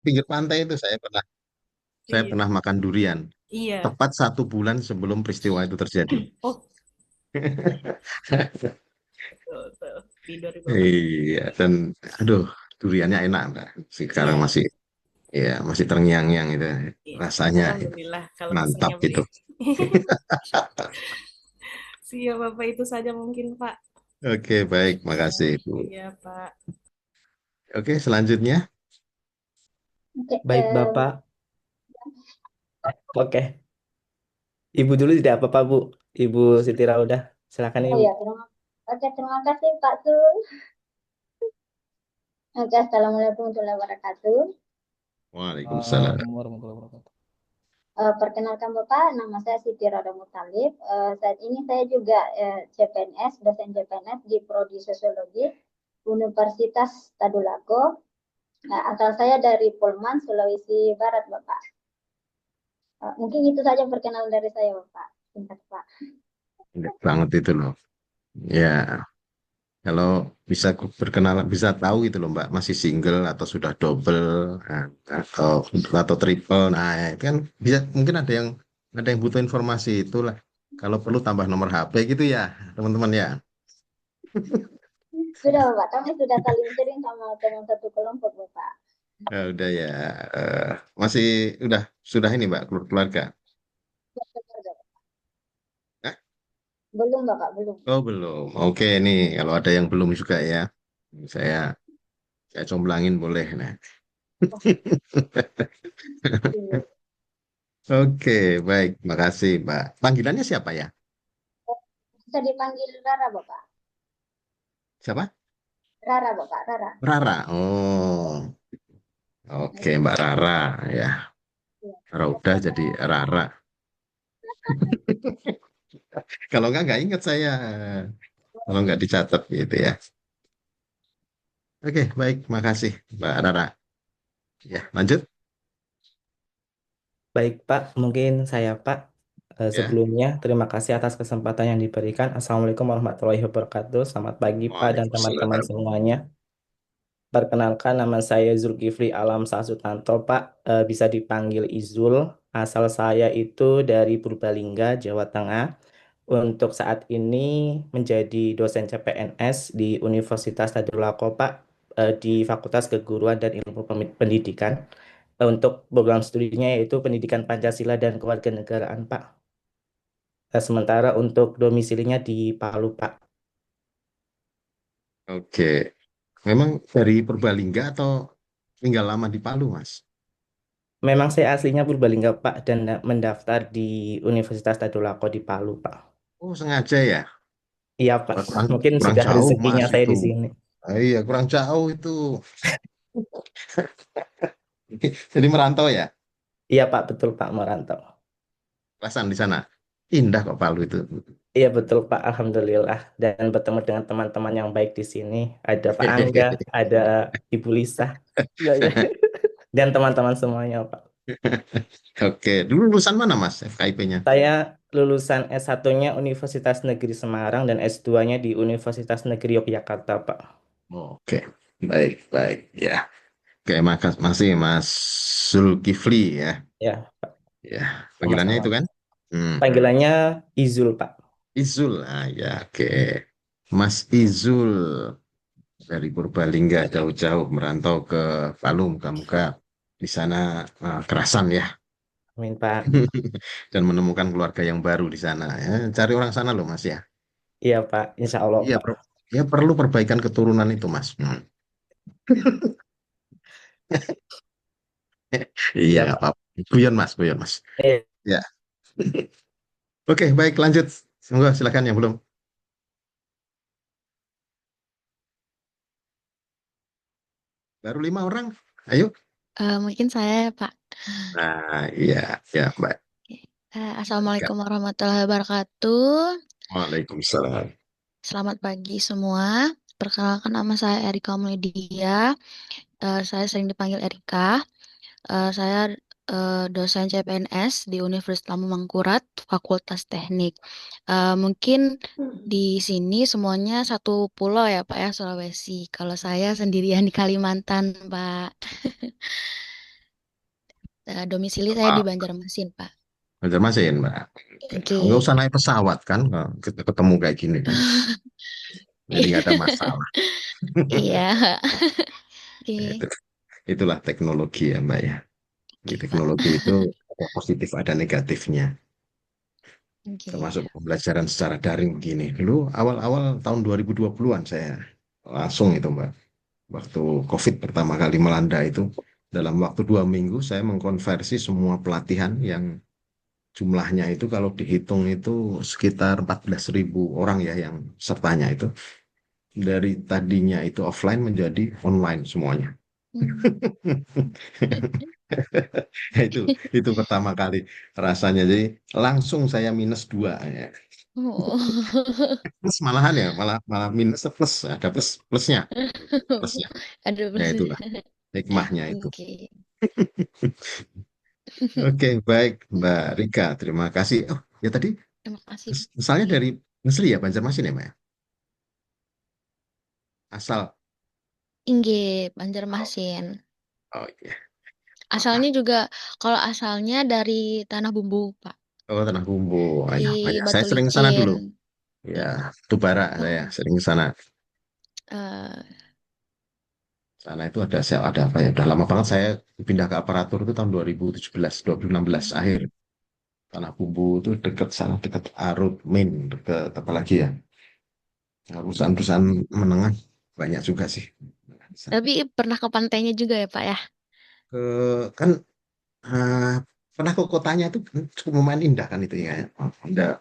pinggir pantai itu saya Iya, pernah makan durian. iya. Tepat 1 bulan sebelum peristiwa itu terjadi. Oh, betul, betul. Di 2018. Iya, dan aduh, duriannya enak, Mbak. Sekarang Iya, masih, ya, masih terngiang-ngiang itu. iya. Rasanya Alhamdulillah kalau mantap pesennya gitu. beli. Siap, Bapak itu saja mungkin, Pak. Oke, baik, Iya, makasih, Bu. iya, Pak. Oke, selanjutnya. Oke, Baik Bapak, oke. Ibu dulu tidak apa-apa Bu. Ibu Siti Raudah, silakan oh Ibu. ya, terima kasih Pak Sul. Oke, Assalamualaikum warahmatullahi wabarakatuh. Waalaikumsalam. Assalamualaikum warahmatullahi wabarakatuh. Perkenalkan Bapak, nama saya Siti Roda Muthalib. Saat ini saya juga CPNS, dosen CPNS di Prodi Sosiologi Universitas Tadulako. Asal saya dari Polman, Sulawesi Barat, Bapak. Mungkin itu saja perkenalan dari saya, Bapak. Singkat, Pak. Indah banget itu loh. Ya, kalau berkenalan, bisa tahu gitu loh Mbak, masih single atau sudah double, nah, atau triple. Nah, ya, itu kan bisa, mungkin ada yang butuh informasi itulah. Kalau perlu tambah nomor HP gitu ya, teman-teman ya. Sudah, Bapak. Kami sudah saling sering sama teman satu kelompok, Bapak. Ya, udah ya, eh, masih udah sudah ini Mbak, keluarga. Hah? Belum, Bapak, belum. Oh belum. Oke nih, kalau ada yang belum juga ya, saya saya comblangin boleh. Nah. Iya. Oke, baik, makasih Mbak. Panggilannya siapa ya? Bisa dipanggil Rara, Bapak. Siapa? Rara, Bapak, Rara. Rara. Oh, oke Mbak Rara ya. Iya. Rara udah jadi Rara. Kalau nggak ingat saya. Kalau nggak dicatat gitu ya. Oke, baik, makasih Mbak Rara. Ya, lanjut. Baik Pak, mungkin saya Pak. Ya. Sebelumnya, terima kasih atas kesempatan yang diberikan. Assalamualaikum warahmatullahi wabarakatuh. Selamat pagi Pak dan teman-teman Waalaikumsalam. semuanya. Perkenalkan nama saya Zulkifli Alam Sasutanto Pak. Bisa dipanggil Izul. Asal saya itu dari Purbalingga, Jawa Tengah. Untuk saat ini menjadi dosen CPNS di Universitas Tadulako Pak, di Fakultas Keguruan dan Ilmu Pendidikan. Untuk program studinya yaitu Pendidikan Pancasila dan Kewarganegaraan Pak. Sementara untuk domisilinya di Palu Pak. Oke. Memang dari Purbalingga atau tinggal lama di Palu, Mas? Memang saya aslinya Purbalingga Pak dan mendaftar di Universitas Tadulako di Palu Pak. Oh, sengaja ya? Iya Pak, Kurang, mungkin kurang sudah jauh, rezekinya Mas, saya itu. di sini. Ah, iya, kurang jauh itu. Jadi merantau ya? Iya Pak, betul Pak merantau. Kerasan di sana. Indah kok Palu itu. Iya betul Pak, Alhamdulillah. Dan bertemu dengan teman-teman yang baik di sini. Ada Pak Angga, ada Ibu Lisa, Iya, iya. dan teman-teman semuanya Pak. Oke, dulu lulusan mana Mas FKIP-nya? Saya lulusan S1-nya Universitas Negeri Semarang dan S2-nya di Universitas Negeri Yogyakarta Pak. Oke, baik, baik. Ya, oke, masih Mas Zulkifli ya. Ya, Ya, panggilannya sama-sama. itu kan? Hmm. Panggilannya Izul Pak. Izul, ah ya, oke. Mas Izul dari Purbalingga jauh-jauh merantau ke Palu, muka-muka di sana kerasan ya. Amin Pak. Dan menemukan keluarga yang baru di sana. Ya, cari orang sana loh Mas ya. Iya Pak, Insya Allah Iya, Pak. ya perlu perbaikan keturunan itu Mas. Iya, Iya nggak Pak. apa-apa. Guyon Mas, guyon Mas. Eh, Ya, oke, baik lanjut. Semoga silakan yang belum. Baru 5 orang. Ayo. Mungkin saya ya, Pak. Nah, iya, ya Mbak. Oke. Assalamualaikum warahmatullahi wabarakatuh. Waalaikumsalam. Selamat pagi semua. Perkenalkan nama saya Erika Mulydia. Saya sering dipanggil Erika. Saya dosen CPNS di Universitas Lampung Mangkurat, Fakultas Teknik. Mungkin di sini semuanya satu pulau ya, Pak ya, Sulawesi. Kalau saya sendirian di Kalimantan, Pak. Domisili saya di Ah, Banjarmasin, Pak. Banjarmasin, Mbak. Oke. Nggak usah naik pesawat kan, kalau kita ketemu kayak gini kan. Jadi nggak ada masalah. Iya. Oke. Itu, itulah teknologi ya, Mbak ya. Di Oke, Pak. teknologi itu ada positif, ada negatifnya. Oke. Termasuk pembelajaran secara daring begini. Dulu awal-awal tahun 2020-an saya langsung itu, Mbak. Waktu COVID pertama kali melanda itu, dalam waktu 2 minggu saya mengkonversi semua pelatihan yang jumlahnya itu kalau dihitung itu sekitar 14.000 orang ya yang sertanya itu. Dari tadinya itu offline menjadi online semuanya. Hmm. Itu pertama kali rasanya. Jadi langsung saya -2 ya. Oh. Plus malahan ya, malah malah minus plus, ada plusnya, plusnya. Ada Ya plusnya. itulah hikmahnya itu. Oke. Oke, baik Mbak Rika, terima kasih. Oh, ya tadi Terima kasih. misalnya dari Nesli ya, Banjarmasin ya, Mbak ya? Asal. Inggih, Oh, Banjarmasin. oh iya. Ah, Asalnya juga, kalau asalnya dari Tanah Bumbu, Pak. oh, Tanah Bumbu. Oh, Di ya, banyak. Saya Batu sering ke sana Licin. dulu. Ya, itu bara saya Oh, sering ke sana. eh, Sana itu ada apa ya? Udah lama banget saya pindah ke aparatur itu tahun 2017, 2016 hmm. akhir. Tanah Bumbu itu dekat sana, dekat Arut Main, dekat apa lagi ya? Perusahaan-perusahaan menengah banyak juga sih. Tapi pernah ke pantainya juga ya, Pak ya? Ke kan eh, pernah ke kotanya itu cukup lumayan indah kan itu ya. Ada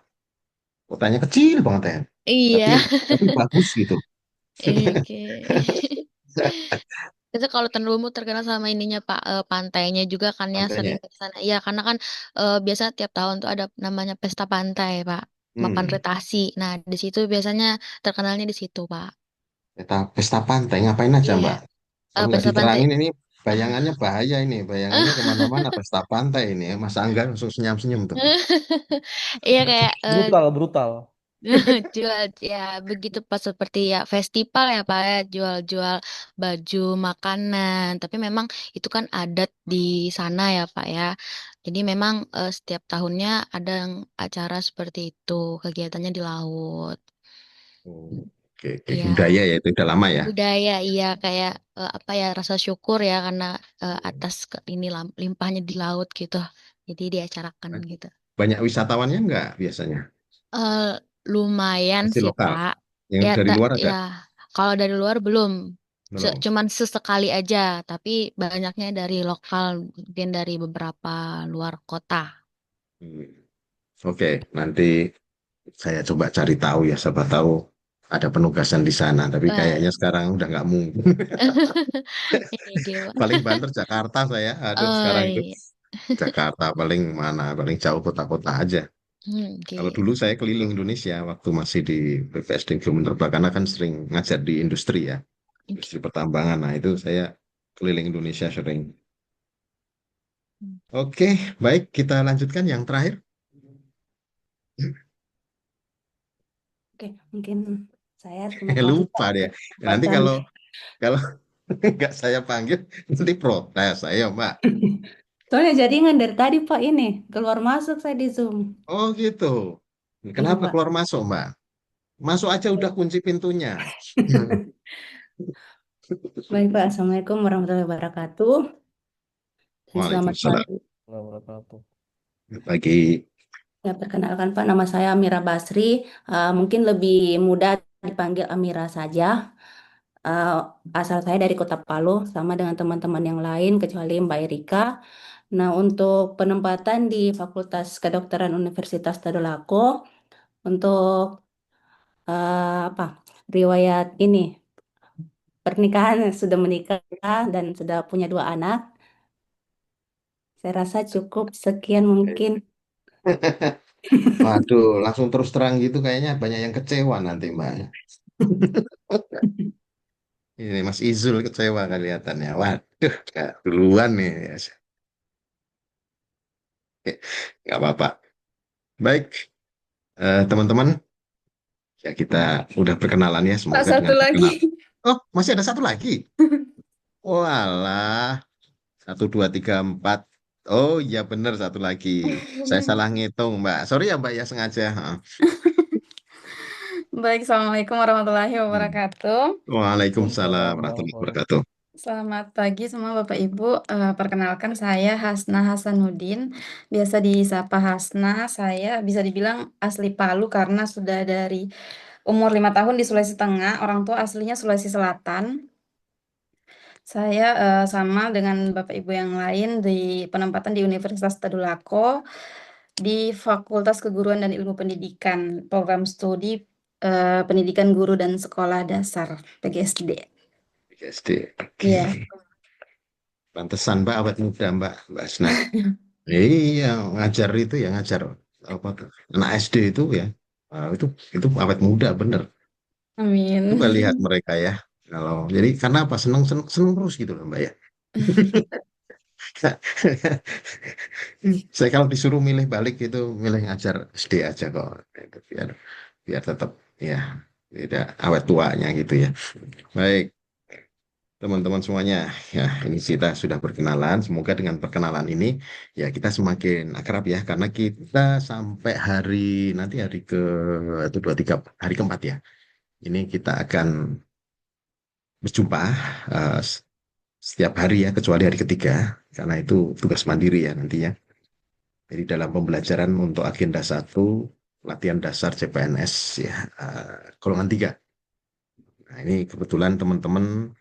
kotanya kecil banget ya. Tapi Iya. tapi bagus gitu. Oke. Itu kalau Tandulumbu terkenal sama ininya Pak, pantainya juga kan ya sering Pantainya. ke sana. Iya, karena kan biasanya tiap tahun tuh ada namanya pesta pantai, Pak. Mapan Hmm. Retasi. Nah, di situ biasanya terkenalnya di situ, Pak. Pesta pantai ngapain aja Iya, Mbak? Kalau nggak pesta pantai. diterangin ini bayangannya bahaya ini. Bayangannya kemana-mana pesta pantai ini. Mas Angga langsung senyum-senyum tuh. Iya kayak Brutal, brutal. jual ya begitu pas seperti ya festival ya Pak ya jual-jual baju makanan tapi memang itu kan adat di sana ya Pak ya jadi memang setiap tahunnya ada yang acara seperti itu kegiatannya di laut Oh, oke, oke. Budaya ya ya itu udah lama ya. budaya iya kayak apa ya rasa syukur ya karena atas ini limpahnya di laut gitu jadi diacarakan gitu. Banyak wisatawannya nggak biasanya? Eh, Lumayan Masih sih, lokal. Pak. Yang Ya, dari luar ada? ya, kalau dari luar belum. Belum. Cuman sesekali aja, tapi banyaknya dari lokal, mungkin dari beberapa luar kota. Hmm. Oke, nanti saya coba cari tahu ya, siapa tahu ada penugasan di sana. Tapi Wah, kayaknya sekarang udah nggak mungkin. ini Pak. Paling banter Jakarta saya. Aduh, Oh, sekarang itu iya. Jakarta paling mana? Paling jauh kota-kota aja. Kalau Oke. dulu saya keliling Indonesia waktu masih di BPSD Ilmu Menerbang karena kan sering ngajar di industri ya, Oke. industri pertambangan. Nah, itu saya keliling Indonesia sering. Oke, baik kita lanjutkan yang terakhir. Oke, mungkin saya terima kasih Pak Lupa atas dia. Nanti kesempatan. kalau nggak saya panggil nanti protes saya, Mbak. Soalnya jaringan dari tadi Pak ini keluar masuk saya di Zoom. Oh gitu. Iya Kenapa Pak. keluar masuk, Mbak? Masuk aja udah kunci pintunya. Baik Pak, Assalamualaikum warahmatullahi wabarakatuh. Dan selamat Waalaikumsalam. pagi. Wabarakatuh. Pagi. Ya, perkenalkan Pak, nama saya Amira Basri. Mungkin lebih mudah dipanggil Amira saja. Eh, Asal saya dari Kota Palu, sama dengan teman-teman yang lain kecuali Mbak Erika. Nah, untuk penempatan di Fakultas Kedokteran Universitas Tadulako, untuk apa riwayat ini pernikahan sudah menikah dan sudah punya 2 anak. Saya rasa cukup sekian mungkin. Waduh, langsung terus terang gitu kayaknya banyak yang kecewa nanti, Mbak. Ini Mas Izul kecewa kelihatannya. Waduh, nggak duluan nih. Oke, nggak apa-apa. Baik, teman-teman, ya kita udah perkenalan ya. Pak, Semoga satu dengan lagi. perkenalan. Oh, masih ada satu lagi. Walah, 1, 2, 3, 4. Oh iya bener satu lagi. Saya salah ngitung, Mbak. Sorry ya, Mbak ya sengaja. Heeh. Baik, Assalamualaikum warahmatullahi Hmm. wabarakatuh. Waalaikumsalam Waalaikumsalam warahmatullahi warahmatullahi wabarakatuh. Selamat pagi semua Bapak Ibu. Perkenalkan saya Hasna Hasanuddin. Biasa disapa Hasna. Saya bisa dibilang asli Palu karena sudah dari umur 5 tahun di Sulawesi Tengah. Orang tua aslinya Sulawesi Selatan. Saya sama dengan Bapak Ibu yang lain di penempatan di Universitas Tadulako di Fakultas Keguruan dan Ilmu Pendidikan, program studi Pendidikan Guru dan Sekolah Dasar (PGSD). SD. Oke. Iya, Pantesan Mbak awet muda Mbak Asna. Iya, ngajar itu ya ngajar apa tuh? Anak SD itu ya. Itu awet muda bener. Coba lihat amin. mereka ya. Kalau jadi karena apa? Seneng seneng, seneng terus gitu loh Mbak ya. Saya kalau disuruh milih balik itu milih ngajar SD aja kok. Itu biar biar tetap ya tidak awet tuanya gitu ya. Baik, teman-teman semuanya. Ya, ini kita sudah berkenalan. Semoga dengan perkenalan ini ya kita semakin akrab ya karena kita sampai nanti hari ke itu dua tiga hari keempat ya. Ini kita akan berjumpa eh, setiap hari ya kecuali hari ketiga karena itu tugas mandiri ya nantinya. Jadi dalam pembelajaran untuk agenda satu latihan dasar CPNS ya golongan 3. Nah, ini kebetulan teman-teman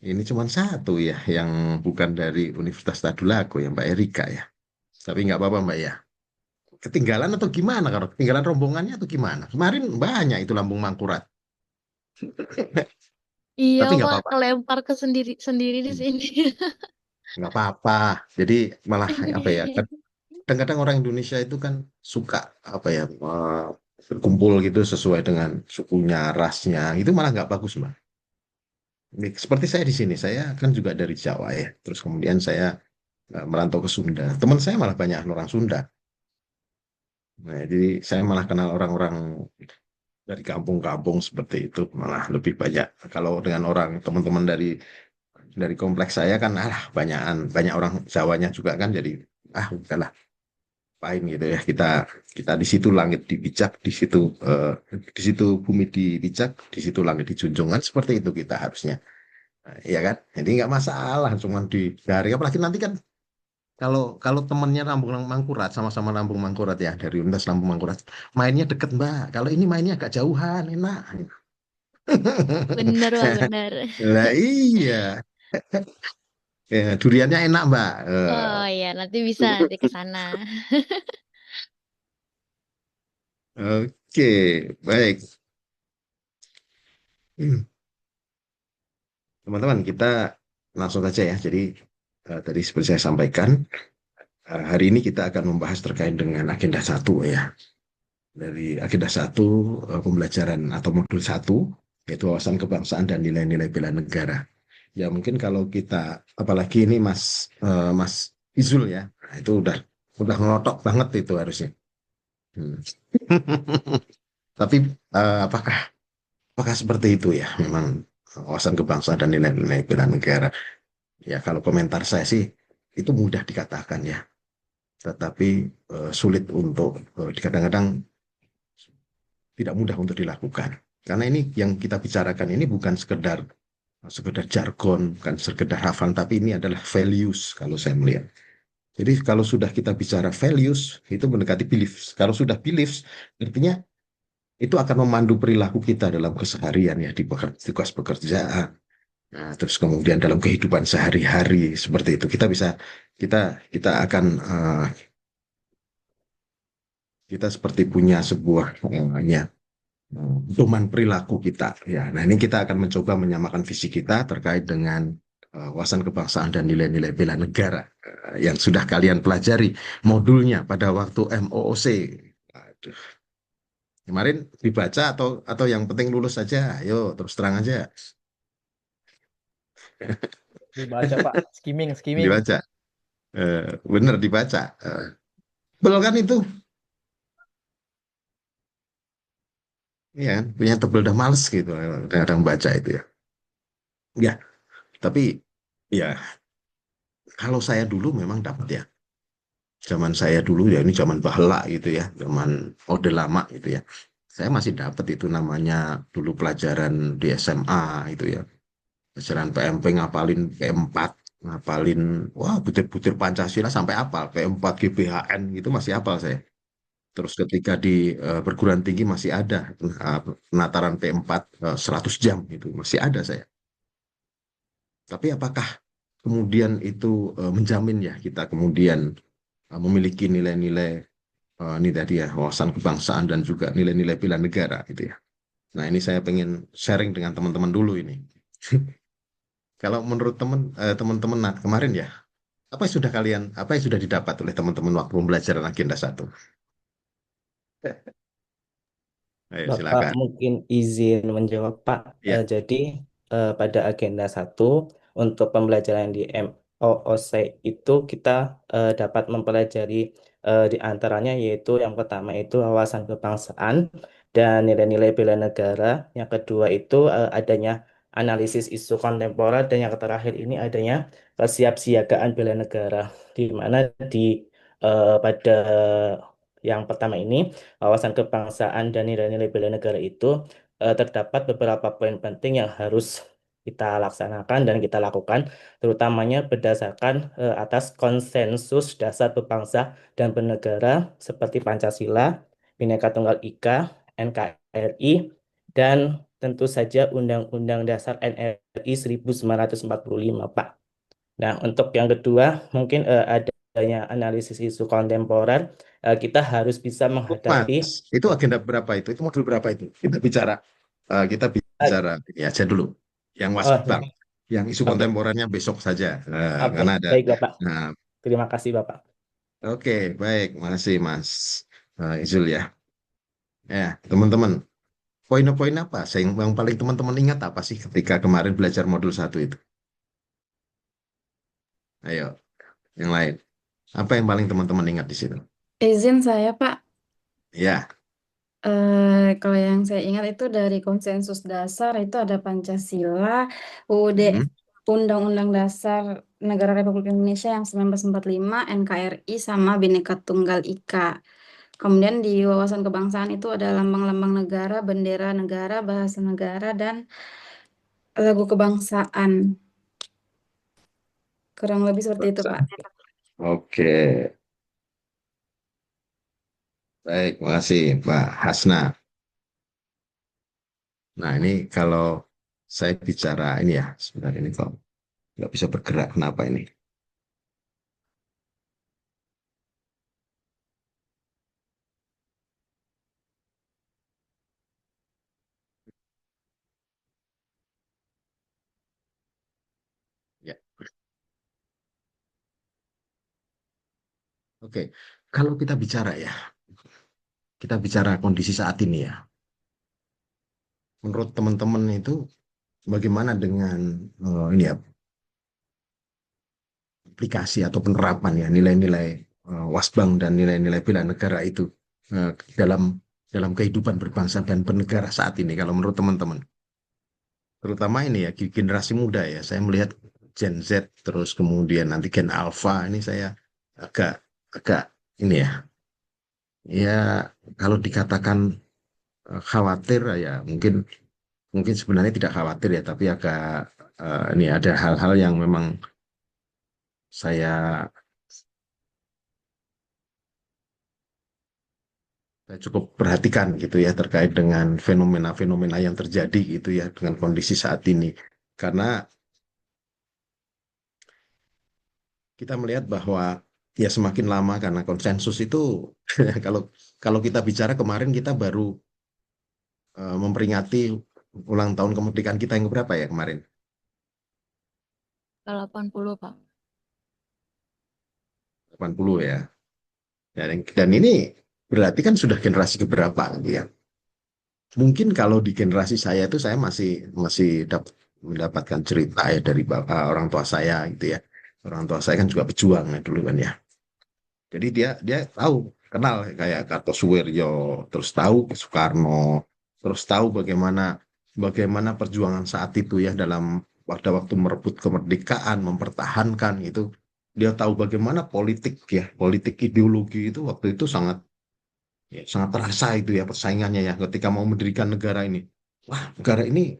ini cuma satu ya yang bukan dari Universitas Tadulako ya Mbak Erika ya. Tapi nggak apa-apa Mbak ya. Ketinggalan atau gimana? Kalau ketinggalan rombongannya atau gimana? Kemarin banyak itu Lambung Mangkurat. Iya, Tapi nggak Pak, apa-apa. kelempar ke sendiri sendiri di sini. Nggak apa-apa. Jadi malah apa ya? Kadang-kadang orang Indonesia itu kan suka apa ya berkumpul gitu sesuai dengan sukunya, rasnya. Itu malah nggak bagus Mbak. Seperti saya di sini, saya kan juga dari Jawa ya. Terus kemudian saya merantau ke Sunda. Teman saya malah banyak orang Sunda. Nah, jadi saya malah kenal orang-orang dari kampung-kampung seperti itu malah lebih banyak. Kalau dengan orang teman-teman dari kompleks saya kan banyak orang Jawanya juga kan jadi udahlah pain gitu ya kita di situ langit dipijak di situ bumi dipijak di situ langit dijunjung kan seperti itu kita harusnya. Nah, iya kan jadi nggak masalah cuma di dari apalagi nanti kan kalau kalau temennya Lambung Mangkurat sama-sama Lambung Mangkurat ya dari Universitas Lambung Mangkurat mainnya deket Mbak kalau ini mainnya agak jauhan enak. Bener, Pak, bener. Lah iya duriannya enak Mbak. Oh iya, nanti bisa nanti ke sana. Oke baik. Teman-teman kita langsung saja ya jadi tadi seperti saya sampaikan hari ini kita akan membahas terkait dengan agenda satu ya. Dari agenda satu pembelajaran atau modul satu yaitu wawasan kebangsaan dan nilai-nilai bela negara. Ya mungkin kalau kita apalagi ini Mas Izul ya, nah, itu udah ngelotok banget itu harusnya. Hmm. Tapi apakah apakah seperti itu ya? Memang wawasan kebangsaan dan nilai-nilai bela negara. Ya kalau komentar saya sih itu mudah dikatakan ya, tetapi sulit untuk kadang-kadang tidak mudah untuk dilakukan. Karena ini yang kita bicarakan ini bukan sekedar jargon, bukan sekedar hafal, tapi ini adalah values kalau saya melihat. Jadi kalau sudah kita bicara values, itu mendekati beliefs. Kalau sudah beliefs, artinya itu akan memandu perilaku kita dalam keseharian ya di tugas pekerjaan. Nah, terus kemudian dalam kehidupan sehari-hari seperti itu kita akan kita seperti punya sebuah domain perilaku kita ya. Nah, ini kita akan mencoba menyamakan visi kita terkait dengan wawasan kebangsaan dan nilai-nilai bela negara yang sudah kalian pelajari modulnya pada waktu MOOC. Aduh. Kemarin dibaca atau yang penting lulus saja. Ayo terus terang aja. Dibaca, Pak. Skimming. Dibaca. Bener dibaca. Betul kan itu? Iya kan? Punya tebel udah males gitu. Kadang-kadang baca itu ya. Ya, tapi ya kalau saya dulu memang dapat ya. zaman saya dulu ya, ini zaman bahla gitu ya, zaman orde lama gitu ya. Saya masih dapat itu namanya dulu pelajaran di SMA itu ya. Pelajaran PMP ngapalin P4, ngapalin wah butir-butir Pancasila sampai hafal P4 GBHN gitu masih hafal saya. Terus ketika di perguruan tinggi masih ada penataran P4 100 jam itu masih ada saya. Tapi apakah kemudian itu menjamin ya kita kemudian memiliki nilai-nilai ini tadi ya wawasan kebangsaan dan juga nilai-nilai bela negara gitu ya. Nah ini saya pengen sharing dengan teman-teman dulu ini. Kalau menurut teman-teman kemarin ya apa yang sudah didapat oleh teman-teman waktu pembelajaran agenda satu? Ayo Bapak silakan. mungkin izin menjawab, Pak. Ya, Jadi pada agenda 1 untuk pembelajaran di MOOC itu kita dapat mempelajari di antaranya yaitu yang pertama itu wawasan kebangsaan dan nilai-nilai bela negara. Yang kedua itu adanya analisis isu kontemporer dan yang terakhir ini adanya kesiapsiagaan bela negara, di mana pada yang pertama ini wawasan kebangsaan dan nilai-nilai bela negara itu terdapat beberapa poin penting yang harus kita laksanakan dan kita lakukan, terutamanya berdasarkan atas konsensus dasar berbangsa dan bernegara seperti Pancasila, Bhinneka Tunggal Ika, NKRI, dan tentu saja Undang-Undang Dasar NRI 1945, Pak. Nah, untuk yang kedua, mungkin adanya analisis isu kontemporer, kita harus bisa menghadapi Mas, itu agenda berapa itu? Itu modul berapa itu? Kita eh, bicara ini aja dulu. Yang oh Wasbang, ya, yang isu oke, kontemporer besok saja. oke, Karena ada. baik Bapak. Nah, Terima kasih Bapak. oke, baik, makasih Mas Izul ya. Ya, teman-teman, poin-poin apa? Yang paling teman-teman ingat apa sih ketika kemarin belajar modul satu itu? Ayo, yang lain. Apa yang paling teman-teman ingat di situ? Izin saya, Pak. Ya, Kalau yang saya ingat itu dari konsensus dasar itu ada Pancasila, UUD, hmm, Undang-Undang Dasar Negara Republik Indonesia yang 1945, NKRI, sama Bhinneka Tunggal Ika. Kemudian di wawasan kebangsaan itu ada lambang-lambang negara, bendera negara, bahasa negara, dan lagu kebangsaan. Kurang lebih seperti itu, Pak. oke, baik, makasih Mbak Hasna. Nah, ini kalau saya bicara ini ya, sebenarnya ini kok nggak bisa bergerak, kenapa ini? Ya, oke. Kalau kita bicara kondisi saat ini ya. Menurut teman-teman itu bagaimana dengan ini ya, aplikasi atau penerapan ya nilai-nilai Wasbang dan nilai-nilai bela negara itu dalam dalam kehidupan berbangsa dan bernegara saat ini kalau menurut teman-teman. Terutama ini ya generasi muda ya. Saya melihat Gen Z terus kemudian nanti Gen Alpha ini saya agak agak ini ya. Ya kalau dikatakan khawatir ya mungkin mungkin sebenarnya tidak khawatir ya tapi agak ini ada hal-hal yang memang saya saya cukup perhatikan gitu ya terkait dengan fenomena-fenomena yang terjadi gitu ya dengan kondisi saat ini. Karena kita melihat bahwa ya semakin lama karena konsensus itu kalau kalau kita bicara kemarin kita baru memperingati ulang tahun kemerdekaan kita yang berapa ya kemarin? 80, Pak. 80 ya. Dan ini berarti kan sudah generasi keberapa gitu ya. Mungkin kalau di generasi saya itu saya masih masih mendapatkan cerita ya dari bapak orang tua saya gitu ya. Orang tua saya kan juga pejuang ya dulu kan ya. Jadi dia tahu kenal kayak Kartosuwiryo, terus tahu Soekarno, terus tahu bagaimana bagaimana perjuangan saat itu ya dalam pada waktu merebut kemerdekaan, mempertahankan itu. dia tahu bagaimana politik ideologi itu waktu itu sangat sangat terasa itu ya persaingannya ya ketika mau mendirikan negara ini. Wah, negara ini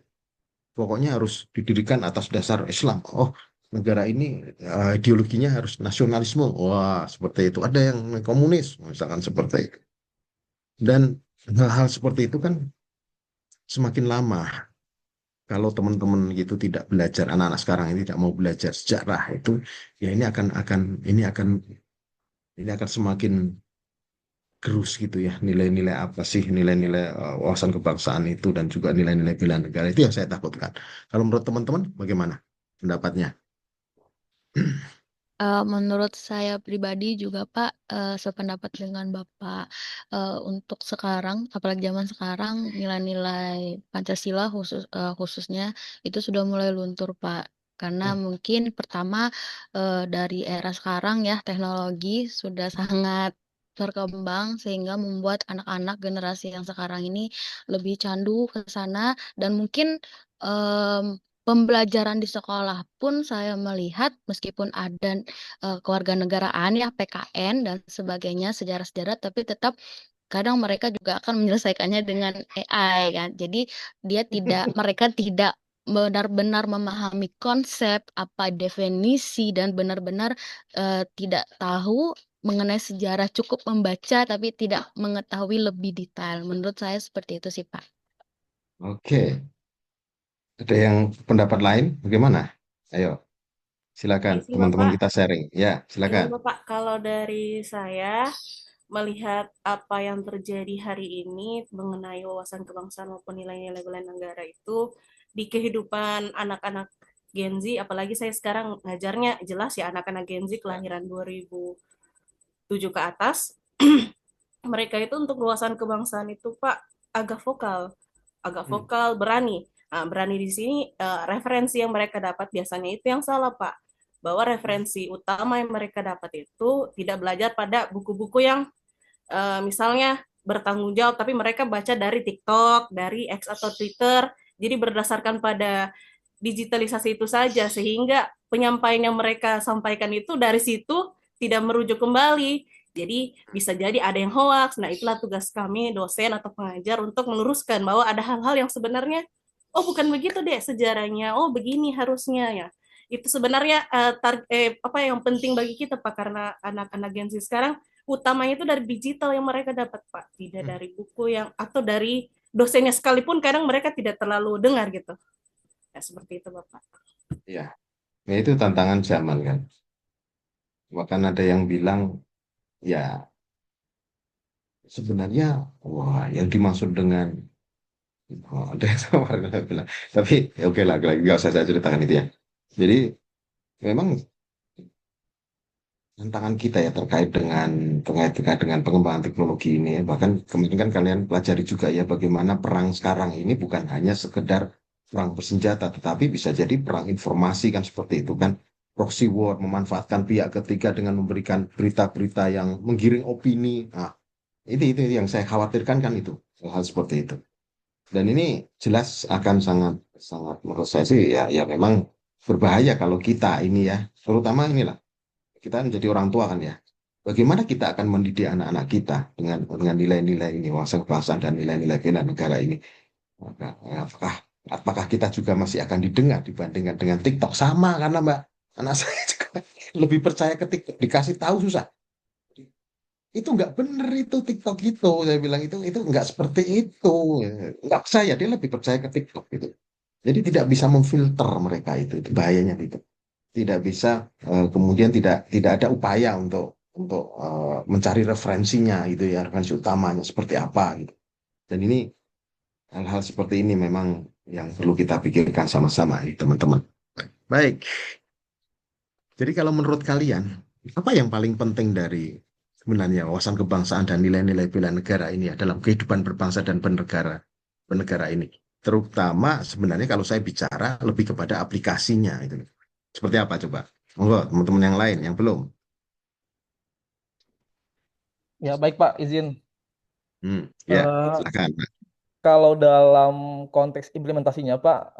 pokoknya harus didirikan atas dasar Islam. Oh, negara ini ideologinya harus nasionalisme. Wah, seperti itu. Ada yang komunis, misalkan seperti itu. Dan hal-hal seperti itu kan semakin lama kalau teman-teman gitu tidak belajar, anak-anak sekarang ini tidak mau belajar sejarah itu, ya ini akan semakin gerus gitu ya, nilai-nilai apa sih, nilai-nilai wawasan kebangsaan itu dan juga nilai-nilai bela negara itu yang saya takutkan. Kalau menurut teman-teman bagaimana pendapatnya? Menurut saya pribadi juga Pak, sependapat dengan Bapak. Untuk sekarang, apalagi zaman sekarang, nilai-nilai Pancasila khususnya itu sudah mulai luntur Pak. Karena mungkin pertama dari era sekarang ya teknologi sudah sangat berkembang sehingga membuat anak-anak generasi yang sekarang ini lebih candu ke sana dan mungkin pembelajaran di sekolah pun saya melihat meskipun ada kewarganegaraan ya PKN dan sebagainya sejarah-sejarah tapi tetap kadang mereka juga akan menyelesaikannya dengan AI kan. Jadi mereka tidak benar-benar memahami konsep apa definisi dan benar-benar tidak tahu mengenai sejarah, cukup membaca tapi tidak mengetahui lebih detail. Menurut saya seperti itu sih Pak. Oke, ada yang pendapat lain? Bagaimana? Ayo, silakan Permisi teman-teman Bapak, kita sharing. Ya, iya silakan. Bapak, kalau dari saya melihat apa yang terjadi hari ini mengenai wawasan kebangsaan maupun nilai-nilai bela negara itu di kehidupan anak-anak Gen Z, apalagi saya sekarang ngajarnya jelas ya anak-anak Gen Z kelahiran 2007 ke atas, mereka itu untuk wawasan kebangsaan itu Pak agak vokal, berani. Nah, berani di sini referensi yang mereka dapat biasanya itu yang salah, Pak. Bahwa referensi utama yang mereka dapat itu tidak belajar pada buku-buku yang misalnya bertanggung jawab, tapi mereka baca dari TikTok, dari X atau Twitter. Jadi berdasarkan pada digitalisasi itu saja, sehingga penyampaian yang mereka sampaikan itu dari situ tidak merujuk kembali. Jadi bisa jadi ada yang hoax. Nah, itulah tugas kami dosen atau pengajar untuk meluruskan bahwa ada hal-hal yang sebenarnya oh bukan begitu deh sejarahnya. Oh begini harusnya ya. Itu sebenarnya apa yang penting bagi kita Pak karena anak-anak Gen Z sekarang utamanya itu dari digital yang mereka dapat Pak, tidak dari buku yang atau dari dosennya sekalipun kadang mereka tidak terlalu dengar gitu. Ya, seperti itu Bapak. Ya, ya itu tantangan zaman kan. Bahkan ada yang bilang, ya sebenarnya, wah yang dimaksud dengan, ada yang sama bilang, tapi ya oke lah, nggak usah saya ceritakan itu ya. Jadi memang tantangan kita ya terkait dengan pengembangan teknologi ini ya. Bahkan kemarin kan kalian pelajari juga ya bagaimana perang sekarang ini bukan hanya sekedar perang bersenjata tetapi bisa jadi perang informasi kan seperti itu kan, proxy war, memanfaatkan pihak ketiga dengan memberikan berita-berita yang menggiring opini. Nah, itu yang saya khawatirkan kan itu hal seperti itu. Dan ini jelas akan sangat sangat menurut saya sih ya memang berbahaya kalau kita ini ya, terutama inilah kita menjadi orang tua kan ya. Bagaimana kita akan mendidik anak-anak kita dengan nilai-nilai ini, wawasan kebangsaan dan nilai-nilai bela negara ini? Apakah apakah kita juga masih akan didengar dibandingkan dengan TikTok? Sama karena Mbak, anak saya juga lebih percaya ke TikTok, dikasih tahu susah. Itu nggak bener itu TikTok itu, saya bilang itu nggak seperti itu. Nggak percaya, dia lebih percaya ke TikTok itu. Jadi tidak bisa memfilter mereka itu bahayanya itu. Tidak bisa kemudian tidak ada upaya untuk mencari referensinya gitu ya, referensi utamanya seperti apa gitu. Dan ini hal-hal seperti ini memang yang perlu kita pikirkan sama-sama nih teman-teman. Baik. Jadi kalau menurut kalian apa yang paling penting dari sebenarnya wawasan kebangsaan dan nilai-nilai bela negara ini ya dalam kehidupan berbangsa dan bernegara ini? Terutama sebenarnya kalau saya bicara lebih kepada aplikasinya itu. Seperti apa coba? Monggo teman-teman yang lain yang belum. Ya, baik Pak, izin. Ya, Eh, silakan. Kalau dalam konteks implementasinya Pak,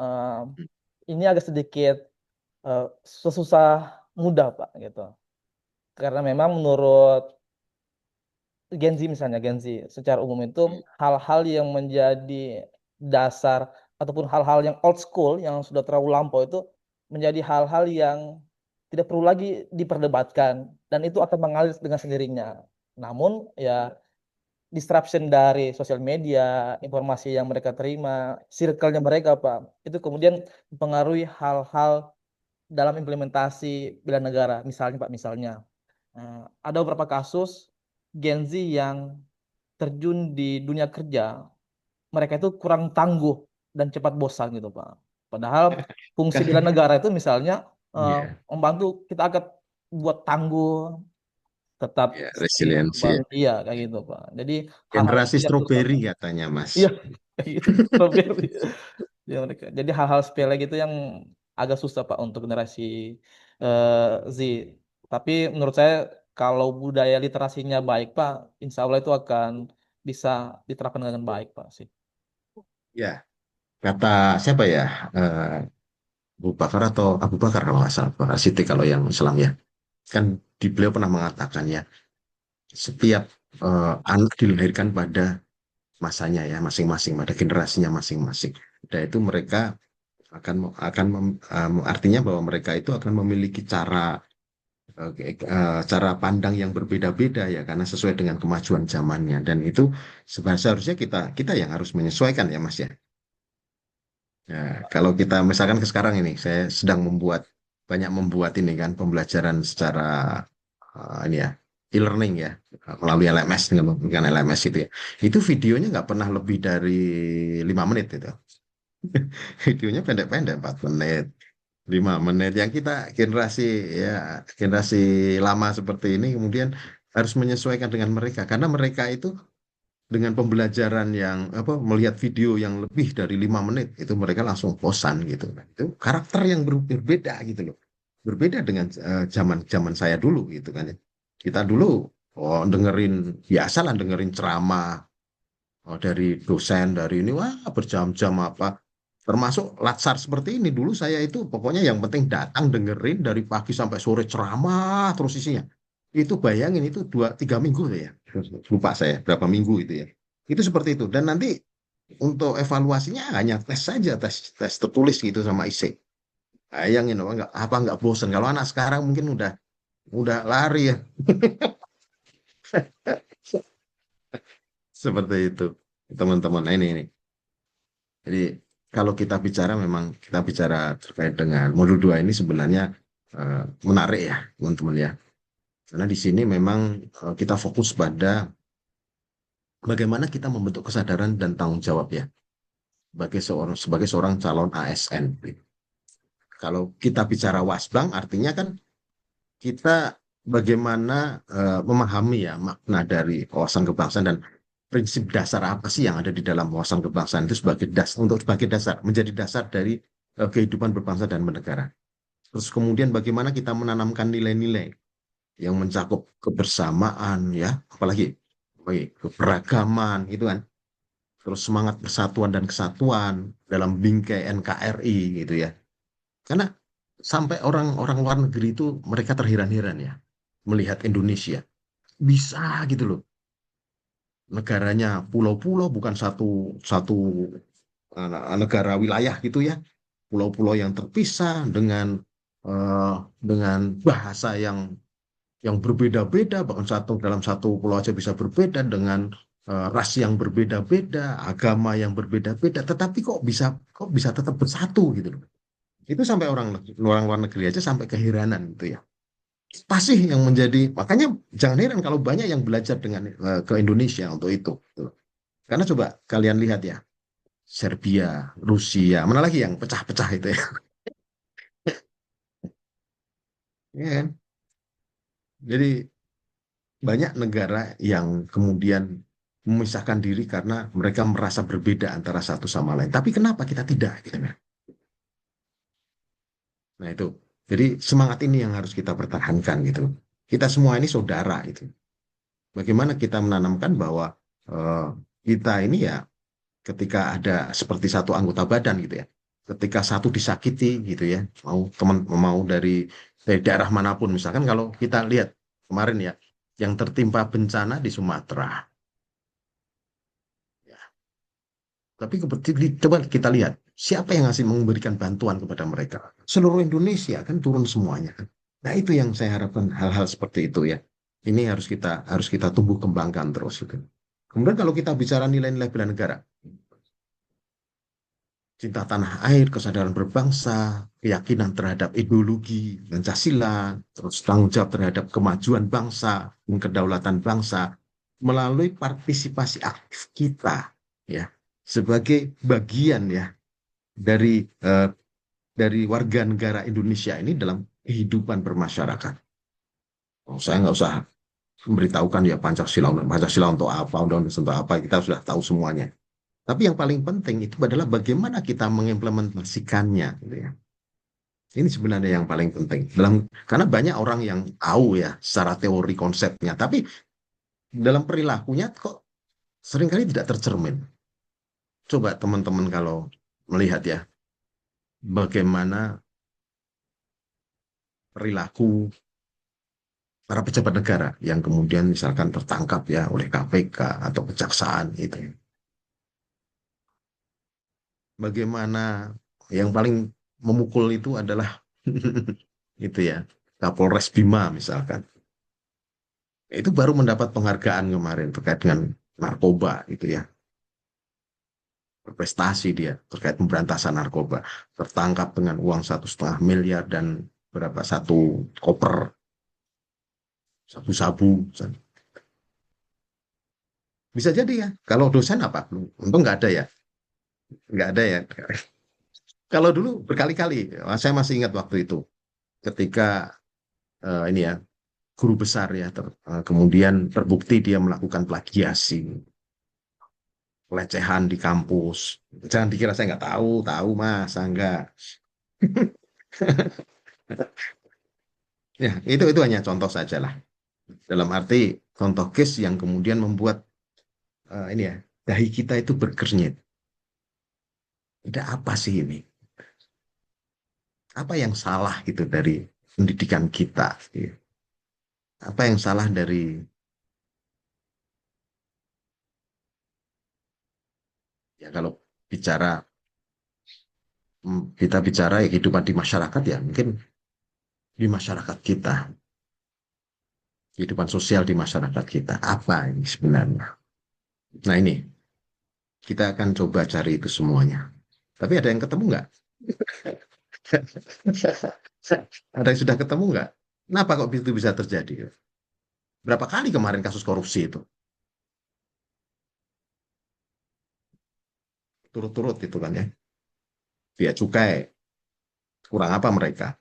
ini agak sedikit susah mudah Pak gitu. Karena memang menurut Gen Z misalnya, Gen Z secara umum itu hal-hal yang menjadi dasar ataupun hal-hal yang old school yang sudah terlalu lampau itu menjadi hal-hal yang tidak perlu lagi diperdebatkan dan itu akan mengalir dengan sendirinya. Namun ya disruption dari sosial media, informasi yang mereka terima, circle-nya mereka Pak, itu kemudian mempengaruhi hal-hal dalam implementasi bela negara. Misalnya Pak, ada beberapa kasus Gen Z yang terjun di dunia kerja, mereka itu kurang tangguh dan cepat bosan gitu Pak. Padahal fungsi Kan bela negara itu misalnya ya, membantu kita agar buat tangguh, tetap ya siap resiliensi ya. kembali. Iya, kayak gitu Pak. Jadi hal-hal Generasi seperti yang menurut stroberi Bapak. katanya Mas. Iya, kayak gitu. Strawberry. Ya, mereka. Jadi hal-hal sepele gitu yang agak susah Pak untuk generasi Z. Tapi menurut saya kalau budaya literasinya baik Pak, insya Allah itu akan bisa diterapkan dengan baik Pak sih. Ya, kata siapa ya? Abu Bakar atau Abu Bakar kalau nggak salah, Pak Siti kalau yang Islam ya. Kan di beliau pernah mengatakan ya, setiap anak dilahirkan pada masanya ya masing-masing, pada generasinya masing-masing. Dan itu mereka artinya bahwa mereka itu akan memiliki cara pandang yang berbeda-beda ya karena sesuai dengan kemajuan zamannya dan itu seharusnya kita kita yang harus menyesuaikan ya Mas ya. Ya, kalau kita misalkan ke sekarang ini saya sedang banyak membuat ini kan pembelajaran secara ini ya e-learning ya melalui LMS dengan LMS itu ya. Itu videonya nggak pernah lebih dari 5 menit itu. Videonya pendek-pendek 4 menit. 5 menit yang kita generasi ya generasi lama seperti ini kemudian harus menyesuaikan dengan mereka karena mereka itu dengan pembelajaran yang apa melihat video yang lebih dari 5 menit itu mereka langsung bosan gitu. Nah, itu karakter yang berbeda gitu loh berbeda dengan zaman zaman saya dulu gitu kan ya. Kita dulu dengerin biasalah dengerin ceramah dari dosen dari ini wah berjam-jam apa termasuk latsar seperti ini dulu saya itu pokoknya yang penting datang dengerin dari pagi sampai sore ceramah terus isinya itu bayangin itu 2-3 minggu ya lupa saya berapa minggu itu ya itu seperti itu dan nanti untuk evaluasinya hanya tes saja tes tes tertulis gitu sama isi bayangin apa nggak bosan kalau anak sekarang mungkin udah lari ya seperti itu teman-teman nah, ini jadi kalau kita bicara memang kita bicara terkait dengan modul 2 ini sebenarnya menarik ya teman-teman ya. Karena di sini memang kita fokus pada bagaimana kita membentuk kesadaran dan tanggung jawab ya sebagai seorang calon ASN. Kalau kita bicara wasbang artinya kan kita bagaimana memahami ya makna dari wawasan kebangsaan dan prinsip dasar apa sih yang ada di dalam wawasan kebangsaan itu sebagai dasar menjadi dasar dari kehidupan berbangsa dan bernegara. Terus kemudian bagaimana kita menanamkan nilai-nilai yang mencakup kebersamaan ya, apalagi keberagaman gitu kan. Terus semangat persatuan dan kesatuan dalam bingkai NKRI gitu ya. Karena sampai orang-orang luar negeri itu mereka terheran-heran ya melihat Indonesia. Bisa gitu loh. Negaranya pulau-pulau bukan satu satu negara wilayah gitu ya. Pulau-pulau yang terpisah dengan bahasa yang berbeda-beda, bahkan dalam satu pulau aja bisa berbeda dengan ras yang berbeda-beda, agama yang berbeda-beda, tetapi kok bisa tetap bersatu gitu loh. Itu sampai orang luar negeri aja sampai keheranan gitu ya. Apa sih yang menjadi makanya jangan heran kalau banyak yang belajar ke Indonesia untuk itu. Gitu. Karena coba kalian lihat ya, Serbia, Rusia, mana lagi yang pecah-pecah itu ya. Ya kan? Jadi banyak negara yang kemudian memisahkan diri karena mereka merasa berbeda antara satu sama lain. Tapi kenapa kita tidak? Gitu kan? Nah itu. Jadi semangat ini yang harus kita pertahankan gitu. Kita semua ini saudara itu. Bagaimana kita menanamkan bahwa eh, kita ini ya ketika ada seperti satu anggota badan gitu ya. Ketika satu disakiti gitu ya, mau teman mau dari daerah manapun misalkan kalau kita lihat kemarin ya, yang tertimpa bencana di Sumatera. Ya. Tapi coba kita lihat, siapa yang ngasih memberikan bantuan kepada mereka? Seluruh Indonesia kan turun semuanya kan. Nah itu yang saya harapkan hal-hal seperti itu ya. Ini harus kita tumbuh kembangkan terus gitu. Kemudian kalau kita bicara nilai-nilai bela negara, cinta tanah air, kesadaran berbangsa, keyakinan terhadap ideologi Pancasila, terus tanggung jawab terhadap kemajuan bangsa, dan kedaulatan bangsa melalui partisipasi aktif kita ya sebagai bagian ya dari dari warga negara Indonesia ini dalam kehidupan bermasyarakat. Oh, saya nggak usah memberitahukan ya Pancasila untuk apa, undang-undang untuk apa, kita sudah tahu semuanya. Tapi yang paling penting itu adalah bagaimana kita mengimplementasikannya, gitu ya. Ini sebenarnya yang paling penting. Karena banyak orang yang tahu ya secara teori konsepnya, tapi dalam perilakunya kok seringkali tidak tercermin. Coba teman-teman kalau melihat ya, bagaimana perilaku para pejabat negara yang kemudian misalkan tertangkap ya oleh KPK atau kejaksaan itu. Bagaimana yang paling memukul itu adalah itu ya Kapolres Bima misalkan. Itu baru mendapat penghargaan kemarin terkait dengan narkoba itu ya. Berprestasi dia terkait pemberantasan narkoba. Tertangkap dengan uang 1,5 miliar dan berapa satu koper sabu-sabu. Bisa jadi ya. Kalau dosen apa? Untung nggak ada ya. Nggak ada ya. Kalau dulu berkali-kali, saya masih ingat waktu itu ketika ini ya guru besar ya kemudian terbukti dia melakukan plagiasi, pelecehan di kampus. Jangan dikira saya nggak tahu, tahu mas, enggak. Ya itu hanya contoh saja lah. Dalam arti contoh case yang kemudian membuat ini ya dahi kita itu berkernyit. Ada apa sih ini? Apa yang salah gitu dari pendidikan kita? Gitu. Apa yang salah dari ya kalau bicara kita bicara ya, kehidupan di masyarakat ya mungkin di masyarakat kita, kehidupan sosial di masyarakat kita apa ini sebenarnya? Nah ini kita akan coba cari itu semuanya. Tapi ada yang ketemu nggak? Ada yang sudah ketemu nggak? Kenapa kok itu bisa terjadi? Berapa kali kemarin kasus korupsi itu? Turut-turut itu kan ya. Bea cukai, kurang apa mereka?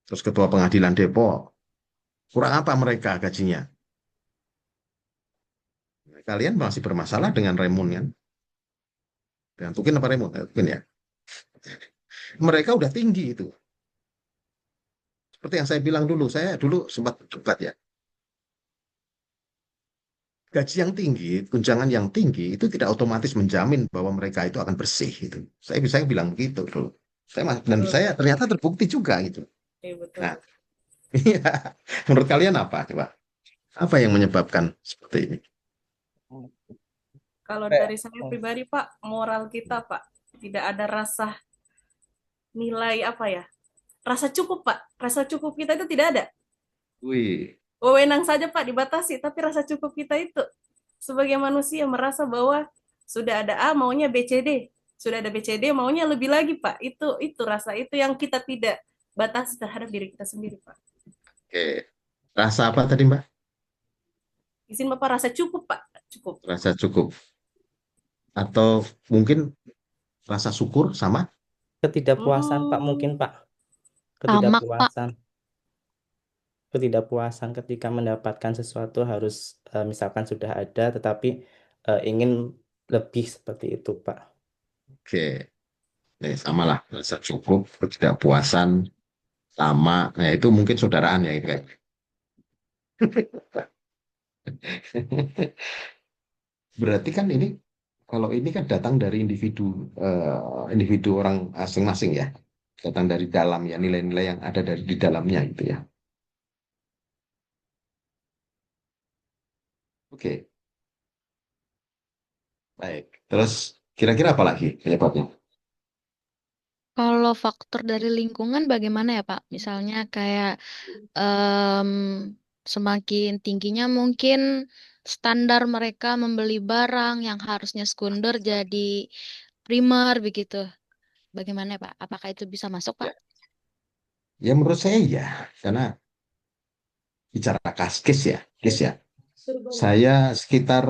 Terus ketua pengadilan Depok, kurang apa mereka gajinya? Kalian masih bermasalah dengan Raymond kan? Dengan Tukin apa Raymond? Tukin ya. Mereka udah tinggi itu. Seperti yang saya bilang dulu, saya dulu sempat debat ya. Gaji yang tinggi, tunjangan yang tinggi itu tidak otomatis menjamin bahwa mereka itu akan bersih itu. Saya bilang begitu dulu. Saya ternyata terbukti juga gitu. Betul. Nah, iya. Menurut kalian apa coba? Apa yang menyebabkan seperti ini? Kalau dari saya pribadi Pak, moral kita Pak, tidak ada rasa nilai apa ya? Rasa cukup Pak, rasa cukup kita itu tidak ada. Wih, Wewenang saja Pak dibatasi, tapi rasa cukup kita itu sebagai manusia merasa bahwa sudah ada A maunya BCD, sudah ada BCD maunya lebih lagi Pak. Itu rasa itu yang kita tidak batasi terhadap diri kita sendiri Pak. oke. Rasa apa tadi Mbak? Izin Bapak rasa cukup Pak, cukup. Rasa cukup. Atau mungkin rasa syukur sama? Ketidakpuasan Pak mungkin Pak. Tamak, Pak. Ketidakpuasan ketika mendapatkan sesuatu harus misalkan sudah ada tetapi ingin lebih seperti itu Pak. Oke. Sama lah, rasa cukup, ketidakpuasan, sama. Nah, itu mungkin saudaraan ya. Kayak. Berarti kan ini, kalau ini kan datang dari individu orang masing-masing ya. Datang dari dalam ya, nilai-nilai yang ada di dalamnya gitu ya. Oke, baik. Terus kira-kira apa lagi penyebabnya? Kalau faktor dari lingkungan bagaimana ya Pak? Misalnya kayak em, semakin tingginya mungkin standar mereka membeli barang yang harusnya sekunder jadi primer begitu. Bagaimana ya Pak? Apakah itu bisa masuk Pak? Ya, ya menurut saya ya, karena bicara case ya, case ya. Saya sekitar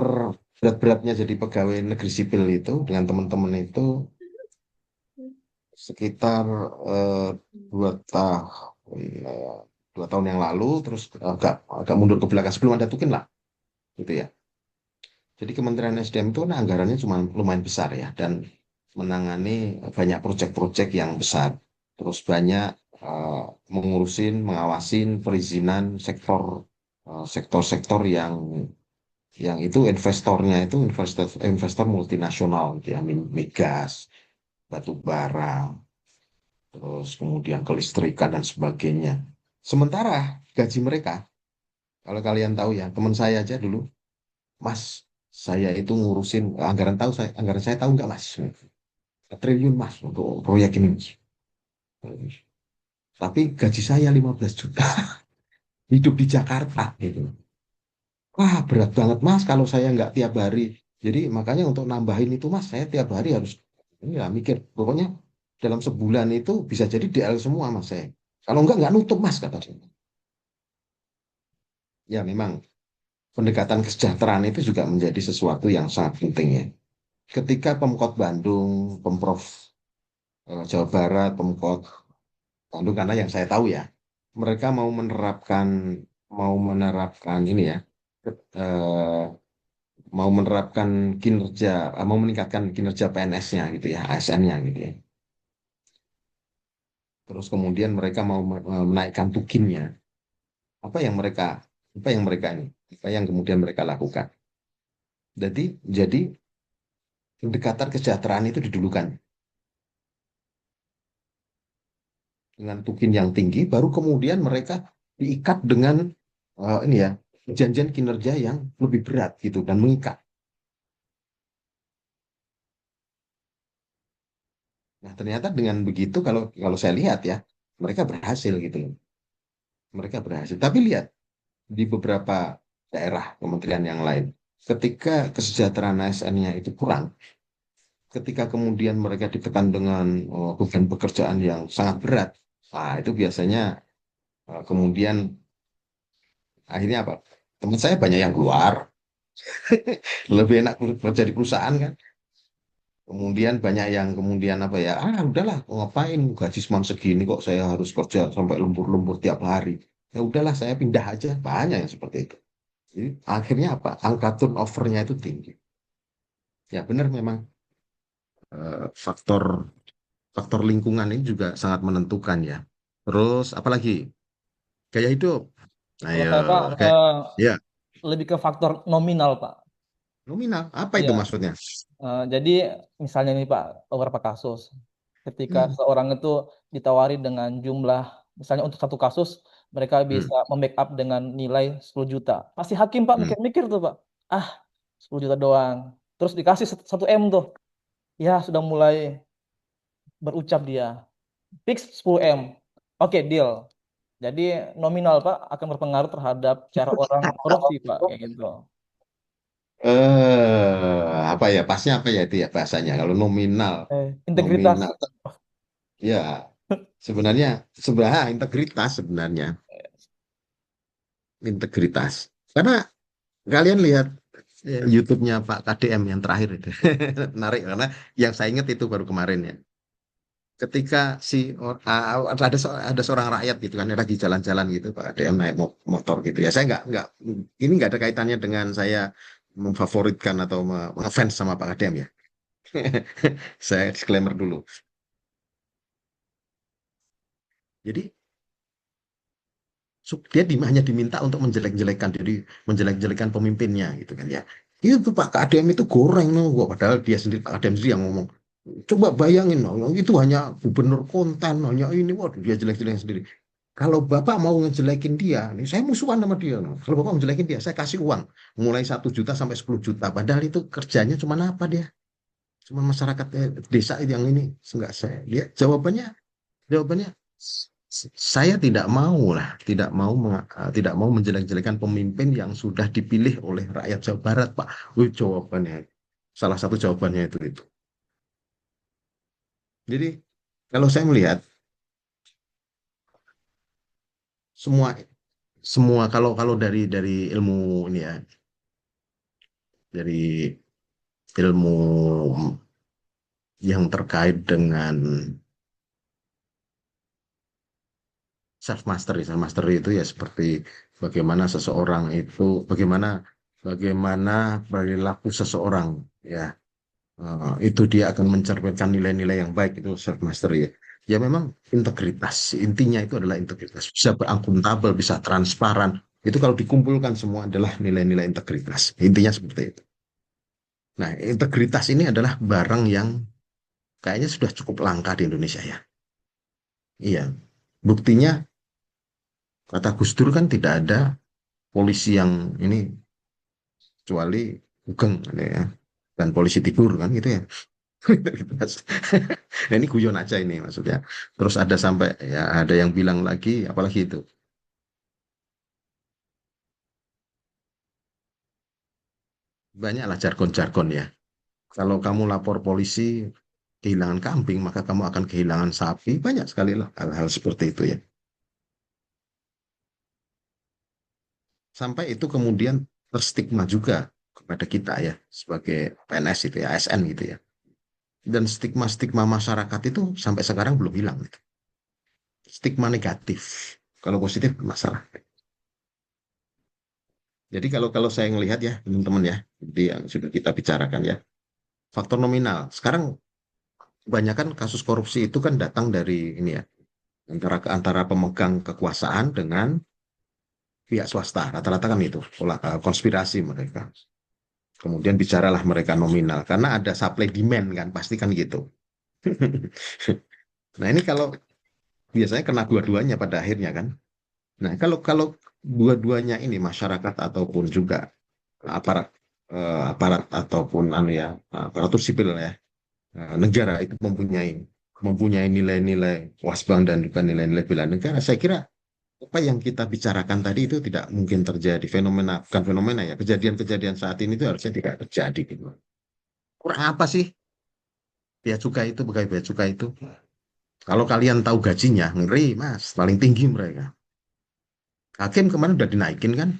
berat-beratnya jadi pegawai negeri sipil itu dengan teman-teman itu sekitar eh, 2 tahun, 2 tahun yang lalu, terus agak mundur ke belakang sebelum ada Tukin lah, gitu ya. Jadi Kementerian SDM itu kan anggarannya cuma lumayan besar ya, dan menangani banyak proyek-proyek yang besar. Terus banyak mengurusin, mengawasin perizinan sektor-sektor yang itu investornya itu investor multinasional, gitu ya, migas, batu bara, terus kemudian kelistrikan dan sebagainya. Sementara gaji mereka, kalau kalian tahu ya, teman saya aja dulu, Mas, saya itu ngurusin anggaran saya tahu nggak Mas? Triliun Mas untuk proyek ini. Tapi gaji saya 15 juta hidup di Jakarta gitu. Wah, berat banget Mas kalau saya nggak tiap hari. Jadi makanya untuk nambahin itu Mas, saya tiap hari harus ini lah mikir. Pokoknya dalam sebulan itu bisa jadi DL semua Mas saya. Kalau nggak nutup Mas kata dia. Ya memang pendekatan kesejahteraan itu juga menjadi sesuatu yang sangat penting ya. Ketika Pemkot Bandung, Pemprov Jawa Barat, Pemkot Bandung karena yang saya tahu ya, mereka mau menerapkan ini ya, eh, mau meningkatkan kinerja PNS-nya gitu ya, ASN-nya gitu ya. Terus kemudian mereka mau menaikkan tukinnya. Apa yang mereka apa yang mereka ini, apa yang kemudian mereka lakukan. Jadi pendekatan kesejahteraan itu didulukan dengan tukin yang tinggi, baru kemudian mereka diikat dengan ini ya, perjanjian kinerja yang lebih berat gitu dan mengikat. Nah, ternyata dengan begitu kalau kalau saya lihat ya, mereka berhasil gitu loh. Mereka berhasil. Tapi lihat di beberapa daerah kementerian yang lain, ketika kesejahteraan ASN-nya itu kurang, ketika kemudian mereka ditekan dengan beban pekerjaan yang sangat berat, nah itu biasanya kemudian akhirnya apa? Teman saya banyak yang keluar, lebih enak kerja di perusahaan kan. Kemudian banyak yang kemudian apa ya, udahlah ngapain gaji cuma segini kok saya harus kerja sampai lembur-lembur tiap hari. Ya udahlah saya pindah aja, banyak yang seperti itu. Jadi akhirnya apa? Angka turnover-nya itu tinggi. Ya benar memang faktor faktor lingkungan ini juga sangat menentukan ya. Terus apalagi gaya hidup. Kalau Ayo, saya Pak kayak ya lebih ke faktor nominal Pak. nominal. Apa itu Ya, maksudnya? jadi misalnya nih Pak, beberapa kasus ketika Hmm, seorang itu ditawari dengan jumlah, misalnya untuk satu kasus mereka hmm, bisa membackup dengan nilai 10 juta. Pasti hakim Pak hmm. mikir-mikir tuh Pak. Ah, 10 juta doang. Terus dikasih 1 M tuh. Ya, sudah mulai berucap dia. Fix 10 M. Oke, deal. Jadi nominal Pak akan berpengaruh terhadap cara orang korupsi Pak kayak gitu. Apa ya? Pasnya apa ya itu ya bahasanya? Kalau nominal, Integritas. nominal. Ya, sebenarnya integritas sebenarnya integritas. Karena kalian lihat YouTube-nya Pak KDM yang terakhir itu menarik karena yang saya ingat itu baru kemarin ya. Ketika ada seorang rakyat gitu kan lagi jalan-jalan gitu Pak KDM naik motor gitu ya. Saya nggak ini nggak ada kaitannya dengan saya memfavoritkan atau ngefans sama Pak KDM ya. Saya disclaimer dulu. Jadi dia hanya diminta untuk menjelek-jelekan diri, menjelek-jelekan pemimpinnya gitu kan ya. Itu Pak KDM itu goreng no, padahal dia sendiri Pak KDM sendiri yang ngomong. Coba bayangin no, itu hanya gubernur konten, hanya ini, waduh dia jelek-jelek sendiri. Kalau Bapak mau ngejelekin dia, nih saya musuhan sama dia. Kalau Bapak mau ngejelekin dia, saya kasih uang. Mulai 1 juta sampai 10 juta. Padahal itu kerjanya cuma apa dia? Cuma masyarakat desa yang ini. Enggak saya. Dia jawabannya saya tidak mau lah, tidak mau menjelek-jelekan pemimpin yang sudah dipilih oleh rakyat Jawa Barat, Pak. Jawabannya. Salah satu jawabannya itu. Jadi kalau saya melihat semua semua kalau dari ilmu ini ya, dari ilmu yang terkait dengan self mastery. Self mastery itu ya seperti bagaimana seseorang itu, bagaimana perilaku seseorang ya. Itu dia akan mencerminkan nilai-nilai yang baik, itu self mastery ya. Ya memang integritas, intinya itu adalah integritas. Bisa berakuntabel, bisa transparan. Itu kalau dikumpulkan semua adalah nilai-nilai integritas. Intinya seperti itu. Nah, integritas ini adalah barang yang kayaknya sudah cukup langka di Indonesia ya. Iya. Buktinya kata Gus Dur kan tidak ada polisi yang ini kecuali Ugeng ya. Dan polisi tidur kan gitu ya. Nah ini guyon aja ini maksudnya. Terus ada sampai ya ada yang bilang lagi apalagi itu. Banyaklah jargon-jargon ya. Kalau kamu lapor polisi kehilangan kambing, maka kamu akan kehilangan sapi. Banyak sekali lah hal-hal seperti itu ya. Sampai itu kemudian terstigma juga kepada kita ya sebagai PNS itu ya, ASN gitu ya. Dan stigma-stigma masyarakat itu sampai sekarang belum hilang gitu. Stigma negatif. Kalau positif masalah. Jadi kalau saya ngelihat ya teman-teman ya, seperti yang sudah kita bicarakan ya, faktor nominal. Sekarang kebanyakan kasus korupsi itu kan datang dari ini ya, antara pemegang kekuasaan dengan pihak swasta. Rata-rata kan itu konspirasi mereka. Kemudian bicaralah mereka nominal karena ada supply demand kan, pasti kan gitu. Nah ini kalau biasanya kena dua-duanya pada akhirnya kan. Nah kalau dua-duanya ini masyarakat ataupun juga aparat aparat ataupun ya aparatur sipil ya negara itu mempunyai nilai-nilai wasbang dan juga nilai-nilai bela negara. Saya kira apa yang kita bicarakan tadi itu tidak mungkin terjadi, bukan fenomena ya, kejadian-kejadian saat ini itu harusnya tidak terjadi gitu. Kurang apa sih pegawai bea cukai itu? Kalau kalian tahu gajinya, ngeri mas, paling tinggi mereka. Hakim kemarin udah dinaikin kan,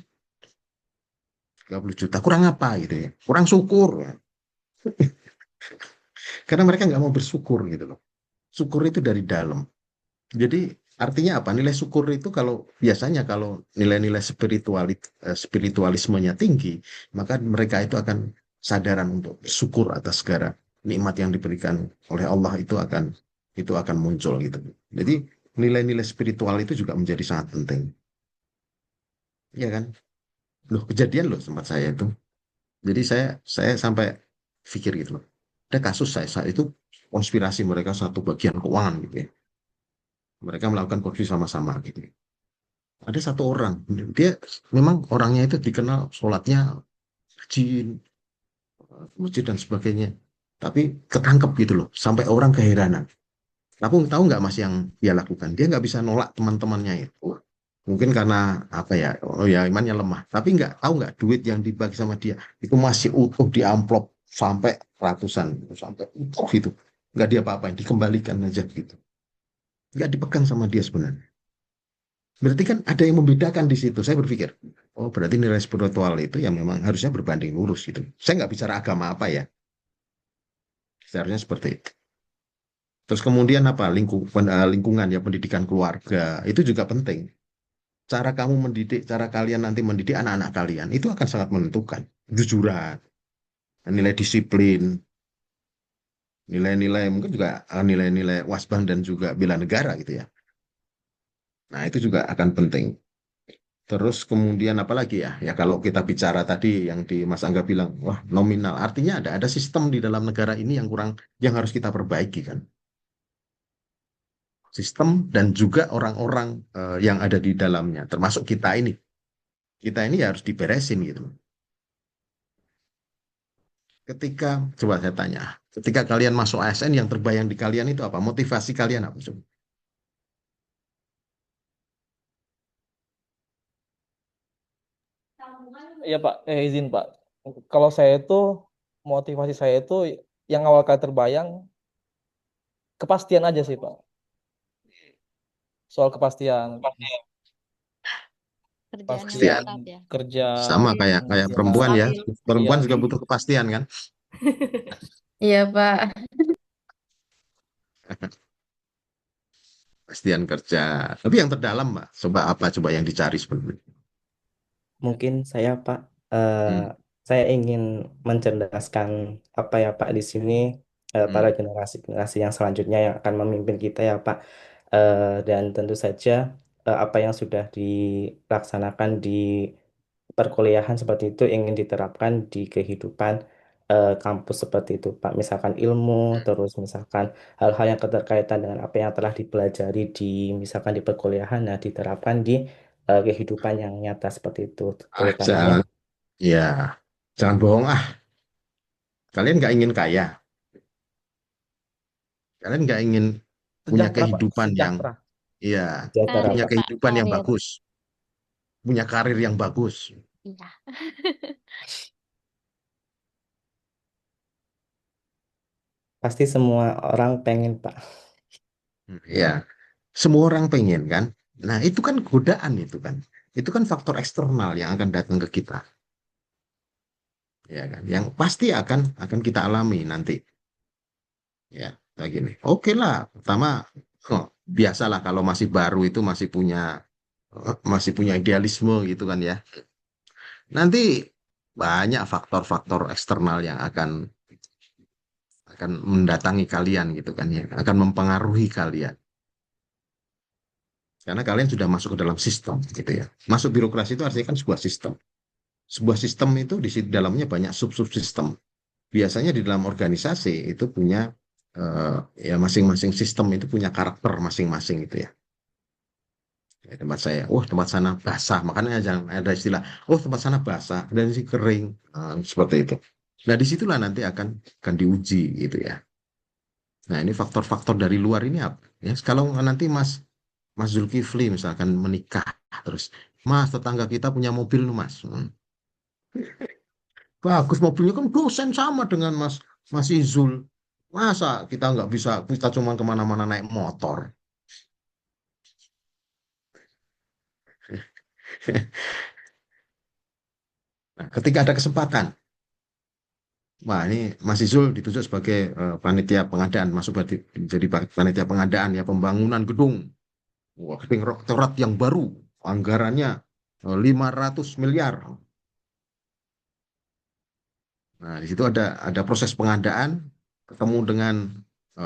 30 juta, kurang apa gitu ya, kurang syukur. Ya. Karena mereka nggak mau bersyukur gitu loh. Syukur itu dari dalam. Jadi artinya apa? Nilai syukur itu biasanya kalau nilai-nilai spiritualismenya tinggi, maka mereka itu akan sadaran untuk bersyukur atas segala nikmat yang diberikan oleh Allah itu akan muncul gitu. Jadi nilai-nilai spiritual itu juga menjadi sangat penting. Iya kan? Loh, kejadian loh tempat saya itu. Jadi saya sampai pikir gitu loh. Ada kasus saya itu konspirasi mereka satu bagian keuangan gitu ya. Mereka melakukan korupsi sama-sama gitu. Ada satu orang, dia memang orangnya itu dikenal sholatnya rajin, masjid dan sebagainya. Tapi ketangkep gitu loh, sampai orang keheranan. Aku tahu nggak mas yang dia lakukan? Dia nggak bisa nolak teman-temannya itu. Mungkin karena apa ya? Oh ya imannya lemah. Tapi tahu nggak duit yang dibagi sama dia itu masih utuh di amplop sampai ratusan, sampai utuh itu. Nggak dia apa-apain, dikembalikan aja gitu. Nggak dipegang sama dia sebenarnya. Berarti kan ada yang membedakan di situ. Saya berpikir, oh berarti nilai spiritual itu yang memang harusnya berbanding lurus gitu. Saya nggak bicara agama apa ya. Seharusnya seperti itu. Terus kemudian apa lingkungan ya pendidikan keluarga itu juga penting. Cara kamu mendidik, cara kalian nanti mendidik anak-anak kalian itu akan sangat menentukan. Jujuran, nilai disiplin, nilai-nilai mungkin juga nilai-nilai wasbang dan juga bela negara gitu ya. Nah itu juga akan penting. Terus kemudian apa lagi ya? Ya kalau kita bicara tadi yang di Mas Angga bilang, wah nominal. Artinya ada sistem di dalam negara ini yang harus kita perbaiki kan. sistem dan juga orang-orang yang ada di dalamnya, termasuk kita ini. Kita ini ya harus diberesin gitu. Ketika, coba saya tanya, ketika kalian masuk ASN yang terbayang di kalian itu apa? Motivasi kalian apa? Coba. Iya Pak, izin Pak. Kalau saya itu motivasi saya itu yang awal kali terbayang kepastian aja sih Pak. Soal kepastian, Kerjaan yang Kepastian. tetap ya. kerja, Sama kayak kemudian perempuan ya. Stabil. Perempuan iya, juga butuh kepastian kan? Iya, Pak. Kepastian kerja. Tapi yang terdalam, Mbak, coba apa coba yang dicari sebenarnya? Mungkin saya Pak, Hmm. saya ingin mencerdaskan apa ya Pak di sini para Hmm. generasi-generasi yang selanjutnya yang akan memimpin kita ya Pak. Dan tentu saja apa yang sudah dilaksanakan di perkuliahan seperti itu ingin diterapkan di kehidupan kampus seperti itu Pak. Misalkan ilmu, terus misalkan hal-hal yang keterkaitan dengan apa yang telah dipelajari di misalkan di perkuliahan, nah diterapkan di kehidupan yang nyata seperti itu, terutamanya. Jangan, ya, jangan bohong ah. Kalian nggak ingin kaya. Kalian nggak ingin punya sejahtera Pak, kehidupan yang, sejahtera. ya, Sejahtera Karir, punya Pak. Pak. kehidupan yang Karir. bagus, punya karir yang bagus. Iya. Pasti semua orang pengen Pak. Ya, semua orang pengen kan. Nah, itu kan godaan itu kan. Itu kan faktor eksternal yang akan datang ke kita, ya kan. Yang pasti akan kita alami nanti. Ya, kayak gini. Oke lah, pertama, biasalah kalau masih baru itu masih punya idealisme gitu kan ya. Nanti banyak faktor-faktor eksternal yang akan mendatangi kalian gitu kan ya, akan mempengaruhi kalian. Karena kalian sudah masuk ke dalam sistem gitu ya. Masuk birokrasi itu artinya kan sebuah sistem. Sebuah sistem itu di dalamnya banyak sub-subsistem. Biasanya di dalam organisasi itu punya ya masing-masing sistem itu punya karakter masing-masing gitu ya. Ya, tempat saya, tempat sana basah, makanya jangan ada istilah, tempat sana basah dan sini kering. Nah, seperti itu. Nah, disitulah nanti akan diuji gitu ya. Nah, ini faktor-faktor dari luar ini apa? Ya, kalau nanti Mas Zulkifli misalkan menikah terus, Mas tetangga kita punya mobil nih Mas. Bagus mobilnya kan dosen sama dengan Mas Izul. Masa kita nggak bisa, kita cuma kemana-mana naik motor. Nah, ketika ada kesempatan, wah ini Mas Izul ditunjuk sebagai panitia pengadaan, masuk jadi panitia pengadaan ya pembangunan gedung. Wah, gedung rektorat yang baru, anggarannya 500 miliar. Nah, di situ ada proses pengadaan, ketemu dengan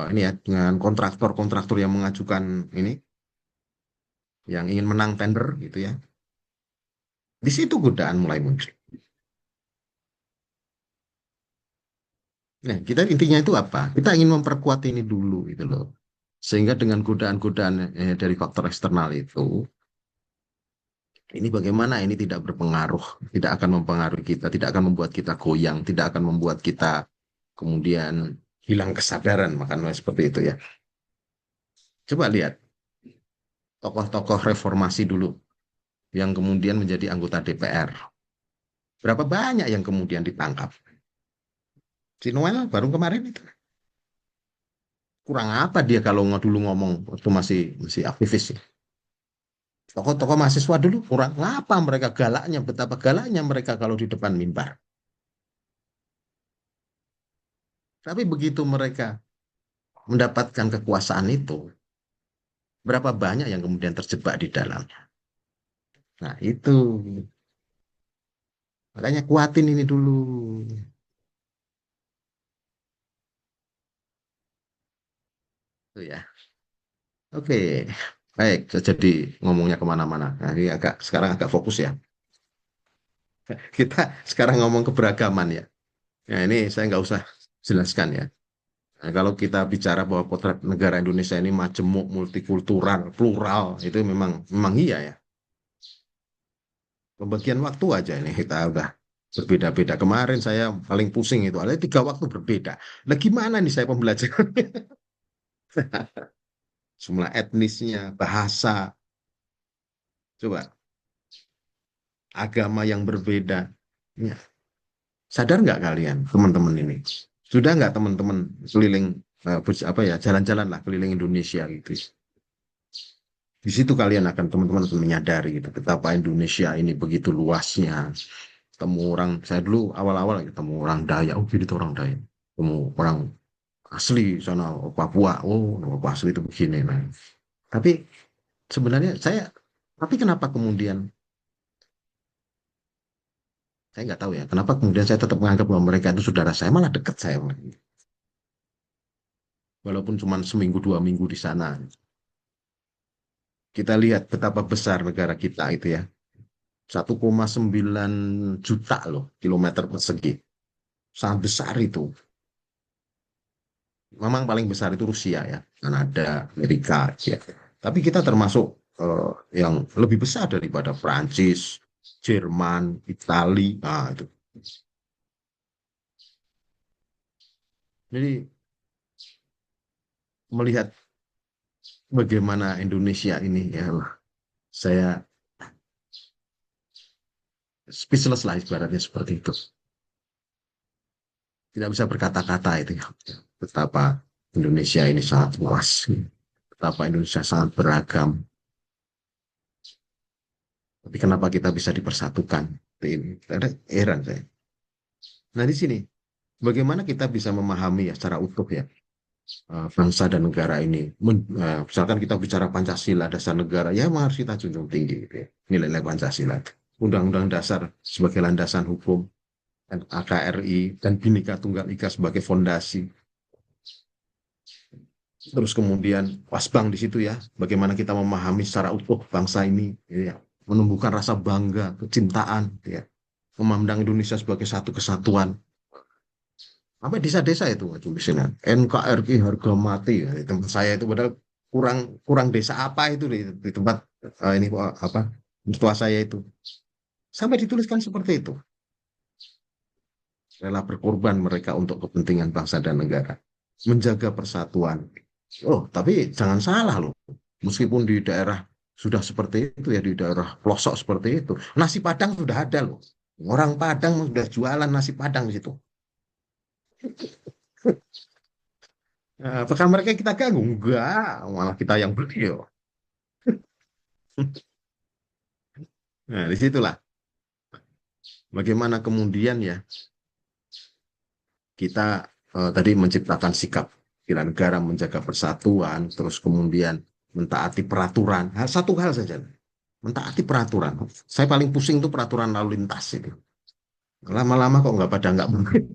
ini ya, dengan kontraktor-kontraktor yang mengajukan ini, yang ingin menang tender gitu ya. Di situ godaan mulai muncul. Nah, kita intinya itu apa? Kita ingin memperkuat ini dulu gitu loh. Sehingga dengan godaan-godaan dari faktor eksternal itu, ini bagaimana ini tidak berpengaruh, tidak akan mempengaruhi kita, tidak akan membuat kita goyang, tidak akan membuat kita kemudian hilang kesadaran, makanya seperti itu ya. Coba lihat tokoh-tokoh reformasi dulu yang kemudian menjadi anggota DPR. Berapa banyak yang kemudian ditangkap? Si Noel baru kemarin itu. Kurang apa dia kalau dulu ngomong waktu masih aktivis ya. Tokoh-tokoh mahasiswa dulu kurang apa mereka galaknya, betapa galaknya mereka kalau di depan mimbar. Tapi begitu mereka mendapatkan kekuasaan itu, berapa banyak yang kemudian terjebak di dalamnya. Nah itu, makanya kuatin ini dulu. Itu ya. Oke, baik. Jadi ngomongnya kemana-mana. Nah, ini sekarang agak fokus ya. Kita sekarang ngomong keberagaman ya. Nah ini saya nggak usah jelaskan ya. Nah, kalau kita bicara bahwa potret negara Indonesia ini majemuk, multikultural, plural, itu memang iya ya. Pembagian waktu aja ini kita udah berbeda-beda. Kemarin saya paling pusing itu, ada 3 waktu berbeda. Nah gimana nih saya pembelajaran? Jumlah etnisnya, bahasa, coba agama yang berbeda. Ya, sadar nggak kalian, teman-teman ini? Sudah nggak teman-teman keliling apa ya, jalan-jalan lah keliling Indonesia gitu. Di situ kalian akan teman-teman akan menyadari gitu betapa Indonesia ini begitu luasnya. Ketemu orang, saya dulu awal-awal ketemu orang Dayak, oh gitu orang Dayak. Ketemu orang asli sana oh, Papua, oh Papua asli itu begini. Nah, tapi sebenarnya tapi kenapa kemudian saya nggak tahu ya, kenapa kemudian saya tetap menganggap bahwa mereka itu saudara saya, malah dekat saya, walaupun cuma seminggu 2 minggu di sana. Kita lihat betapa besar negara kita itu ya, 1,9 juta loh kilometer persegi, sangat besar itu. Memang paling besar itu Rusia ya, Kanada, Amerika ya. Tapi kita termasuk yang lebih besar daripada Prancis, Jerman, Italia. Nah, itu. Jadi melihat bagaimana Indonesia ini ya, saya speechless lah ibaratnya seperti itu. Tidak bisa berkata-kata itu ya. Betapa Indonesia ini sangat luas, betapa Indonesia sangat beragam. Tapi kenapa kita bisa dipersatukan? Ini ada heran saya. Nah di sini, bagaimana kita bisa memahami ya secara utuh ya bangsa dan negara ini. Misalkan kita bicara Pancasila, dasar negara, ya memang harus kita junjung tinggi gitu ya, nilai-nilai Pancasila. Undang-undang dasar sebagai landasan hukum, dan AKRI dan Bhinneka Tunggal Ika sebagai fondasi. Terus kemudian Wasbang di situ ya, bagaimana kita memahami secara utuh bangsa ini, ya, menumbuhkan rasa bangga, kecintaan, ya, memandang Indonesia sebagai satu kesatuan. Sampai desa-desa itu tulisannya NKRI harga mati. Di tempat saya itu padahal kurang desa apa itu di tempat ini apa mertua saya itu. Sampai dituliskan seperti itu. Rela berkorban mereka untuk kepentingan bangsa dan negara. Menjaga persatuan. Oh, tapi jangan salah loh. Meskipun di daerah sudah seperti itu ya, di daerah pelosok seperti itu, nasi Padang sudah ada loh. Orang Padang sudah jualan nasi Padang di situ. Nah, apakah mereka kita ganggu? Enggak, malah kita yang beli yo. Nah, disitulah bagaimana kemudian ya kita tadi menciptakan sikap bela negara, menjaga persatuan, terus kemudian mentaati peraturan. Satu hal saja, mentaati peraturan. Saya paling pusing tuh peraturan lalu lintas itu. Lama-lama kok nggak mungkin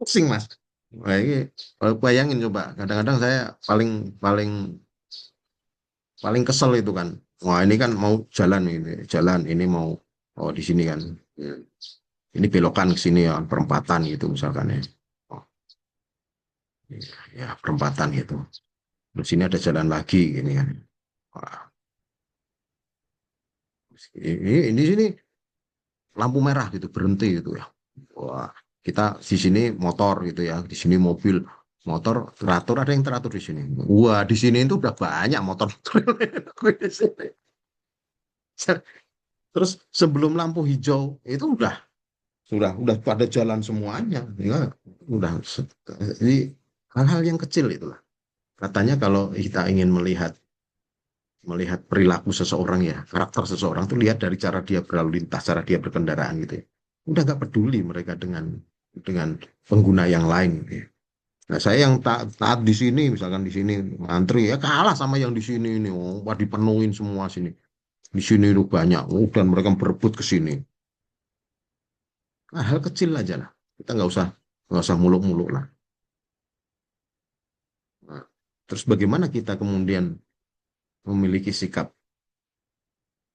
pusing mas. Nah, ini bayangin coba, kadang-kadang saya paling paling paling kesel itu kan. Wah ini kan mau jalan ini mau di sini kan. Ini belokan ke sini ya, perempatan gitu misalkan ya. Oh, ya perempatan gitu. Di sini ada jalan lagi gini kan. Wah, ini sini lampu merah gitu berhenti gitu ya. Wah, kita di sini motor gitu ya, di sini mobil, motor teratur, ada yang teratur di sini. Wah, di sini itu udah banyak motor. Terus sebelum lampu hijau itu udah pada jalan semuanya, ya udah. Jadi hal-hal yang kecil itulah. Katanya kalau kita ingin melihat perilaku seseorang ya, karakter seseorang tuh lihat dari cara dia berlalu lintas, cara dia berkendaraan gitu ya. Udah nggak peduli mereka dengan pengguna yang lain gitu ya. Nah, saya yang taat di sini, misalkan di sini ngantri ya kalah sama yang di sini ini, oh, dipenuhin semua sini. Di sini itu banyak, oh, dan mereka berebut ke sini. Nah, hal kecil aja lah. Kita nggak usah muluk-muluk lah. Nah, terus bagaimana kita kemudian memiliki sikap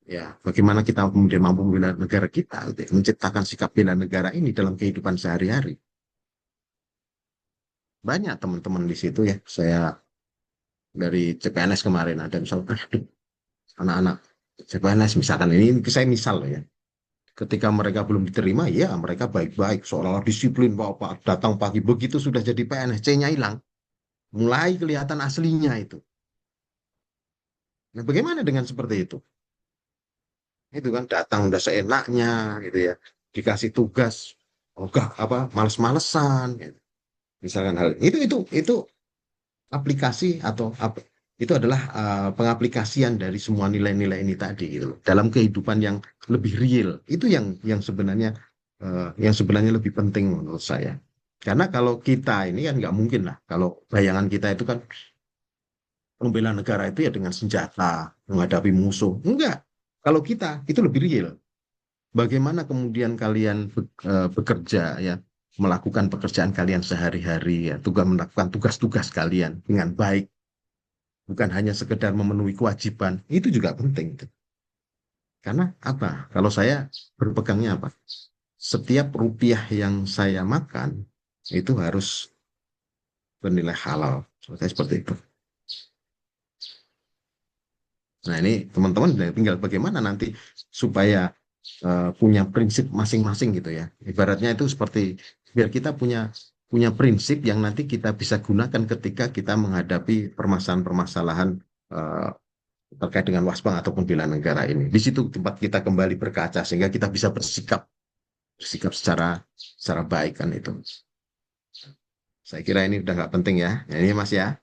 ya bagaimana kita kemudian mampu membela negara kita gitu ya, menciptakan sikap bela negara ini dalam kehidupan sehari-hari. banyak teman-teman di situ ya. Saya dari CPNS kemarin ada misalnya, aduh, anak-anak CPNS misalkan ini saya misal loh ya. Ketika mereka belum diterima, ya mereka baik-baik, seolah-olah disiplin, Pak, datang pagi. Begitu sudah jadi PNS, C-nya hilang, mulai kelihatan aslinya itu. Nah, bagaimana dengan seperti itu? Itu kan datang udah seenaknya, gitu ya. Dikasih tugas, enggak apa, males-malesan, gitu. Misalkan hal itu aplikasi atau apa? Itu adalah pengaplikasian dari semua nilai-nilai ini tadi, gitu loh. Dalam kehidupan yang lebih real. Itu yang sebenarnya lebih penting menurut saya. Karena kalau kita ini kan nggak mungkin lah. Kalau bayangan kita itu kan membela negara itu ya dengan senjata, menghadapi musuh. Enggak. Kalau kita itu lebih real. Bagaimana kemudian kalian bekerja ya, melakukan pekerjaan kalian sehari-hari ya, melakukan tugas-tugas kalian dengan baik, bukan hanya sekedar memenuhi kewajiban. Itu juga penting. Karena apa? Kalau saya berpegangnya apa? Setiap rupiah yang saya makan itu harus bernilai halal. Seperti itu. Nah, ini teman-teman tinggal bagaimana nanti supaya punya prinsip masing-masing gitu ya. Ibaratnya itu seperti biar kita punya prinsip yang nanti kita bisa gunakan ketika kita menghadapi permasalahan-permasalahan uh, terkait dengan Waspang ataupun bela negara ini. Di situ tempat kita kembali berkaca sehingga kita bisa bersikap secara baik kan itu. Saya kira ini udah nggak penting ya. Ini Mas ya.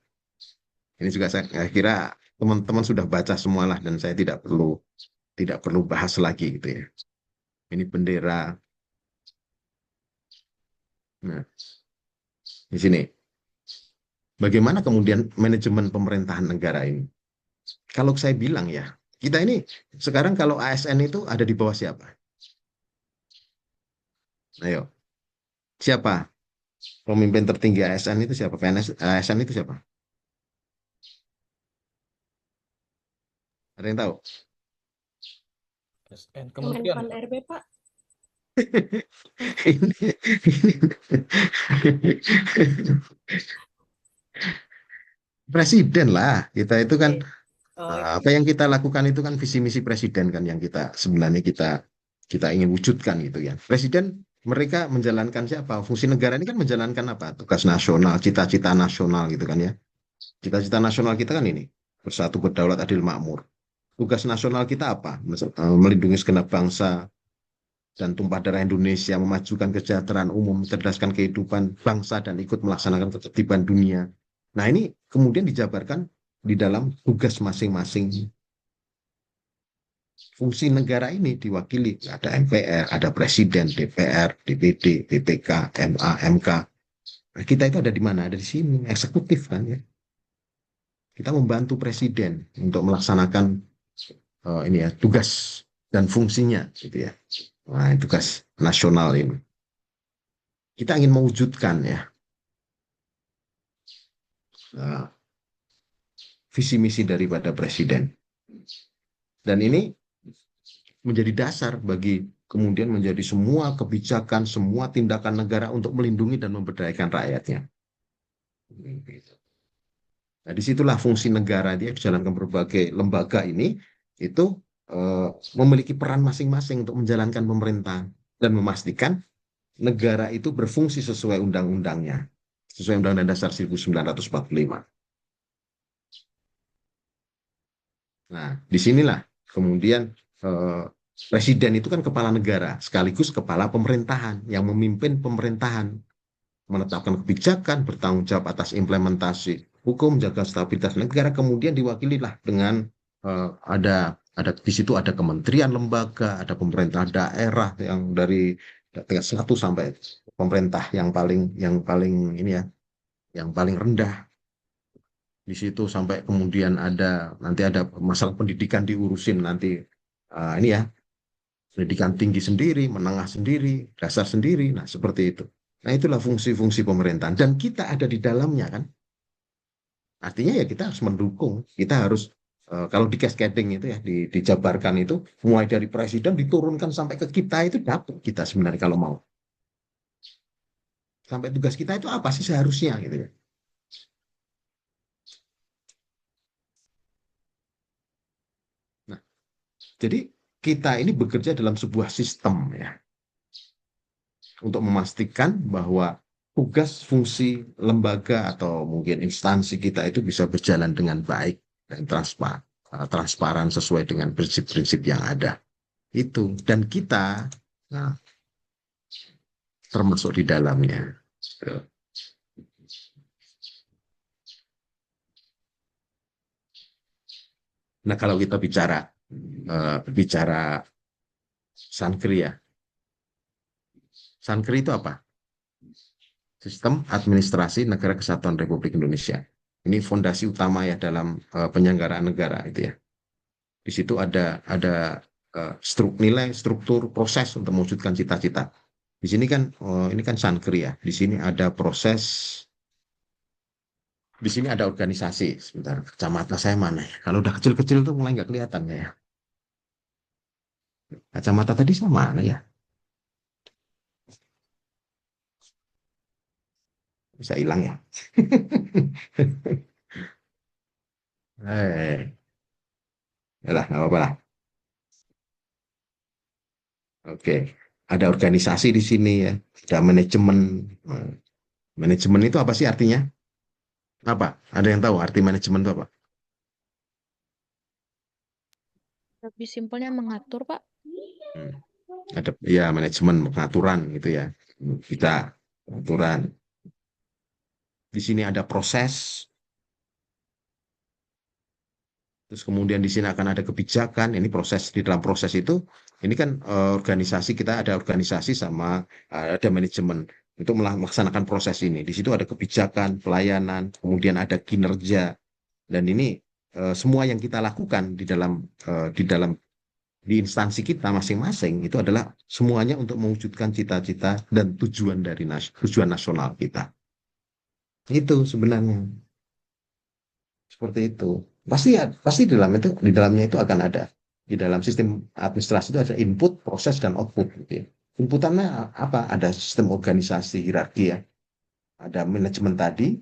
Ini juga saya kira teman-teman sudah baca semualah dan saya tidak perlu bahas lagi gitu ya. Ini bendera. Nah, di sini. Bagaimana kemudian manajemen pemerintahan negara ini? Kalau saya bilang ya, kita ini sekarang kalau ASN itu ada di bawah siapa? Ayo, siapa? Pemimpin tertinggi ASN itu siapa? PNS ASN itu siapa? Ada yang tahu? SN kementerian. Kemenpan RB, Pak. ini presiden lah. Kita itu kan apa yang kita lakukan itu kan visi misi presiden kan yang kita sebenarnya kita ingin wujudkan gitu ya. Presiden mereka menjalankan siapa? Fungsi negara ini kan menjalankan apa? Tugas nasional, cita-cita nasional gitu kan ya. Cita-cita nasional kita kan ini bersatu berdaulat adil makmur. Tugas nasional kita apa? Melindungi segenap bangsa dan tumpah darah Indonesia, memajukan kesejahteraan umum, mencerdaskan kehidupan bangsa dan ikut melaksanakan ketertiban dunia. Nah, ini kemudian dijabarkan di dalam tugas masing-masing. Fungsi negara ini diwakili ada MPR, ada Presiden, DPR, DPD, BPK, MA, MK. Nah, kita itu ada di mana? Ada di sini, eksekutif kan ya. Kita membantu Presiden untuk melaksanakan ini ya tugas dan fungsinya gitu ya. Nah, tugas nasional ini. Kita ingin mewujudkan ya visi misi daripada Presiden. Dan ini menjadi dasar bagi kemudian menjadi semua kebijakan, semua tindakan negara untuk melindungi dan memberdayakan rakyatnya. Nah, disitulah fungsi negara dia dijalankan berbagai lembaga ini itu memiliki peran masing-masing untuk menjalankan pemerintahan dan memastikan negara itu berfungsi sesuai undang-undangnya, sesuai Undang-Undang Dasar 1945. Nah, disinilah kemudian Presiden itu kan kepala negara, sekaligus kepala pemerintahan yang memimpin pemerintahan, menetapkan kebijakan, bertanggung jawab atas implementasi hukum, jaga stabilitas negara, kemudian diwakililah dengan ada di situ ada kementerian lembaga, ada pemerintah daerah yang dari tingkat 1 sampai pemerintah yang paling ini ya, yang paling rendah. Di situ sampai kemudian nanti ada masalah pendidikan diurusin nanti ini ya, pendidikan tinggi sendiri, menengah sendiri, dasar sendiri. Nah, seperti itu. Nah, itulah fungsi-fungsi pemerintahan dan kita ada di dalamnya kan. Artinya ya kita harus mendukung, kita harus kalau di cascading itu ya dijabarkan itu mulai dari presiden diturunkan sampai ke kita itu dapat kita sebenarnya kalau mau. sampai tugas kita itu apa sih seharusnya gitu ya. Nah, jadi kita ini bekerja dalam sebuah sistem ya untuk memastikan bahwa tugas fungsi lembaga atau mungkin instansi kita itu bisa berjalan dengan baik dan transparan sesuai dengan prinsip-prinsip yang ada. Itu dan kita nah, termasuk di dalamnya. Nah, kalau kita bicara Sankri ya. Sankri itu apa? Sistem Administrasi Negara Kesatuan Republik Indonesia. Ini fondasi utama ya dalam penyelenggaraan negara itu ya. Di situ ada nilai, struktur, proses untuk mewujudkan cita-cita. Di sini kan ini kan Sankri ya. Di sini ada proses, di sini ada organisasi. Sebentar, kacamata saya mana ya? Kalau udah kecil-kecil tuh mulai nggak kelihatan ya. Kacamata tadi sama mana ya? Bisa hilang ya. Yalah, nggak apa-apa lah. Oke, ada organisasi di sini ya, ada manajemen. Manajemen itu apa sih artinya? Apa? Ada yang tahu arti manajemen itu apa? Lebih simpelnya mengatur, Pak. Hmm. Ada ya manajemen pengaturan gitu ya. Kita pengaturan. Di sini ada proses. Terus kemudian di sini akan ada kebijakan. Ini proses, di dalam proses itu, ini kan organisasi kita ada organisasi sama ada manajemen untuk melaksanakan proses ini. Di situ ada kebijakan, pelayanan, kemudian ada kinerja, dan ini semua yang kita lakukan di instansi kita masing-masing itu adalah semuanya untuk mewujudkan cita-cita dan tujuan dari tujuan nasional kita. Itu sebenarnya seperti itu. Pasti di dalamnya itu akan ada, di dalam sistem administrasi itu ada input, proses, dan output gitu ya. Inputannya apa? Ada sistem organisasi hierarki ya, ada manajemen tadi,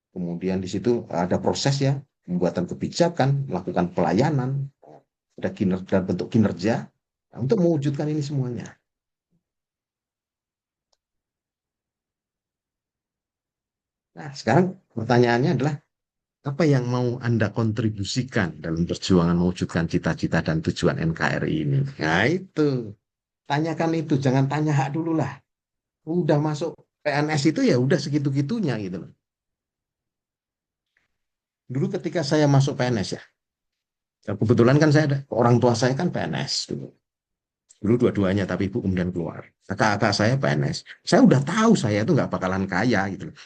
kemudian di situ ada proses ya, pembuatan kebijakan, melakukan pelayanan, ada kinerja, bentuk kinerja untuk mewujudkan ini semuanya. Nah, sekarang pertanyaannya adalah apa yang mau Anda kontribusikan dalam perjuangan mewujudkan cita-cita dan tujuan NKRI ini? Nah itu, tanyakan itu, jangan tanya hak dulu lah. Udah masuk PNS itu ya udah segitu-gitunya gitu loh. Dulu ketika saya masuk PNS ya, kebetulan kan orang tua saya kan PNS dulu. Dulu dua-duanya, tapi ibu kemudian keluar. Kakak-kakak saya PNS. Saya udah tahu saya itu nggak bakalan kaya gitu loh.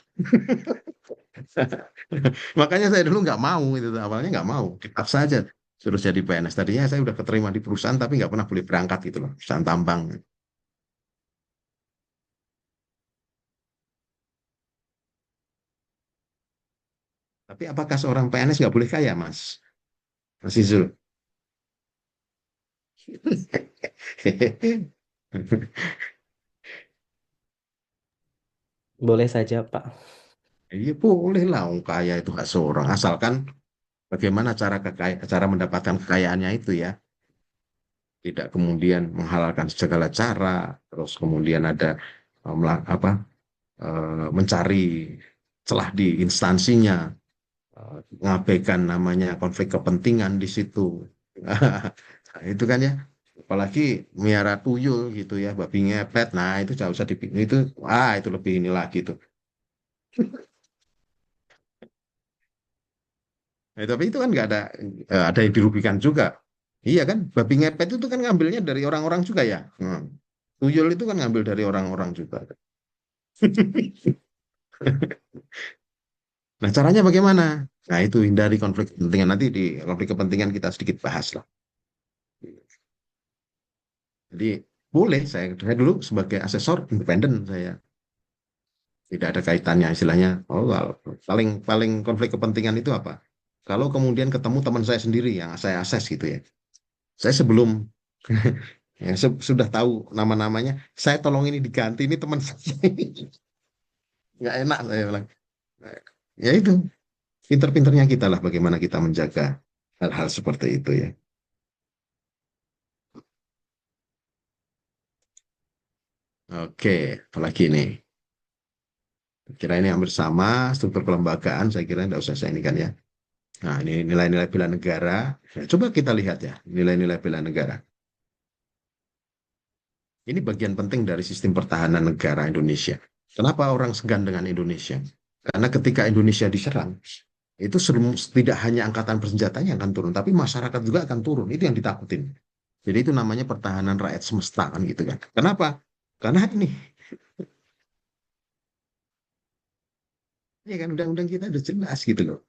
Makanya saya dulu nggak mau itu awalnya nggak mau, dipaksa aja suruh jadi PNS. Tadinya saya udah keterima di perusahaan tapi nggak pernah boleh berangkat gitu loh, perusahaan tambang. Tapi apakah seorang PNS nggak boleh kaya, Mas Izul? Boleh saja, Pak. Iya boleh lah, orang kaya itu hak seorang, asalkan bagaimana cara mendapatkan kekayaannya itu ya, tidak kemudian menghalalkan segala cara, terus kemudian ada mencari celah di instansinya, mengabaikan namanya konflik kepentingan di situ. Nah, itu kan ya, apalagi miara tuyul gitu ya, babi ngepet, nah itu jauh usah dipikir itu, itu lebih ini lagi tuh. Tapi itu kan nggak ada yang dirugikan juga. Iya kan, babi ngepet itu kan ngambilnya dari orang-orang juga ya. Tuyul itu kan ngambil dari orang-orang juga. Nah, caranya bagaimana? Nah, itu hindari konflik kepentingan. Nanti di konflik kepentingan kita sedikit bahas lah. Jadi, boleh. Saya dulu sebagai asesor independen saya. Tidak ada kaitannya istilahnya. Oh, paling konflik kepentingan itu apa? Kalau kemudian ketemu teman saya sendiri yang saya akses gitu ya. Saya sebelum ya, sudah tahu nama-namanya, saya tolong ini diganti, ini teman saya. nggak enak saya bilang. Ya itu, pinter-pinternya kita lah bagaimana kita menjaga hal-hal seperti itu ya. Oke, apalagi nih. Kira ini hampir sama, struktur kelembagaan, saya kira tidak usah saya ini kan ya. Nah, ini nilai-nilai bela negara. Nah, coba kita lihat ya, nilai-nilai bela negara. Ini bagian penting dari sistem pertahanan negara Indonesia. Kenapa orang segan dengan Indonesia? Karena ketika Indonesia diserang, itu tidak hanya angkatan bersenjatanya yang akan turun, tapi masyarakat juga akan turun. Itu yang ditakutin. Jadi itu namanya pertahanan rakyat semesta kan gitu kan. Kenapa? Karena ini, ya kan undang-undang kita udah jelas gitu loh.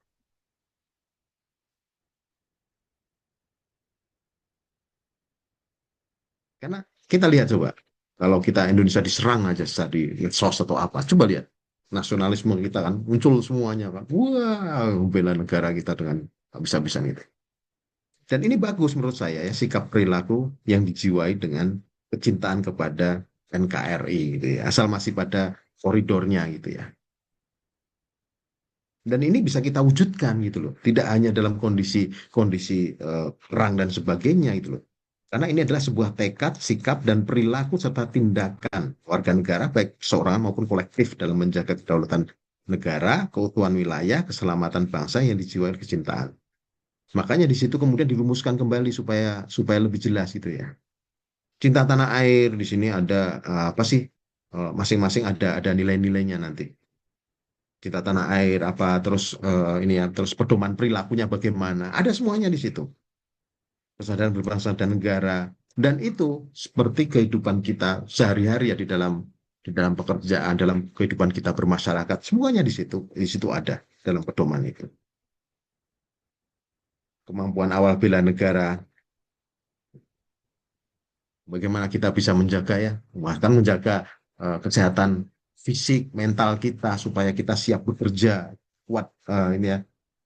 Karena kita lihat coba, kalau kita Indonesia diserang aja di medsos atau apa, coba lihat nasionalisme kita kan muncul semuanya kan, wah bela negara kita dengan habis-habisan itu. Dan ini bagus menurut saya ya sikap perilaku yang dijiwai dengan kecintaan kepada NKRI gitu ya, asal masih pada koridornya gitu ya. Dan ini bisa kita wujudkan gitu loh, tidak hanya dalam kondisi kondisi perang dan sebagainya gitu loh. Karena ini adalah sebuah tekad, sikap, dan perilaku serta tindakan warga negara, baik seorang maupun kolektif dalam menjaga kedaulatan negara, keutuhan wilayah, keselamatan bangsa yang dijiwai kecintaan. Makanya di situ kemudian dirumuskan kembali supaya supaya lebih jelas gitu ya. Cinta tanah air di sini ada apa sih? Masing-masing ada nilai-nilainya nanti. Cinta tanah air apa terus ini ya terus pedoman perilakunya bagaimana? Ada semuanya di situ. Kesadaran berbangsa dan negara. Dan itu seperti kehidupan kita sehari-hari ya di dalam pekerjaan, dalam kehidupan kita bermasyarakat, semuanya di situ ada dalam pedoman itu. Kemampuan awal bela negara, bagaimana kita bisa menjaga ya, bahkan menjaga kesehatan fisik, mental kita supaya kita siap bekerja, kuat ini ya.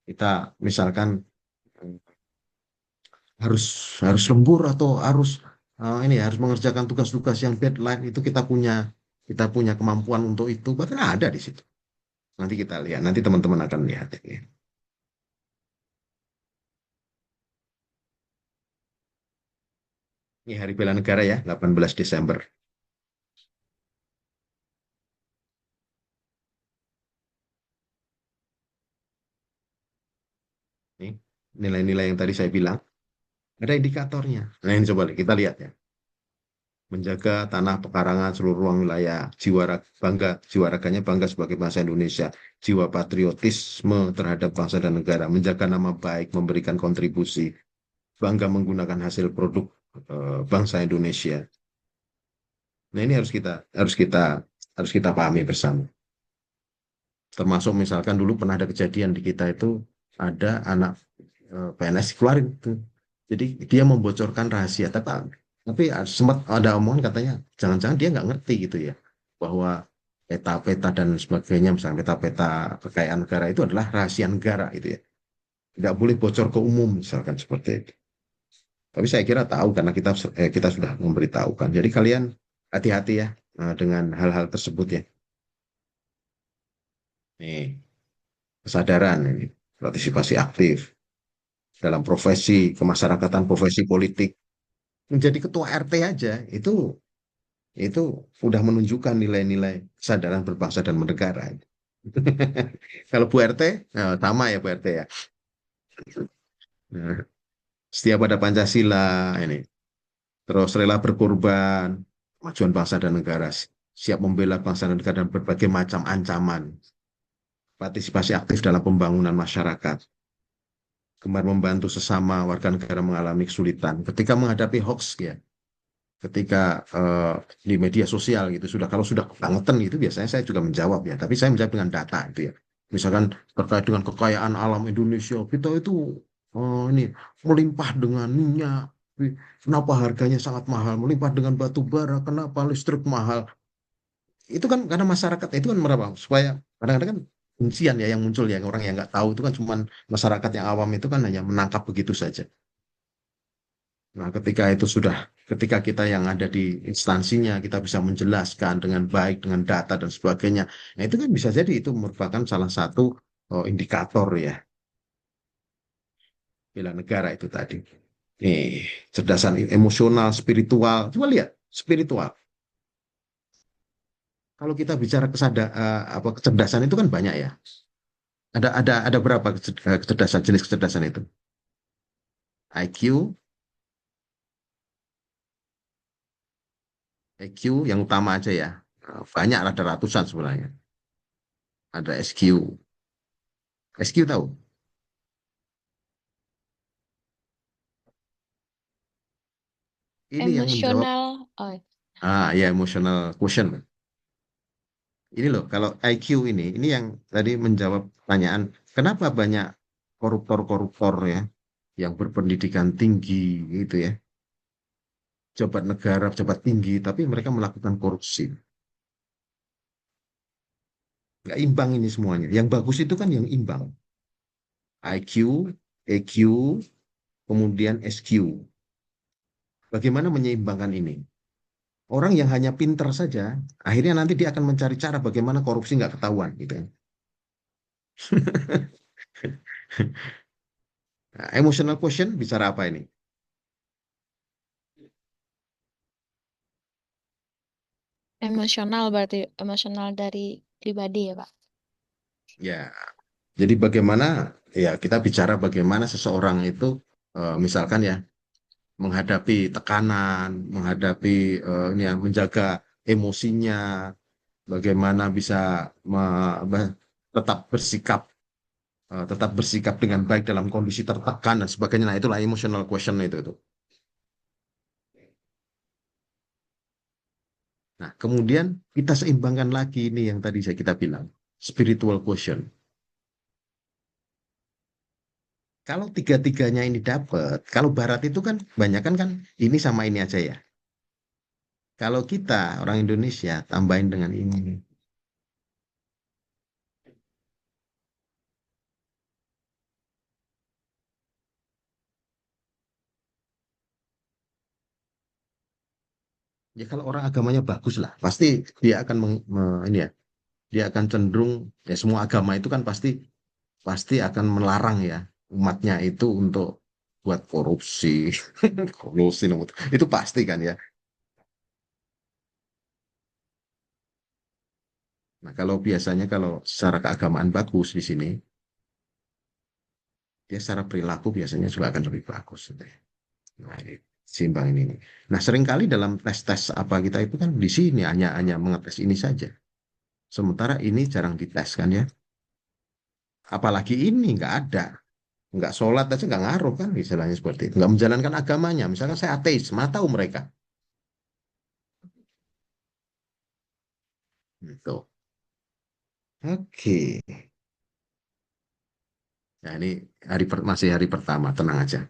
Kita misalkan harus harus lembur atau harus ini ya, harus mengerjakan tugas-tugas yang deadline itu kita punya kemampuan untuk itu bahkan ada di situ. Nanti kita lihat, nanti teman-teman akan lihat ini. Ini Hari Bela Negara ya, 18 Desember. Ini nilai-nilai yang tadi saya bilang, ada indikatornya. Nah, ini coba kita lihat ya. Menjaga tanah pekarangan seluruh ruang wilayah, jiwa raganya bangga sebagai bangsa Indonesia, jiwa patriotisme terhadap bangsa dan negara, menjaga nama baik, memberikan kontribusi, bangga menggunakan hasil produk bangsa Indonesia. Nah, ini harus kita pahami bersama. Termasuk misalkan dulu pernah ada kejadian di kita itu ada anak PNS dikeluarin tuh. Jadi dia membocorkan rahasia, tapi sempat ada omongan katanya jangan-jangan dia nggak ngerti gitu ya bahwa peta-peta dan sebagainya, misalnya peta-peta kekayaan negara itu adalah rahasia negara itu ya, nggak boleh bocor ke umum misalkan seperti itu. Tapi saya kira tahu karena kita sudah memberitahukan. Jadi kalian hati-hati ya dengan hal-hal tersebut ya. Nih, kesadaran ini, partisipasi aktif dalam profesi kemasyarakatan, profesi politik. Menjadi ketua RT aja itu udah menunjukkan nilai-nilai kesadaran berbangsa dan bernegara. Kalau Bu RT, sama ya Bu RT ya. Nah, setia pada Pancasila ini, terus rela berkorban, kemajuan bangsa dan negara, siap membela bangsa dan negara dan berbagai macam ancaman, partisipasi aktif dalam pembangunan masyarakat, gemar membantu sesama warga negara mengalami kesulitan ketika menghadapi hoax ya, ketika di media sosial gitu kalau sudah kebangetan gitu biasanya saya juga menjawab ya, tapi saya menjawab dengan data itu ya. Misalkan terkait dengan kekayaan alam Indonesia, kita itu ini melimpah dengan minyak, kenapa harganya sangat mahal, melimpah dengan batu bara, kenapa listrik mahal. Itu kan karena masyarakat itu kan meraba supaya kadang-kadang kan kuncian ya yang muncul ya, orang yang nggak tahu itu kan cuman masyarakat yang awam itu kan hanya menangkap begitu saja. Nah, ketika kita yang ada di instansinya, kita bisa menjelaskan dengan baik, dengan data dan sebagainya. Nah, itu kan bisa jadi itu merupakan salah satu indikator ya, bela negara itu tadi. Nih, cerdasan emosional, spiritual. Coba lihat, spiritual. Kalau kita bicara kecerdasan itu kan banyak ya. Ada berapa kecerdasan, jenis kecerdasan itu? IQ, EQ yang utama aja ya. Banyak, ada ratusan sebenarnya. Ada SQ. SQ tahu? Ini yang menjawab, Emosional. Oh, ya, emotional quotient. Ini loh, kalau IQ ini yang tadi menjawab pertanyaan, kenapa banyak koruptor-koruptor ya, yang berpendidikan tinggi gitu ya, pejabat negara, pejabat tinggi, tapi mereka melakukan korupsi. Nggak imbang ini semuanya. Yang bagus itu kan yang imbang. IQ, EQ, kemudian SQ. Bagaimana menyeimbangkan ini? Orang yang hanya pinter saja, akhirnya nanti dia akan mencari cara bagaimana korupsi nggak ketahuan gitu ya. Nah, emotional quotient bicara apa ini? emosional berarti emosional dari pribadi ya, Pak. Ya, jadi bagaimana ya kita bicara bagaimana seseorang itu misalkan ya menghadapi tekanan, menghadapi ini ya, menjaga emosinya, bagaimana bisa tetap bersikap dengan baik dalam kondisi tertekan dan sebagainya. Nah, itulah emotional question itu. Nah, kemudian kita seimbangkan lagi ini yang tadi kita bilang, spiritual quotient. Kalau tiga-tiganya ini dapat, kalau barat itu kan banyak kan ini sama ini aja ya. Kalau kita orang Indonesia tambahin dengan ini. Ya kalau orang agamanya bagus lah, pasti dia akan ini ya, dia akan cenderung ya semua agama itu kan pasti akan melarang ya umatnya itu untuk buat korupsi, korupsi itu pasti kan ya. Nah kalau biasanya kalau secara keagamaan bagus di sini, dia secara perilaku biasanya juga akan lebih bagus. Nah, ini seimbang ini. Nah seringkali dalam tes-tes apa kita itu kan di sini hanya mengetes ini saja. Sementara ini jarang dites kan ya. Apalagi ini nggak ada. Nggak sholat aja nggak ngaruh kan istilahnya seperti itu. Nggak menjalankan agamanya. Misalkan saya ateis, mana tahu mereka. Gitu. Oke. Nah ini masih hari pertama, tenang aja.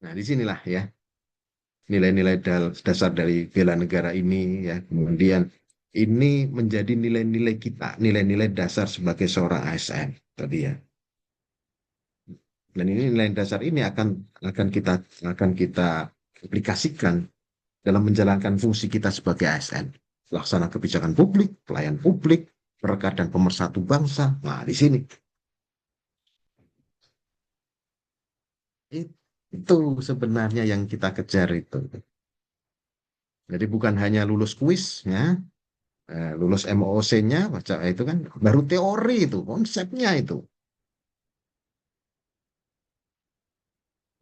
Nah disinilah ya nilai-nilai dasar dari bela negara ini ya. Kemudian ini menjadi nilai-nilai kita, nilai-nilai dasar sebagai seorang ASN tadi ya. Dan ini nilai dasar ini akan kita aplikasikan dalam menjalankan fungsi kita sebagai ASN. Laksana kebijakan publik, pelayan publik, perekat dan pemersatu bangsa. Nah, di sini. Itu sebenarnya yang kita kejar itu. Jadi bukan hanya lulus kuis, ya, lulus MOOC-nya, baca itu kan baru teori itu, konsepnya itu.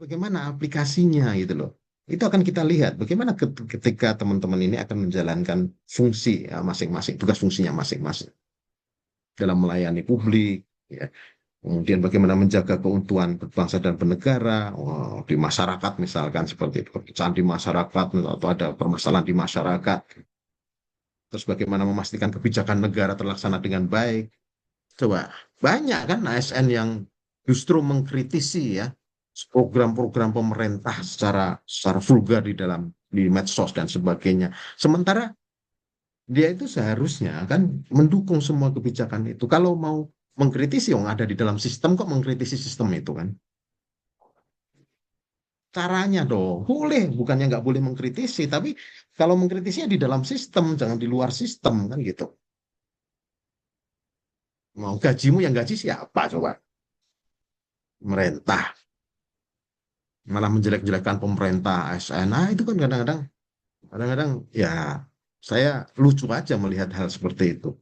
Bagaimana aplikasinya gitu loh. Itu akan kita lihat bagaimana ketika teman-teman ini akan menjalankan fungsi ya, masing-masing, tugas fungsinya masing-masing dalam melayani publik, ya. Kemudian bagaimana menjaga keutuhan berbangsa dan bernegara di masyarakat misalkan seperti itu, perpecahan di masyarakat atau ada permasalahan di masyarakat. Terus bagaimana memastikan kebijakan negara terlaksana dengan baik. Coba banyak kan ASN yang justru mengkritisi ya program-program pemerintah secara vulgar di medsos dan sebagainya. Sementara dia itu seharusnya kan mendukung semua kebijakan itu. Kalau mau mengkritisi, yang ada di dalam sistem kok mengkritisi sistem itu kan. Caranya dong, boleh, bukannya nggak boleh mengkritisi, tapi kalau mengkritisinya di dalam sistem, jangan di luar sistem kan gitu. Mau gajimu yang gaji siapa coba? Pemerintah. Malah menjelek-jelekkan pemerintah, ASN. Nah, itu kan kadang-kadang ya saya lucu aja melihat hal seperti itu.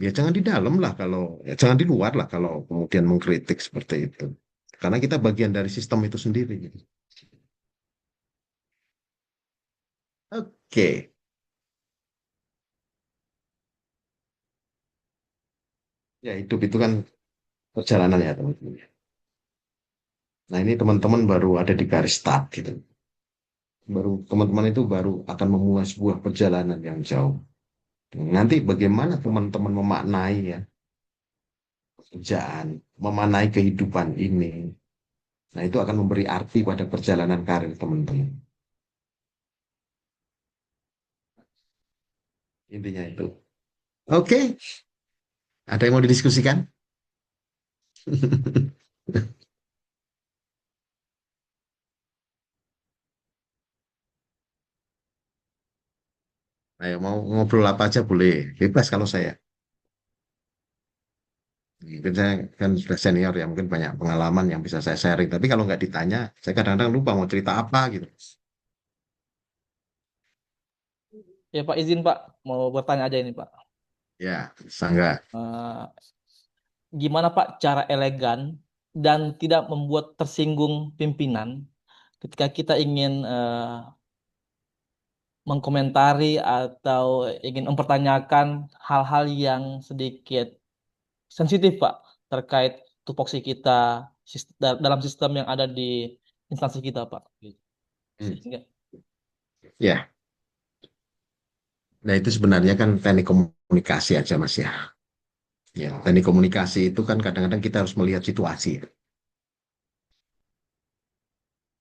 Ya jangan di dalam lah kalau, ya jangan di luar lah kalau kemudian mengkritik seperti itu. Karena kita bagian dari sistem itu sendiri. Oke, ya hidup itu kan perjalanan ya teman-teman. Nah ini teman-teman baru ada di garis start gitu. Teman-teman itu baru akan memulai sebuah perjalanan yang jauh. Nanti bagaimana teman-teman memaknai ya pekerjaan, memaknai kehidupan ini. Nah itu akan memberi arti pada perjalanan karir teman-teman. Intinya itu. Oke, ada yang mau didiskusikan? Ayo mau ngobrol apa aja boleh, bebas kalau saya. Mungkin saya kan sudah senior ya, mungkin banyak pengalaman yang bisa saya sharing. Tapi kalau nggak ditanya, saya kadang-kadang lupa mau cerita apa gitu. Ya Pak, izin Pak, mau bertanya aja ini Pak. Ya, bisa nggak? Eh, Gimana Pak cara elegan dan tidak membuat tersinggung pimpinan ketika kita ingin mengkomentari atau ingin mempertanyakan hal-hal yang sedikit sensitif Pak terkait tupoksi kita dalam sistem yang ada di instansi kita Pak. Hmm. Sehingga- Ya, nah itu sebenarnya kan teknik komunikasi aja Mas ya. Ya, teknik komunikasi itu kan kadang-kadang kita harus melihat situasi.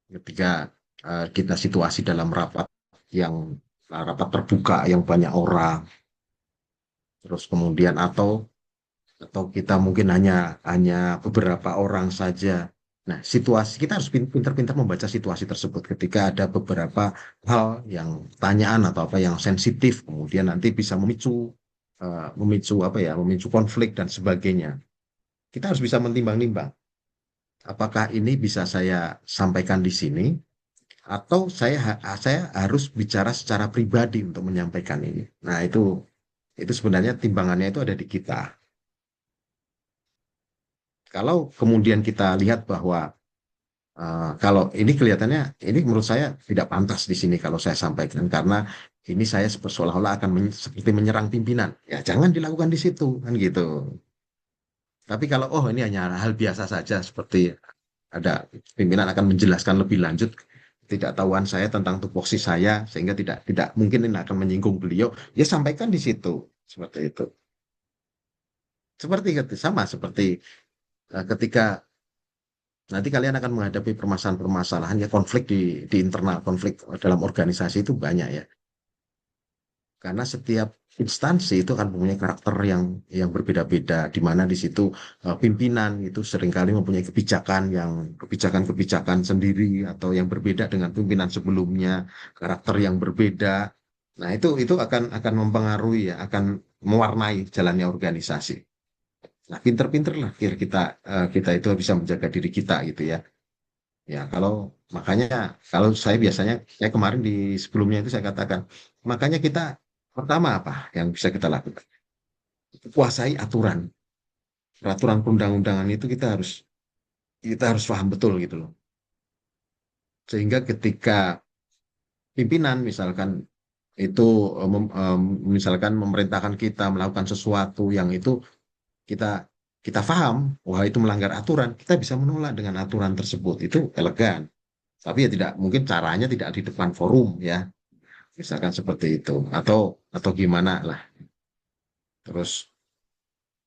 Ketika kita situasi dalam yang rapat terbuka yang banyak orang, terus kemudian atau kita mungkin hanya beberapa orang saja. Nah, situasi kita harus pintar-pintar membaca situasi tersebut ketika ada beberapa hal yang tanyaan atau apa yang sensitif, kemudian nanti bisa memicu konflik dan sebagainya. Kita harus bisa menimbang-nimbang. Apakah ini bisa saya sampaikan di sini atau saya harus bicara secara pribadi untuk menyampaikan ini. Nah, itu sebenarnya timbangannya itu ada di kita. Kalau kemudian kita lihat bahwa kalau ini kelihatannya, ini menurut saya tidak pantas di sini kalau saya sampaikan karena ini saya seolah-olah akan seperti menyerang pimpinan. Ya jangan dilakukan di situ kan gitu. Tapi kalau ini hanya hal biasa saja seperti ada pimpinan akan menjelaskan lebih lanjut ketidaktahuan saya tentang tupoksi saya sehingga tidak mungkin ini akan menyinggung beliau, ya sampaikan di situ seperti itu. Sama seperti ketika nanti kalian akan menghadapi permasalahan-permasalahan ya konflik di internal, konflik dalam organisasi itu banyak ya. Karena setiap instansi itu akan mempunyai karakter yang berbeda-beda, di mana di situ pimpinan itu seringkali mempunyai kebijakan-kebijakan sendiri atau yang berbeda dengan pimpinan sebelumnya, karakter yang berbeda. Nah, itu akan mempengaruhi ya, akan mewarnai jalannya organisasi. Nah, pinter-pinter lah kita itu bisa menjaga diri kita gitu ya. Ya, makanya kalau saya kemarin di sebelumnya itu saya katakan, makanya kita pertama apa yang bisa kita lakukan? Kuasai aturan. Peraturan perundang-undangan itu kita harus paham betul gitu loh. Sehingga ketika pimpinan misalkan itu misalkan memerintahkan kita melakukan sesuatu yang itu kita kita paham, wah itu melanggar aturan, kita bisa menolak dengan aturan tersebut. Itu elegan. Tapi ya tidak mungkin caranya tidak di depan forum ya. Misalkan seperti itu atau gimana lah. Terus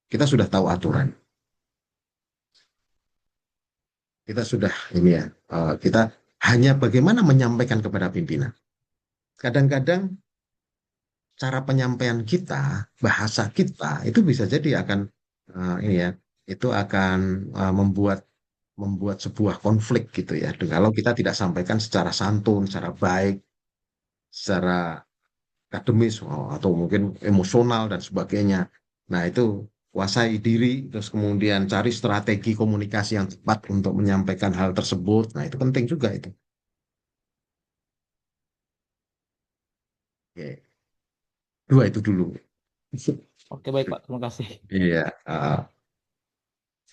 kita sudah tahu aturan. Kita sudah ini ya, kita hanya bagaimana menyampaikan kepada pimpinan. Kadang-kadang cara penyampaian kita, bahasa kita itu bisa jadi ini ya, itu akan membuat membuat sebuah konflik gitu ya. Kalau kita tidak sampaikan secara santun, secara baik, secara akademis atau mungkin emosional dan sebagainya. Nah, itu kuasai diri, terus kemudian cari strategi komunikasi yang tepat untuk menyampaikan hal tersebut. Nah, itu penting juga itu. Oke. Dua itu dulu. Oke, baik Pak. Terima kasih. Iya.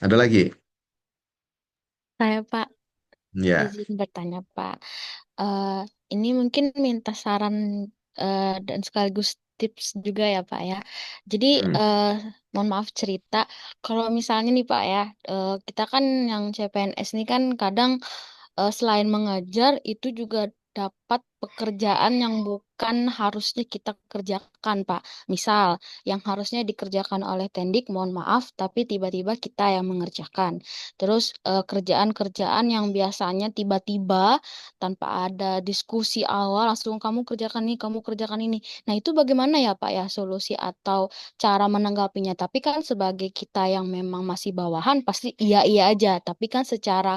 Ada lagi? Saya Pak, Ya. izin bertanya Pak. Eh, ini mungkin minta saran dan sekaligus tips juga ya Pak ya. Jadi Hmm. mohon maaf cerita, kalau misalnya nih Pak ya, kita kan yang CPNS ini kan kadang selain mengajar itu juga dapat pekerjaan yang bukan harusnya kita kerjakan, Pak. Misal, yang harusnya dikerjakan oleh Tendik, mohon maaf, tapi tiba-tiba kita yang mengerjakan. Terus kerjaan-kerjaan yang biasanya tiba-tiba tanpa ada diskusi awal, langsung kamu kerjakan ini, kamu kerjakan ini. Nah, itu bagaimana ya, Pak ya, solusi atau cara menanggapinya? Tapi kan sebagai kita yang memang masih bawahan, pasti iya-iya aja. Tapi kan secara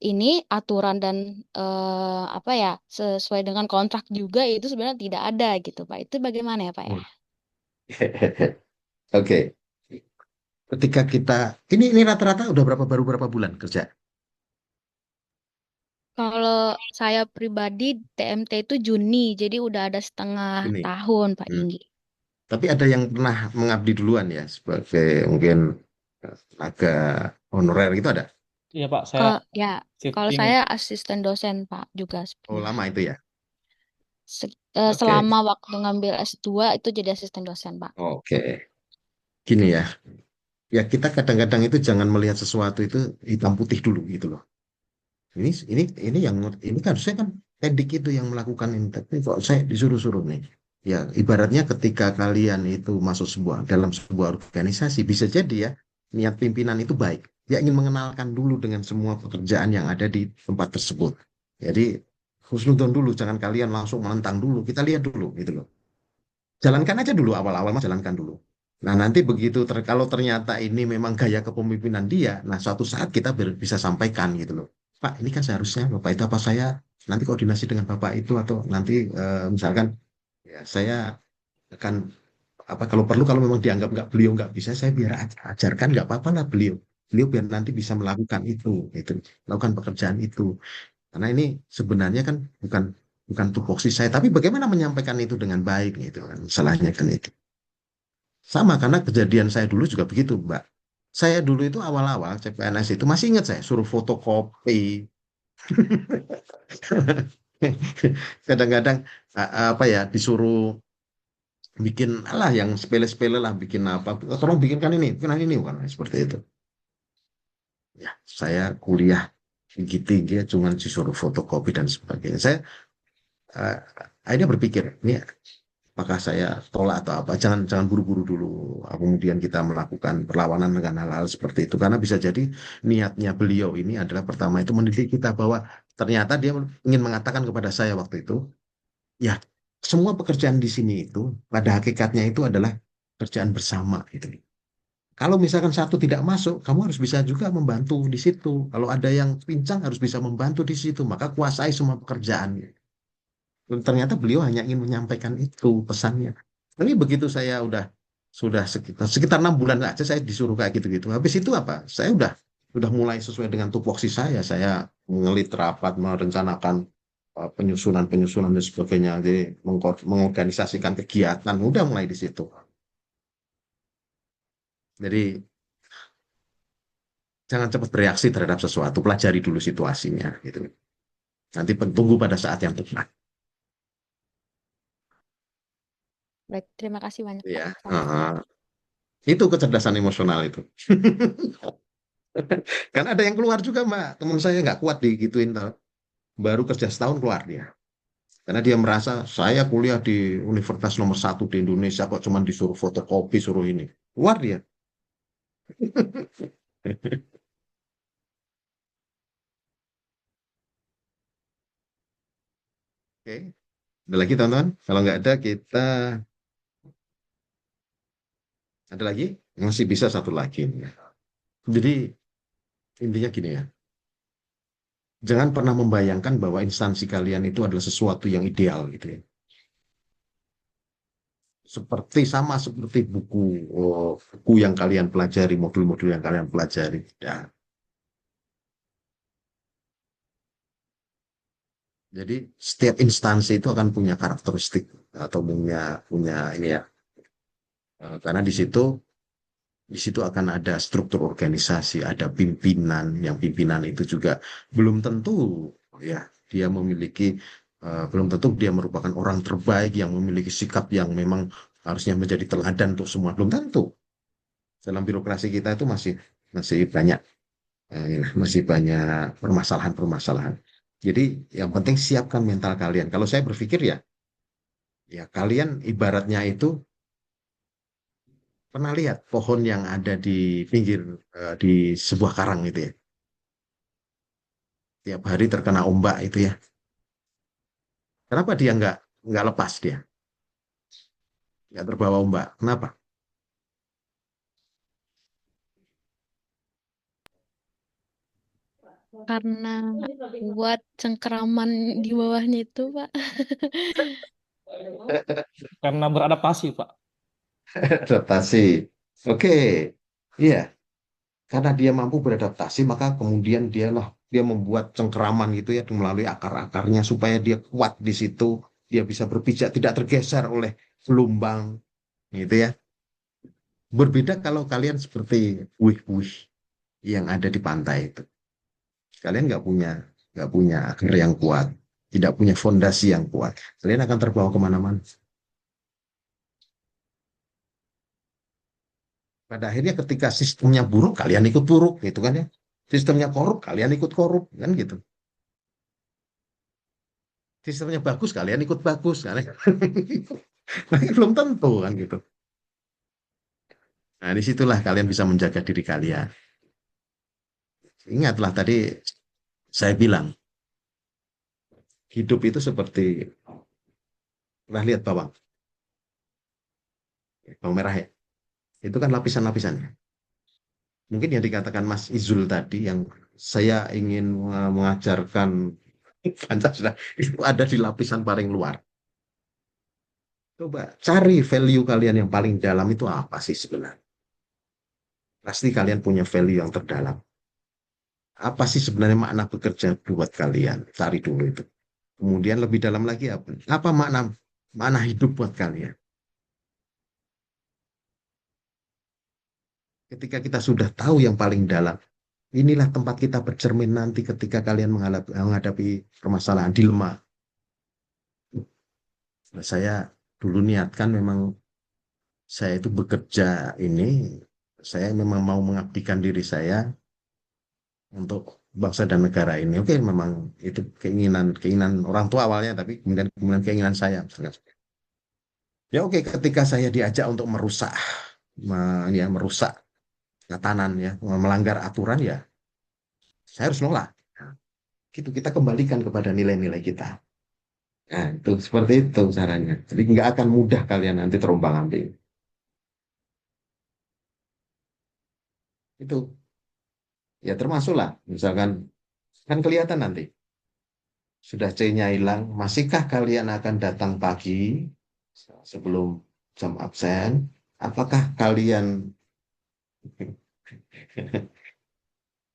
ini aturan dan apa ya sesuai dengan kontrak juga itu sebenarnya tidak ada gitu Pak. Itu bagaimana ya Pak ya? Oke. Ketika kita ini rata-rata udah baru berapa bulan kerja Kalau saya pribadi TMT itu Juni, jadi udah ada setengah ini? tahun Pak Hmm. Inggi. Tapi ada yang pernah mengabdi duluan ya sebagai mungkin tenaga honorer gitu ada? Iya Pak, saya Kalau ya, kalau shifting. saya asisten dosen Pak juga Oh, sebenarnya. lama itu ya. Oke. Selama waktu ngambil S2 itu jadi asisten dosen Pak. Oke. Gini ya. Ya kita kadang-kadang itu jangan melihat sesuatu itu hitam putih dulu gitu loh. Ini yang ini kan harusnya kan Edik itu yang melakukan ini, tapi kok saya disuruh-suruh nih. Ya ibaratnya ketika kalian itu masuk dalam sebuah organisasi bisa jadi ya niat pimpinan itu baik. Dia ingin mengenalkan dulu dengan semua pekerjaan yang ada di tempat tersebut. Jadi husnudon dulu, jangan kalian langsung menentang dulu. Kita lihat dulu gitu loh. Jalankan aja dulu awal-awal mas jalankan dulu. Nah nanti begitu kalau ternyata ini memang gaya kepemimpinan dia, nah suatu saat kita bisa sampaikan gitu loh. Pak ini kan seharusnya Bapak itu apa saya nanti koordinasi dengan Bapak itu atau nanti misalkan ya saya akan apa kalau perlu kalau memang dianggap beliau nggak bisa saya biar ajarkan nggak apa-apa lah beliau biar nanti bisa melakukan itu melakukan pekerjaan itu karena ini sebenarnya kan bukan bukan tupoksi saya, tapi bagaimana menyampaikan itu dengan baik gitu kan. Salahnya kan itu. Sama karena kejadian saya dulu juga begitu, Mbak. Saya dulu itu awal-awal CPNS itu masih ingat saya suruh fotokopi. Kadang-kadang apa ya disuruh bikin lah yang sepele-sepele lah bikin apa. Tolong bikinkan ini bukan seperti itu. Ya, saya kuliah tinggi-tinggi cuma disuruh fotokopi dan sebagainya. Saya eh, akhirnya berpikir, ini apakah saya tolak atau apa? Jangan jangan buru-buru dulu. Kemudian kita melakukan perlawanan dengan hal-hal seperti itu karena bisa jadi niatnya beliau ini adalah pertama itu mendidik kita bahwa ternyata dia ingin mengatakan kepada saya waktu itu, ya semua pekerjaan di sini itu pada hakikatnya itu adalah pekerjaan bersama gitu. Kalau misalkan satu tidak masuk, kamu harus bisa juga membantu di situ. Kalau ada yang pincang harus bisa membantu di situ, maka kuasai semua pekerjaan. Ternyata beliau hanya ingin menyampaikan itu pesannya. Tapi begitu saya sudah sekitar 6 bulan aja saya disuruh kayak gitu-gitu. Habis itu apa? Saya udah mulai sesuai dengan tupoksi saya. Saya mengelit rapat, merencanakan penyusunan-penyusunan dan sebagainya. Jadi mengorganisasikan kegiatan. Udah mulai di situ. Jadi jangan cepat bereaksi terhadap sesuatu. Pelajari dulu situasinya. Gitu. Nanti tunggu pada saat yang tepat. Baik, terima kasih banyak Pak. Ya. Sama-sama. Itu kecerdasan emosional itu. Kan ada yang keluar juga Mbak, teman saya nggak kuat digituin, tau. Baru kerja setahun keluar dia. Karena dia merasa saya kuliah di universitas nomor 1 di Indonesia kok cuman disuruh fotokopi, suruh ini. Keluar dia. Oke, ada lagi teman-teman? Kalau nggak ada kita Ada lagi? Masih bisa satu lagi. Jadi intinya gini ya, jangan pernah membayangkan bahwa instansi kalian itu adalah sesuatu yang ideal gitu ya. Sama seperti buku yang kalian pelajari, modul-modul yang kalian pelajari. Ya. Jadi setiap instansi itu akan punya karakteristik atau punya ini ya. Karena di situ akan ada struktur organisasi, ada pimpinan, yang pimpinan itu juga belum tentu ya dia memiliki belum tentu dia merupakan orang terbaik yang memiliki sikap yang memang harusnya menjadi teladan untuk semua, belum tentu. Dalam birokrasi kita itu masih masih banyak masih banyak permasalahan-permasalahan. Jadi yang penting siapkan mental kalian. Kalau saya berpikir ya kalian ibaratnya itu pernah lihat pohon yang ada di pinggir di sebuah karang itu ya. Tiap hari terkena ombak itu ya. Kenapa dia nggak lepas dia? Nggak terbawa ombak. Kenapa? Karena buat cengkeraman di bawahnya itu, Pak. Karena beradaptasi, Pak. Adaptasi. Oke. Iya. Karena dia mampu beradaptasi, maka kemudian dia membuat cengkeraman gitu ya melalui akar-akarnya supaya dia kuat di situ, dia bisa berpijak tidak tergeser oleh gelombang gitu ya. Berbeda kalau kalian seperti wih-wih yang ada di pantai itu. Kalian nggak punya akar yang kuat, tidak punya fondasi yang kuat. Kalian akan terbawa kemana-mana. Pada akhirnya ketika sistemnya buruk, kalian ikut buruk gitu kan ya. Sistemnya korup, kalian ikut korup kan gitu. Sistemnya bagus, kalian ikut bagus kan. Nah, belum tentu kan gitu. Nah, disitulah kalian bisa menjaga diri kalian. Ingatlah tadi saya bilang, hidup itu seperti, pernah lihat bawang merah ya. Itu kan lapisan-lapisannya. Mungkin yang dikatakan Mas Izul tadi, yang saya ingin mengajarkan Pancasila, itu ada di lapisan paling luar. Coba cari value kalian yang paling dalam itu apa sih sebenarnya? Pasti kalian punya value yang terdalam. Apa sih sebenarnya makna bekerja buat kalian? Cari dulu itu. Kemudian lebih dalam lagi apa? Apa makna makna hidup buat kalian? Ketika kita sudah tahu yang paling dalam, inilah tempat kita bercermin nanti ketika kalian menghadapi permasalahan dilema. Nah, saya dulu niatkan memang saya itu bekerja ini, saya memang mau mengabdikan diri saya untuk bangsa dan negara ini. Oke, memang itu keinginan orang tua awalnya, tapi kemudian keinginan saya. Ya oke, ketika saya diajak untuk merusak tatanan ya, melanggar aturan ya, saya harus nolak. Nah, gitu kita kembalikan kepada nilai-nilai kita. Nah, itu seperti itu caranya. Jadi nggak akan mudah kalian nanti terombang-ambing. Itu ya termasuklah, misalkan kan kelihatan nanti sudah C-nya hilang, masihkah kalian akan datang pagi sebelum jam absen? Apakah kalian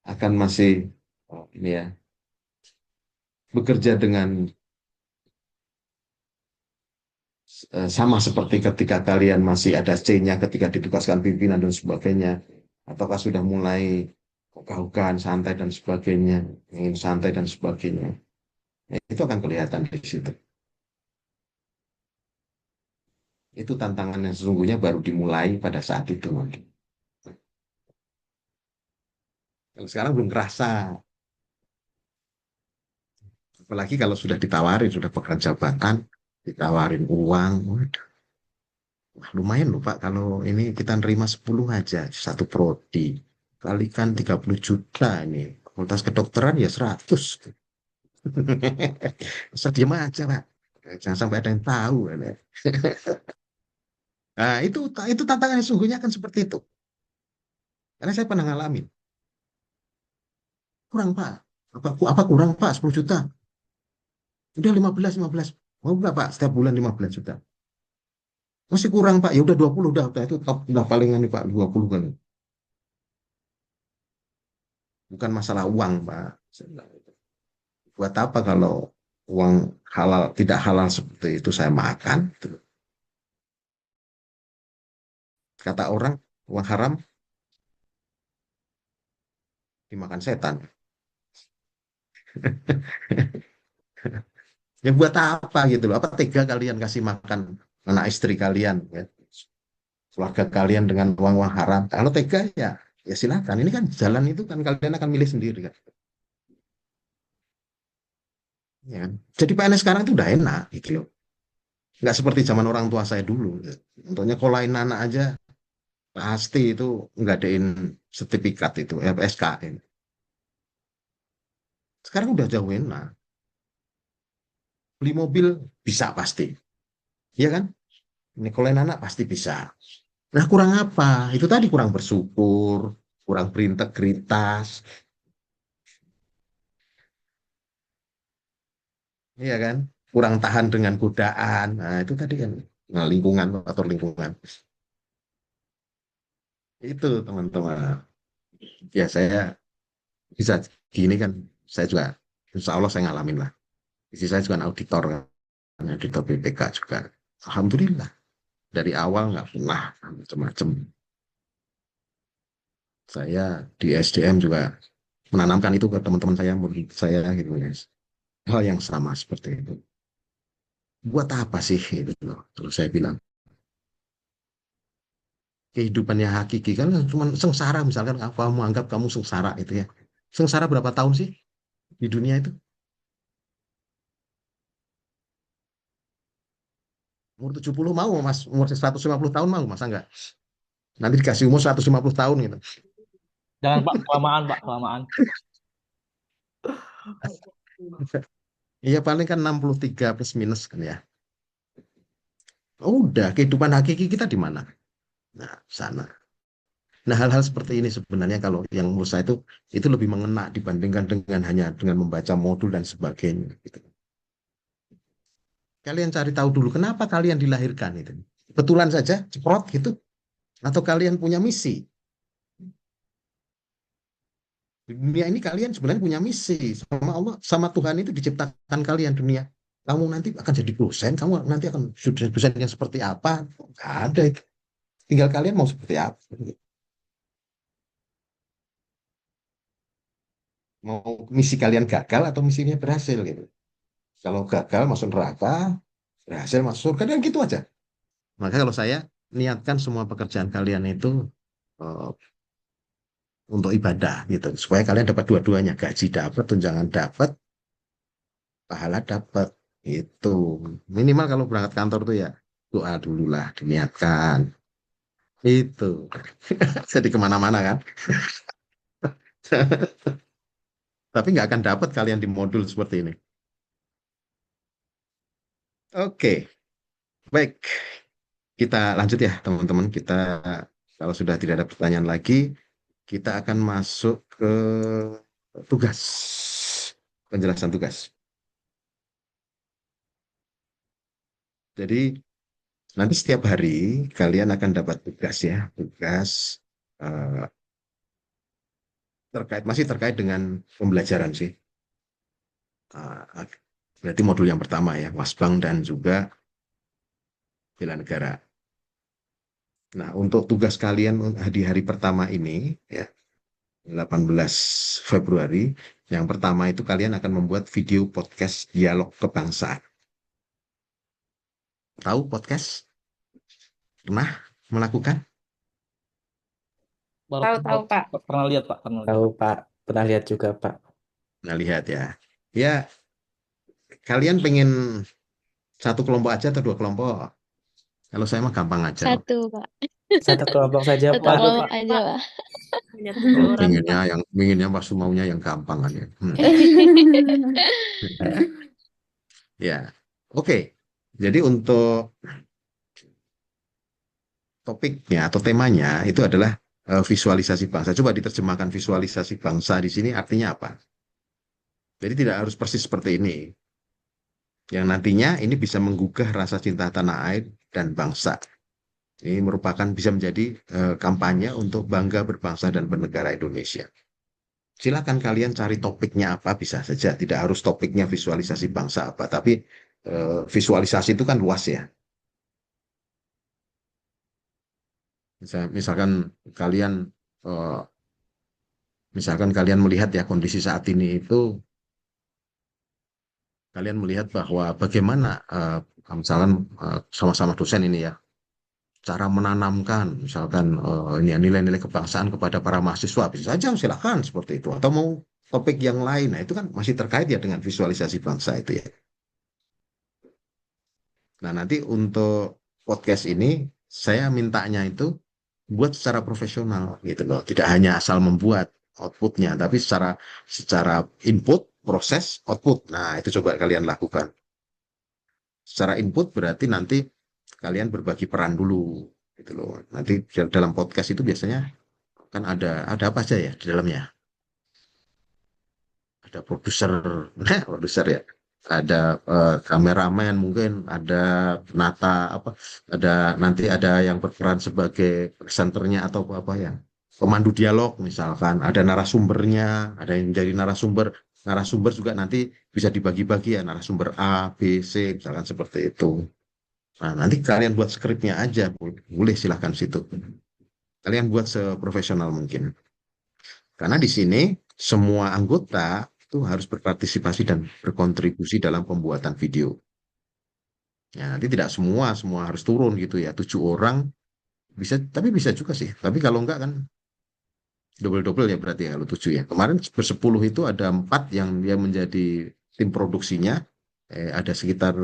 akan masih ini ya bekerja dengan sama seperti ketika kalian masih ada C-nya ketika ditugaskan pimpinan dan sebagainya, ataukah sudah mulai ogah-ogahan santai dan sebagainya, ingin santai dan sebagainya? Ya, itu akan kelihatan di situ. Itu tantangan yang sesungguhnya baru dimulai pada saat itu. Kalau sekarang belum kerasa, apalagi kalau sudah ditawarin, sudah pekerjaan jabatan, ditawarin uang, waduh, wah, lumayan loh Pak, kalau ini kita nerima 10 aja, satu prodi, kalikan 30 juta ini, fakultas kedokteran ya 100. Saya diam aja Pak, jangan sampai ada yang tahu. Nah, itu tantangan sesungguhnya kan seperti itu. Karena saya pernah ngalamin. Kurang, Pak. Apa kurang, Pak? 10 juta. Udah 15. Mau berapa? Setiap bulan 15 juta. Masih kurang, Pak. Ya udah 20, udah itu top, udah palingan nih, Pak, 20 kan. Bukan masalah uang, Pak. Saya bilang gitu. Buat apa kalau uang halal, tidak halal seperti itu saya makan? Gitu. Kata orang, uang haram dimakan setan. Ya buat apa gitu loh? Apa tega kalian kasih makan anak istri kalian, ya, keluarga kalian dengan uang-uang haram? Kalau tega ya silakan. Ini kan jalan itu kan kalian akan milih sendiri kan. Ya kan? Jadi PNS sekarang itu udah enak gitu loh. Nggak seperti zaman orang tua saya dulu. Contohnya kolain anak aja pasti itu ngadain sertifikat itu, SKN. Sekarang udah jauh enak. Beli mobil bisa pasti. Iya kan? Nyekolahin anak pasti bisa. Nah, kurang apa? Itu tadi kurang bersyukur, kurang berintegritas, iya kan? Kurang tahan dengan godaan. Nah, itu tadi kan lingkungan, faktor lingkungan. Itu teman-teman. Ya saya bisa gini kan, saya juga, insya Allah saya ngalamin lah. Isi saya juga auditor kan, auditor BPK juga. Alhamdulillah. Dari awal nggak pernah macam-macam. Saya di SDM juga menanamkan itu ke teman-teman saya, murid saya gitu guys. Hal yang sama seperti itu. Buat apa sih itu loh? Terus saya bilang, kehidupannya hakiki kan cuma sengsara misalkan kamu anggap kamu sengsara itu ya. Sengsara berapa tahun sih di dunia itu? Umur 70 mau Mas, umur 150 tahun mau masa enggak? Nanti dikasih umur 150 tahun gitu. Jangan Pak, kelamaan Pak, kelamaan. Iya paling kan 63 plus minus kan ya. Udah, kehidupan hakiki kita di mana? Nah, sana. Nah, hal-hal seperti ini sebenarnya kalau yang menurut saya itu lebih mengena dibandingkan dengan hanya dengan membaca modul dan sebagainya. Gitu. Kalian cari tahu dulu kenapa kalian dilahirkan itu. Betulan saja, ceprot gitu. Atau kalian punya misi. Di dunia ini kalian sebenarnya punya misi sama Allah, sama Tuhan itu diciptakan kalian dunia. Kamu nanti akan jadi dosen, kamu nanti akan dosen yang seperti apa? Nggak ada itu. Tinggal kalian mau seperti apa. Mau misi kalian gagal atau misinya berhasil gitu. Kalau gagal masuk neraka, berhasil masuk surga dan gitu aja. Maka kalau saya niatkan semua pekerjaan kalian itu uh, untuk ibadah gitu, supaya kalian dapat dua-duanya, gaji dapat, tunjangan dapat, pahala dapat. Itu minimal kalau berangkat kantor tuh ya doa dulu lah, diniatkan. Itu jadi kemana-mana kan. Tapi nggak akan dapat kalian di modul seperti ini. Oke, baik. Kita lanjut ya teman-teman. Kita kalau sudah tidak ada pertanyaan lagi, kita akan masuk ke tugas. Penjelasan tugas. Jadi nanti setiap hari kalian akan dapat tugas ya. Tugas eh, masih terkait dengan pembelajaran sih. Eh, berarti modul yang pertama ya, Wasbang dan juga bela negara. Nah, untuk tugas kalian di hari pertama ini ya, 18 Februari, yang pertama itu kalian akan membuat video podcast dialog kebangsaan. Tahu podcast? Pernah melakukan? Tahu Pak. Pernah lihat Pak, pernah lihat. Tahu Pak, pernah lihat juga Pak. Nah, lihat ya. Ya, kalian pengen satu kelompok aja atau dua kelompok? Kalau saya mah gampang aja. Satu, Pak. Satu kelompok saja Satu Pak. kelompok aja, Pak. Hanya 7 orang, Pak. Pinginnya pas maunya yang gampang kan ya. Ya, oke. Jadi untuk topiknya atau temanya itu adalah visualisasi bangsa. Coba diterjemahkan visualisasi bangsa di sini artinya apa? Jadi tidak harus persis seperti ini. Yang nantinya ini bisa menggugah rasa cinta tanah air dan bangsa. Ini merupakan bisa menjadi kampanye untuk bangga berbangsa dan bernegara Indonesia. Silakan kalian cari topiknya apa bisa saja. Tidak harus topiknya visualisasi bangsa apa, tapi visualisasi itu kan luas ya. Misalkan kalian eh, misalkan kalian melihat ya kondisi saat ini itu kalian melihat bahwa bagaimana misalkan sama-sama dosen ini ya cara menanamkan misalkan ini ya, nilai-nilai kebangsaan kepada para mahasiswa bisa saja silakan seperti itu atau mau topik yang lain nah itu kan masih terkait ya dengan visualisasi bangsa itu ya. Nah nanti untuk podcast ini saya mintanya itu buat secara profesional gitu loh tidak hanya asal membuat outputnya tapi secara input proses output nah itu coba kalian lakukan. Secara input berarti nanti kalian berbagi peran dulu gitu loh. Nanti dalam podcast itu biasanya kan ada apa aja ya di dalamnya? Ada produser, nah produser ya. Ada kameramen mungkin, ada penata apa, ada nanti ada yang berperan sebagai presenternya atau apa ya. Pemandu dialog misalkan, ada narasumbernya, ada yang menjadi narasumber. Narasumber juga nanti bisa dibagi-bagi ya, narasumber A, B, C, misalkan seperti itu. Nah, nanti kalian buat skripnya aja, boleh silahkan situ. Kalian buat seprofesional mungkin. Karena di sini semua anggota itu harus berpartisipasi dan berkontribusi dalam pembuatan video. Ya, nanti tidak semua harus turun gitu ya. 7 orang bisa, tapi bisa juga sih. Tapi kalau enggak kan double-double ya berarti ya kalau 7 ya. Kemarin bersepuluh itu ada 4 yang dia menjadi tim produksinya. Ada sekitar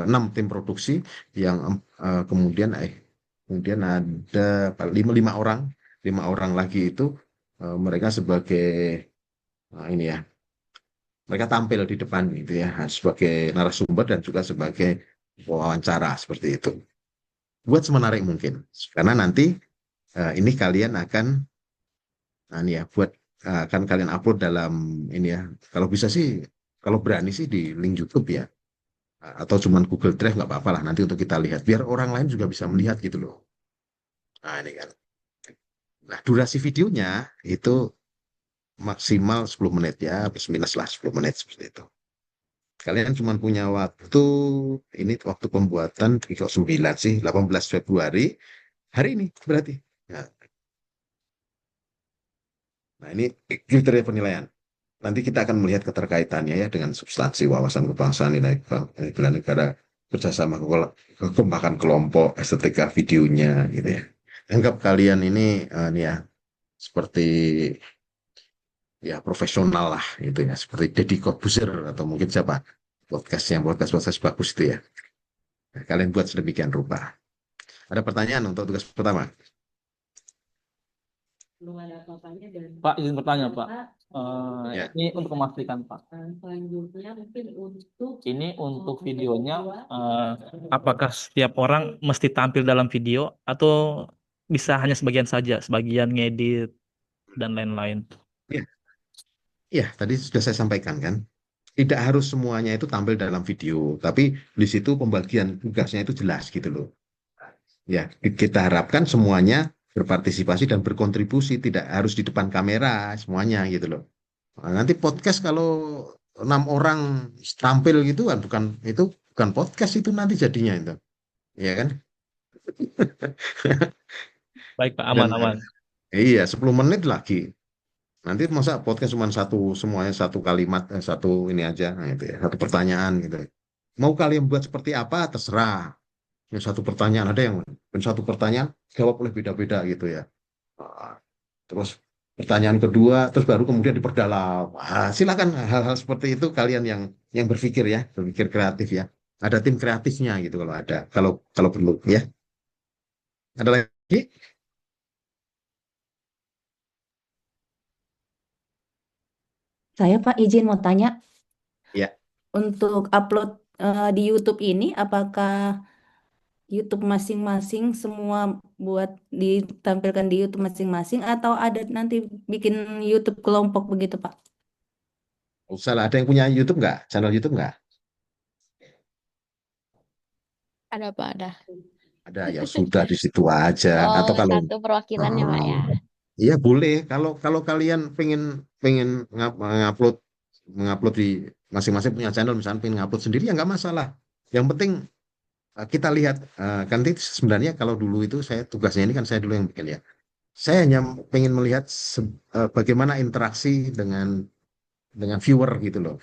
6 tim produksi yang kemudian ada lima orang 5 orang lagi itu mereka sebagai ini ya mereka tampil di depan gitu ya sebagai narasumber dan juga sebagai wawancara seperti itu buat semenarik mungkin karena nanti ini kalian akan ini ya buat akan kalian upload dalam ini ya kalau bisa sih kalau berani sih di link YouTube ya atau cuman Google Drive nggak apa-apa lah nanti untuk kita lihat biar orang lain juga bisa melihat gitu loh. Nah ini kan. Nah durasi videonya itu maksimal 10 menit ya plus minus lah 10 menit seperti itu. Kalian cuma punya waktu ini waktu pembuatan 9 sih 18 Februari hari ini berarti. Nah ini kriteria penilaian. Nanti kita akan melihat keterkaitannya ya dengan substansi wawasan kebangsaan nilai bela negara kerjasama kekompakan kelompok estetika videonya gitu ya. Anggap kalian ini ya seperti ya profesional lah gitu ya seperti Deddy Corbuzier atau mungkin siapa podcast bagus itu ya. Nah, kalian buat sedemikian rupa. Ada pertanyaan untuk tugas pertama? Belum ada apa-apanya dan Pak, izin bertanya, Pak. Ya. Ini untuk memastikan, Pak. selanjutnya mungkin untuk Ini untuk videonya, apakah setiap orang mesti tampil dalam video atau bisa hanya sebagian saja, sebagian ngedit dan lain-lain? Ya, tadi sudah saya sampaikan kan. Tidak harus semuanya itu tampil dalam video, tapi di situ pembagian tugasnya itu jelas gitu loh. Ya, kita harapkan semuanya berpartisipasi dan berkontribusi, tidak harus di depan kamera semuanya gitu loh. Nah, nanti podcast kalau 6 orang tampil gitu kan bukan podcast itu nanti jadinya itu, ya kan? Baik, Pak, Dan aman-aman. iya 10 menit lagi. Nanti masa podcast cuma semuanya satu kalimat satu ini aja, nah, itu ya, satu pertanyaan gitu. Mau kalian buat seperti apa terserah. Yang satu pertanyaan ada yang satu pertanyaan jawab oleh beda-beda gitu ya. Nah, terus pertanyaan kedua terus baru kemudian diperdalam. Silakan hal-hal seperti itu kalian yang berpikir kreatif ya. Ada tim kreatifnya gitu kalau ada kalau perlu ya. Ada lagi? saya Pak izin mau tanya Ya. untuk upload di YouTube ini apakah YouTube masing-masing semua buat ditampilkan di YouTube masing-masing atau ada nanti bikin YouTube kelompok begitu, Pak? Salah, ada yang punya YouTube nggak? Channel YouTube nggak? Ada Pak, ada. Ada, ya sudah di situ aja. Oh, Atau kalau satu perwakilan ya Pak ya. iya boleh. Kalau kalau kalian pengen pengen ngupload mengupload di masing-masing punya channel, misalnya pengen ngupload sendiri ya nggak masalah. Yang penting kita lihat kan itu sebenarnya kalau dulu itu saya tugasnya ini kan saya dulu yang bikin ya. Saya hanya pengen melihat bagaimana interaksi dengan viewer gitu loh.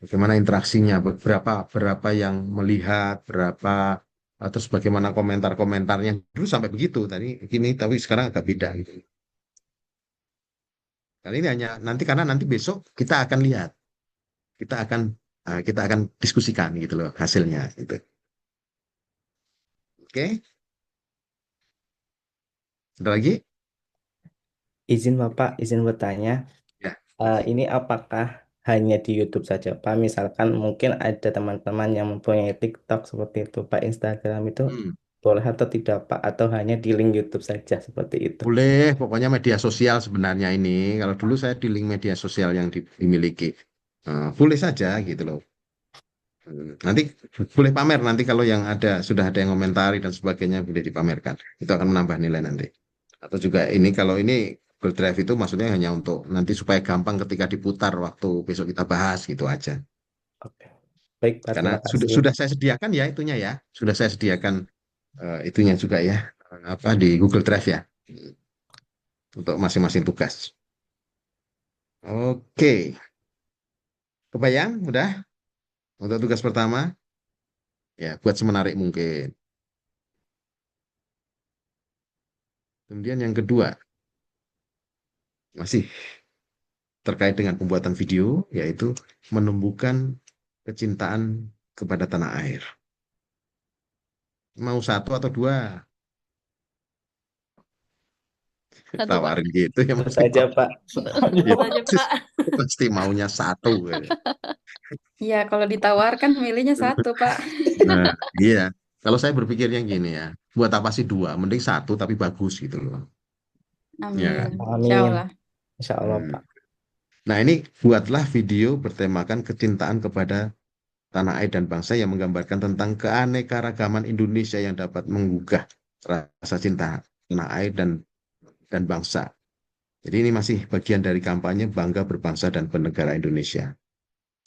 Bagaimana interaksinya, berapa berapa yang melihat, berapa terus bagaimana komentar-komentarnya. Dulu sampai begitu tadi gini, tapi sekarang agak beda gitu. Kali ini hanya nanti karena nanti besok kita akan lihat, kita akan diskusikan gitu loh hasilnya gitu. Oke, ada lagi? Izin Bapak, izin bertanya. Ya. Ini apakah hanya di YouTube saja, Pak? Misalkan mungkin ada teman-teman yang mempunyai TikTok seperti itu, Pak, Instagram itu Hmm. boleh atau tidak, Pak? Atau hanya di link YouTube saja seperti itu? Boleh, pokoknya media sosial sebenarnya ini. Kalau dulu saya di link media sosial yang dimiliki. Boleh saja gitu loh. Nanti boleh pamer nanti kalau yang ada sudah ada yang komentari dan sebagainya boleh dipamerkan. Itu akan menambah nilai nanti. Atau juga ini kalau ini Google Drive itu maksudnya hanya untuk nanti supaya gampang ketika diputar waktu besok kita bahas gitu aja. Oke. Baik, Pak, Karena terima sudah kasih. sudah saya sediakan ya itunya ya. Sudah saya sediakan itunya juga ya. Apa di Google Drive ya. Untuk masing-masing tugas. Oke. Kebayang? Udah? Untuk tugas pertama? Ya, buat semenarik mungkin. Kemudian yang kedua, masih terkait dengan pembuatan video, yaitu menumbuhkan kecintaan kepada tanah air. Mau satu atau dua? Satu Pak. Tawarin gitu ya. Tentu saja, Pak. Ya, Tentu saja, Pak. pasti maunya satu. Ya, kalau ditawarkan milihnya satu, Pak. Nah, iya. Kalau saya berpikirnya gini ya, buat apa sih dua? Mending satu tapi bagus gitu loh. Ya kan? Amin. Insya Amin. Allah. Insya Allah, Hmm. Pak. Nah, ini buatlah video bertemakan kecintaan kepada tanah air dan bangsa yang menggambarkan tentang keanekaragaman Indonesia yang dapat menggugah rasa cinta tanah air dan bangsa. Jadi ini masih bagian dari kampanye bangga berbangsa dan bernegara Indonesia.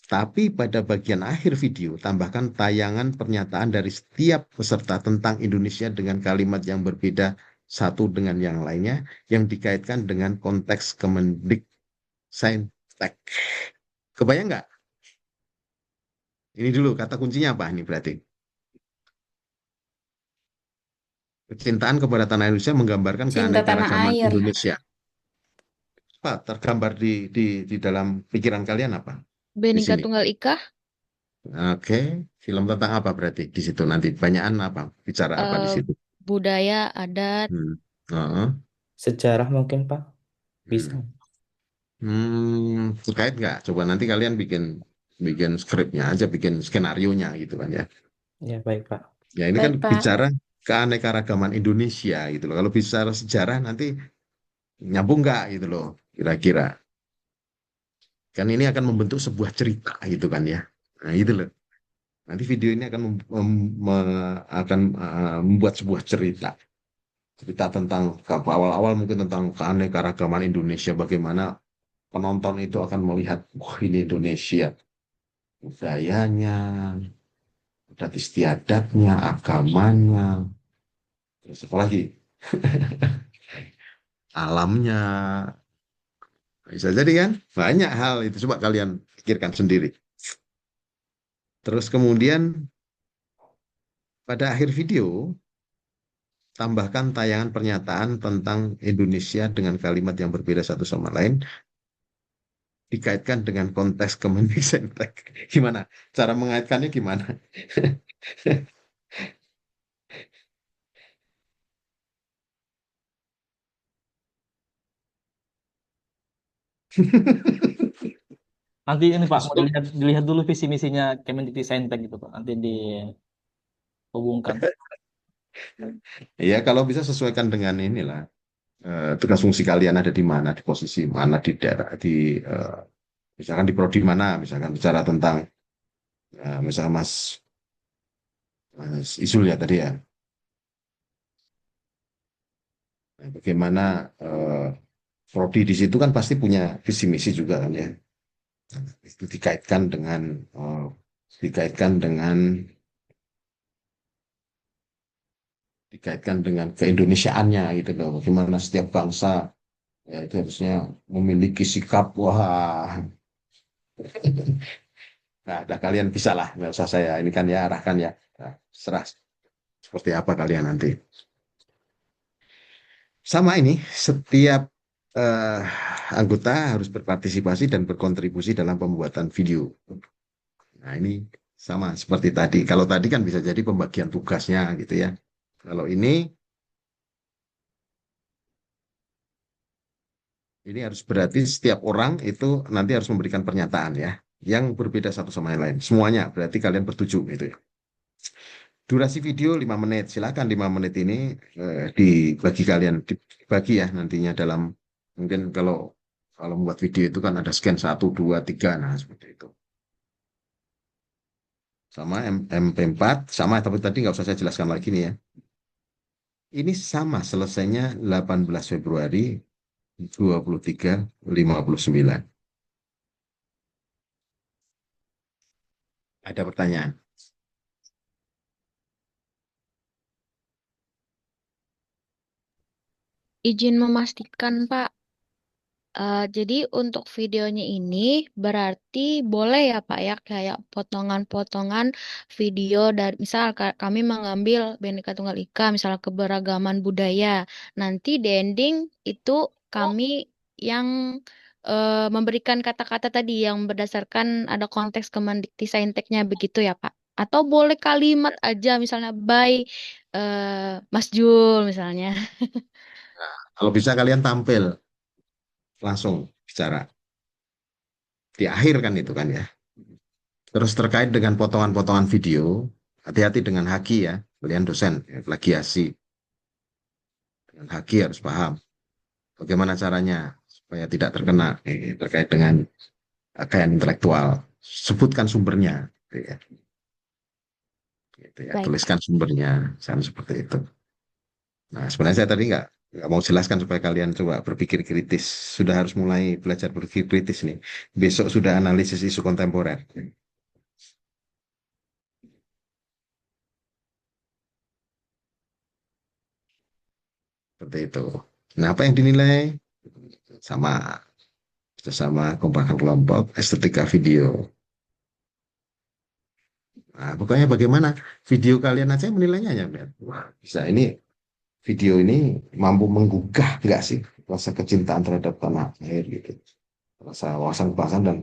Tapi pada bagian akhir video, tambahkan tayangan pernyataan dari setiap peserta tentang Indonesia dengan kalimat yang berbeda satu dengan yang lainnya yang dikaitkan dengan konteks Kemendiksaintek. Kebayang nggak? Ini dulu kata kuncinya apa ini berarti? Kecintaan kepada tanah Indonesia menggambarkan Cinta tanah keanekaragaman air. Indonesia. Apa tergambar di dalam pikiran kalian apa di Bhinneka sini? Tunggal Ika, Oke, film tentang apa berarti di situ nanti? Banyakan apa? Bicara apa di eh, situ? budaya, adat, Hmm. Heeh. Sejarah mungkin, Pak. Bisa. Terkait nggak? Coba nanti kalian bikin bikin skripnya aja, bikin skenarionya gitu kan ya. Ya, baik, Pak. Ya ini kan Baik, Pak. bicara keanekaragaman Indonesia gitu loh. Kalau bicara sejarah nanti nyambung nggak gitu loh, kira-kira. Kan ini akan membentuk sebuah cerita gitu kan ya. Nah itu loh. Nanti video ini akan membuat sebuah cerita. Cerita tentang awal-awal mungkin tentang keanekaragaman Indonesia, bagaimana penonton itu akan melihat, wah ini Indonesia, budayanya, adat istiadatnya, agamanya, terus apa lagi? Alamnya. Bisa jadi kan? Banyak hal itu. Coba kalian pikirkan sendiri. Terus kemudian pada akhir video, tambahkan tayangan pernyataan tentang Indonesia dengan kalimat yang berbeda satu sama lain, dikaitkan dengan konteks Kemendiksentek. Gimana? Cara mengaitkannya gimana? Nanti ini Pak, mau dilihat dulu visi misinya Kemendikbudristek gitu Pak. Nanti hubungkan. Ya kalau bisa sesuaikan dengan inilah tugas fungsi kalian ada di mana, di posisi mana di daerah, di misalkan di prodi mana, misalkan bicara tentang misalkan Mas Isul ya tadi ya. Nah, bagaimana prodi di situ kan pasti punya visi misi juga kan ya. Itu dikaitkan dengan keindonesiaannya gitu loh. Bagaimana setiap bangsa ya itu harusnya memiliki sikap wah. Nah, dah kalian bisa lah, nggak usah saya ini kan ya arahkan ya. Nah, serah seperti apa kalian nanti. Sama ini, setiap eh, anggota harus berpartisipasi dan berkontribusi dalam pembuatan video. Nah, ini sama seperti tadi. Kalau tadi kan bisa jadi pembagian tugasnya gitu ya. Kalau ini harus berarti setiap orang itu nanti harus memberikan pernyataan ya, yang berbeda satu sama yang lain. Semuanya berarti kalian bertujuh gitu ya. Durasi video 5 menit. Silakan 5 menit ini dibagi kalian dibagi ya nantinya dalam mungkin kalau membuat video itu kan ada scan 1, 2, 3 nah seperti itu. Sama MP4 sama tapi tadi nggak usah saya jelaskan lagi nih ya. Ini sama selesainya 18 Februari 23:59. Ada pertanyaan? Izin memastikan, Pak. Jadi untuk videonya ini berarti boleh ya Pak ya kayak potongan-potongan video dari misal kami mengambil Bhinneka Tunggal Ika misalnya keberagaman budaya. Nanti di ending itu kami yang memberikan kata-kata tadi yang berdasarkan ada konteks Kemendikti-Sainteknya begitu ya Pak. Atau boleh kalimat aja misalnya by Mas Jul misalnya. Kalau bisa kalian tampil langsung bicara di akhir kan itu kan ya. Terus terkait dengan potongan-potongan video, hati-hati dengan haki ya. Kalian dosen, ya, plagiasi. Dengan haki harus paham bagaimana caranya supaya tidak terkena terkait dengan kekayaan intelektual. Sebutkan sumbernya, gitu ya. Gitu ya. Baik, Pak. Tuliskan sumbernya, misalnya seperti itu. Nah, sebenarnya saya tadi nggak mau jelaskan supaya kalian coba berpikir kritis. Sudah harus mulai belajar berpikir kritis nih. Besok sudah analisis isu kontemporer. Seperti itu. Nah, apa yang dinilai? Sama sama kompakan kelompok, estetika video. Nah, pokoknya bagaimana video kalian aja menilainya ya, Ben? Wah, bisa ini video ini mampu menggugah nggak sih rasa kecintaan terhadap tanah air gitu, rasa wawasan kebangsaan dan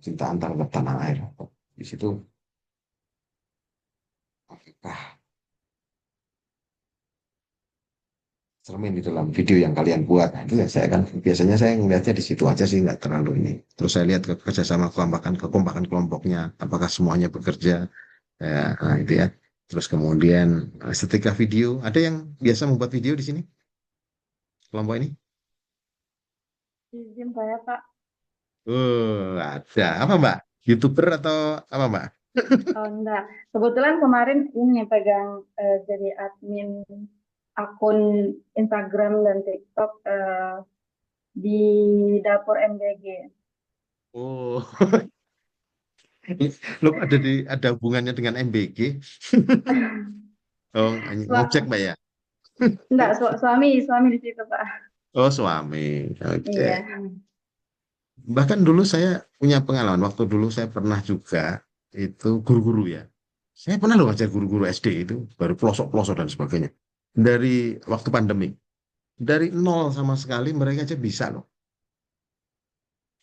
cintaan terhadap tanah air. Di situ apakah cermin di dalam video yang kalian buat? Nah, itu ya saya kan biasanya saya ngelihatnya di situ aja sih nggak terlalu ini. Terus saya lihat kerjasama kekompakan kelompoknya, apakah semuanya bekerja? Ya, nah itu ya. Terus kemudian estetika video, ada yang biasa membuat video di sini kelompok ini? Izin saya, Pak. Ada apa Mbak? YouTuber atau apa Mbak? Oh, enggak. Kebetulan kemarin ini pegang jadi admin akun Instagram dan TikTok di dapur MBG. Oh, lo ada hubungannya dengan MBG? Oh, ngojek Mbak ya? Enggak, suami di situ, Pak. Oh, suami. Oke. Iya. Bahkan dulu saya punya pengalaman. Waktu dulu saya pernah juga itu guru-guru ya. Saya pernah loh ngajar guru-guru SD itu baru pelosok-pelosok dan sebagainya. Dari waktu pandemi, dari nol sama sekali mereka aja bisa loh.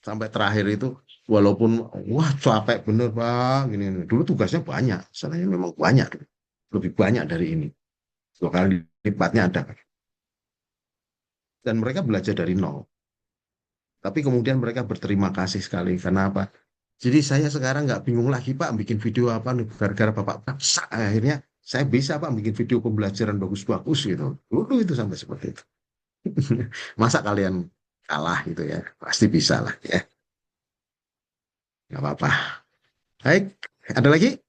Sampai terakhir itu walaupun wah capek bener Pak, gini, gini. Dulu tugasnya banyak, salahnya memang banyak, lebih banyak dari ini. 2 kali lipatnya ada. Dan mereka belajar dari nol. Tapi kemudian mereka berterima kasih sekali. Karena apa? Jadi saya sekarang nggak bingung lagi Pak bikin video apa nih gara-gara Bapak paksa. Akhirnya saya bisa Pak bikin video pembelajaran bagus-bagus gitu. Dulu itu sampai seperti itu. Masa kalian kalah gitu ya? Pasti bisa lah ya. Nggak apa-apa. Baik, ada lagi?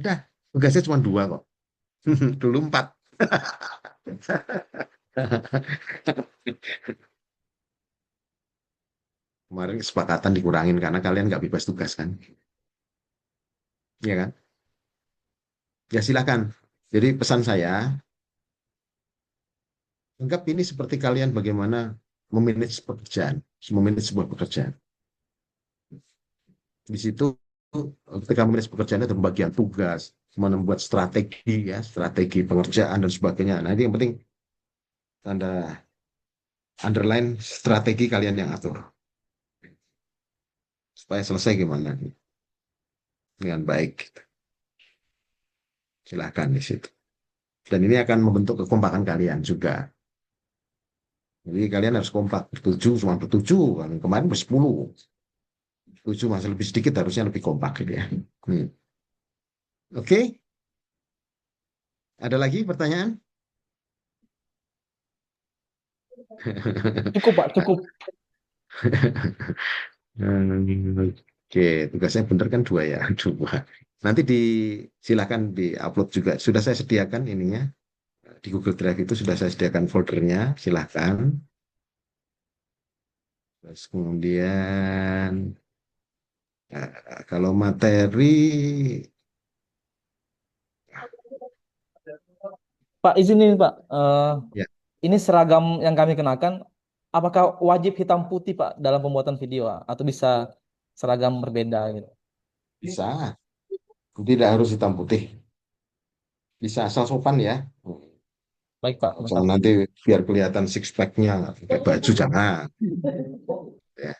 Udah, tugasnya cuma 2 kok. Dulu 4. Kemarin kesepakatan dikurangin karena kalian nggak bebas tugas kan? Iya kan? Ya silakan. Jadi pesan saya, anggap ini seperti kalian bagaimana memanage pekerjaan, memanage sebuah pekerjaan. Di situ ketika memanage pekerjaan itu pembagian tugas, membuat strategi ya, strategi pengerjaan dan sebagainya. Nah, ini yang penting Anda underline strategi kalian yang atur supaya selesai gimana dengan baik. Silakan di situ. Dan ini akan membentuk kekompakan kalian juga. Jadi kalian harus kompak, bertujuh cuma bertujuh, kemarin bersepuluh. 7 masih lebih sedikit, harusnya lebih kompak gitu ya. Oke, ada lagi pertanyaan? Cukup, Pak, cukup. Oke, tugasnya benar kan 2 ya, 2. Nanti silakan di-upload juga. Sudah saya sediakan ininya di Google Drive itu sudah saya sediakan foldernya. Silakan. Terus kemudian kalau materi Pak, izin ini, Pak. ya Ini seragam yang kami kenakan, apakah wajib hitam putih, Pak, dalam pembuatan video, Pak? Atau bisa seragam berbeda gitu? bisa, tidak harus hitam putih. Bisa asal sopan ya. Baik, Pak. Jangan nanti biar kelihatan six pack-nya pakai baju jangan. Ya,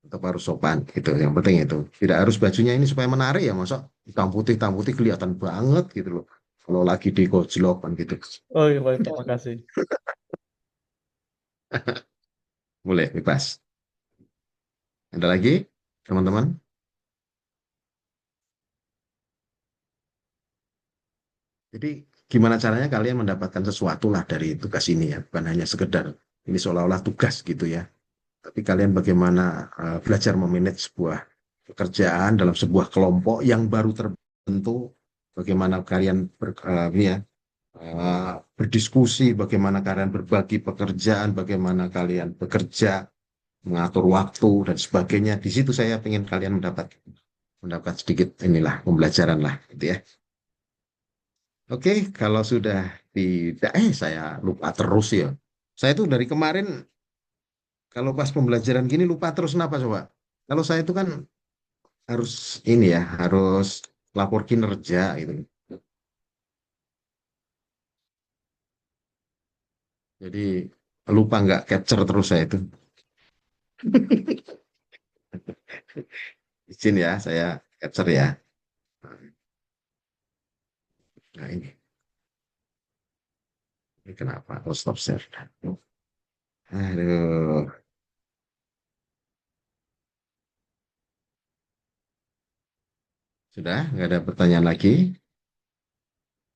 tetap harus sopan gitu. Yang penting itu. Tidak harus bajunya ini supaya menarik ya, masa hitam putih kelihatan banget gitu loh. Kalau lagi di gojlok kan gitu. Oh iya, baik, terima kasih. Boleh bebas. Ada lagi teman-teman? Jadi gimana caranya kalian mendapatkan sesuatu lah dari tugas ini ya, bukan hanya sekedar ini seolah-olah tugas gitu ya. Tapi kalian bagaimana belajar memanage sebuah pekerjaan dalam sebuah kelompok yang baru terbentuk, bagaimana kalian ini ya, berdiskusi, bagaimana kalian berbagi pekerjaan, bagaimana kalian bekerja, mengatur waktu dan sebagainya. Di situ saya ingin kalian mendapat sedikit inilah pembelajaran lah, gitu ya. Oke, kalau sudah tidak, saya lupa terus ya. Saya tuh dari kemarin kalau pas pembelajaran gini lupa terus kenapa coba? Kalau saya itu kan harus ini ya, harus lapor kinerja gitu. Jadi lupa nggak capture terus saya itu. Izin ya, saya capture ya. Nah ini kenapa? Oh, stop share. Aduh. Sudah, nggak ada pertanyaan lagi.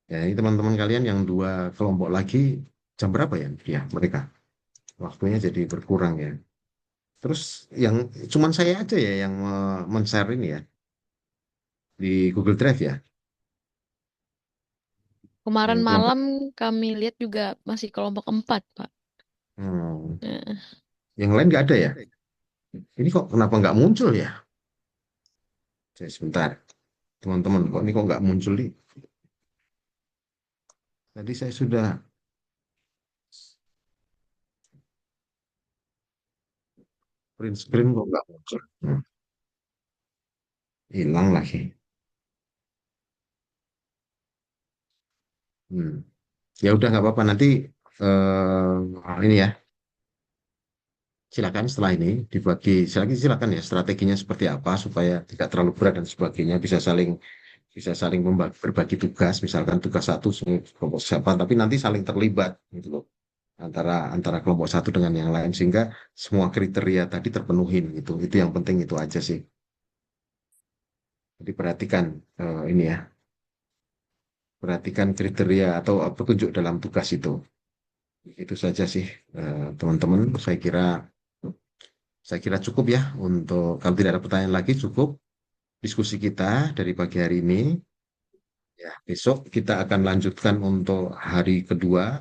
Ya, ini teman-teman kalian yang 2 kelompok lagi, jam berapa ya? Ya, mereka. Waktunya jadi berkurang ya. Terus yang cuman saya aja ya yang men-share ini ya di Google Drive ya. Kemarin Yang kelompok. malam kami lihat juga masih kelompok 4, Pak. Hmm, Nah, yang lain nggak ada ya? Ini kok kenapa nggak muncul ya? Saya sebentar, teman-teman, kok ini kok nggak muncul nih? Tadi saya sudah print screen kok nggak muncul. Hilang lagi. Hmm. Ya udah nggak apa-apa nanti ini ya. Silakan setelah ini dibagi, silakan ya strateginya seperti apa supaya tidak terlalu berat dan sebagainya, bisa saling berbagi tugas, misalkan tugas satu kelompok siapa, tapi nanti saling terlibat gitu loh antara antara kelompok satu dengan yang lain sehingga semua kriteria tadi terpenuhin gitu. Itu yang penting itu aja sih. Jadi perhatikan ini ya, perhatikan kriteria atau petunjuk dalam tugas itu. Itu saja sih teman-teman. Saya kira cukup ya untuk kalau tidak ada pertanyaan lagi cukup diskusi kita dari pagi hari ini. Ya, besok kita akan lanjutkan untuk hari kedua.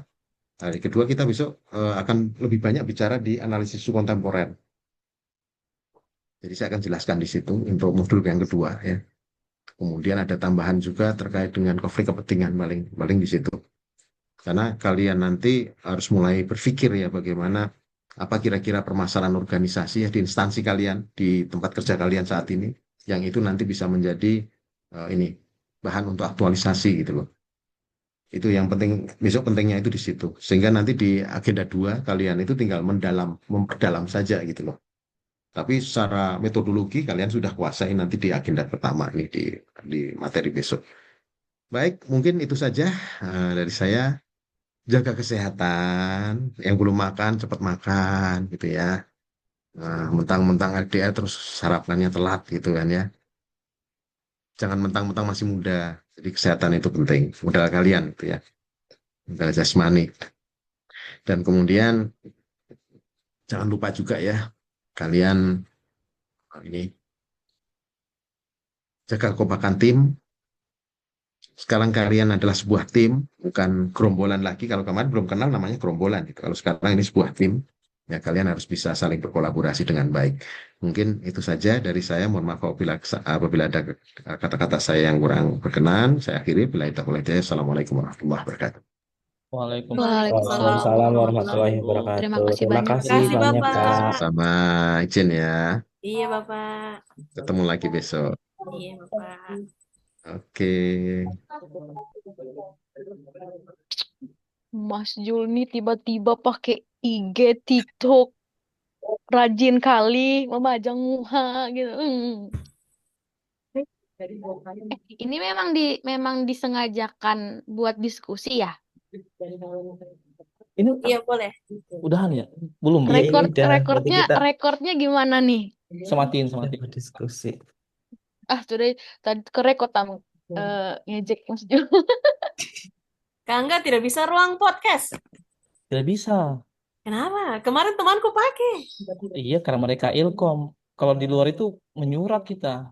Hari kedua kita besok akan lebih banyak bicara di analisis isu kontemporer. Jadi saya akan jelaskan di situ untuk modul yang kedua ya. Kemudian ada tambahan juga terkait dengan konflik kepentingan paling di situ. Karena kalian nanti harus mulai berpikir ya bagaimana apa kira-kira permasalahan organisasi ya di instansi kalian, di tempat kerja kalian saat ini, yang itu nanti bisa menjadi ini bahan untuk aktualisasi gitu loh. Itu yang penting, besok pentingnya itu di situ. Sehingga nanti di agenda 2 kalian itu tinggal memperdalam saja gitu loh. Tapi secara metodologi kalian sudah kuasai nanti di agenda pertama ini di materi besok. Baik, mungkin itu saja dari saya. Jaga kesehatan, yang belum makan cepat makan gitu ya. Mentang-mentang LDR terus sarapannya telat gitu kan ya. Jangan mentang-mentang masih muda. Jadi kesehatan itu penting. Modal kalian gitu ya. Modal jasmani. Dan kemudian jangan lupa juga ya, kalian ini jaga kekompakan tim. Sekarang kalian adalah sebuah tim, bukan gerombolan lagi. Kalau kemarin belum kenal namanya gerombolan gitu. Kalau sekarang ini sebuah tim, ya kalian harus bisa saling berkolaborasi dengan baik. Mungkin itu saja dari saya. Mohon maaf apabila ada kata-kata saya yang kurang berkenan. Saya akhiri. Bila itu Assalamualaikum warahmatullahi wabarakatuh. Waalaikumsalam. Waalaikumsalam warahmatullahi wabarakatuh. Terima kasih Terima banyak, kasih Terima kasih, banyak, Bapak. Kak. Sama izin ya. Iya, Bapak. Ketemu lagi besok. Iya, Bapak. Oke. Mas Julni tiba-tiba pakai IG, TikTok, rajin kali memajang muka gitu. Ini memang disengajakan buat diskusi ya? Ini Iya, boleh. udahan ya? Belum. Iya, ini udah. Berarti Rekornya kita rekornya gimana nih? Sematin. diskusi. Sudah tadi ke rekod tamu ngejek Mas Jul. Kangga tidak bisa ruang podcast. Tidak bisa. Kenapa? Kemarin temanku pakai. Iya, karena mereka ilkom. Kalau di luar itu menyurat kita.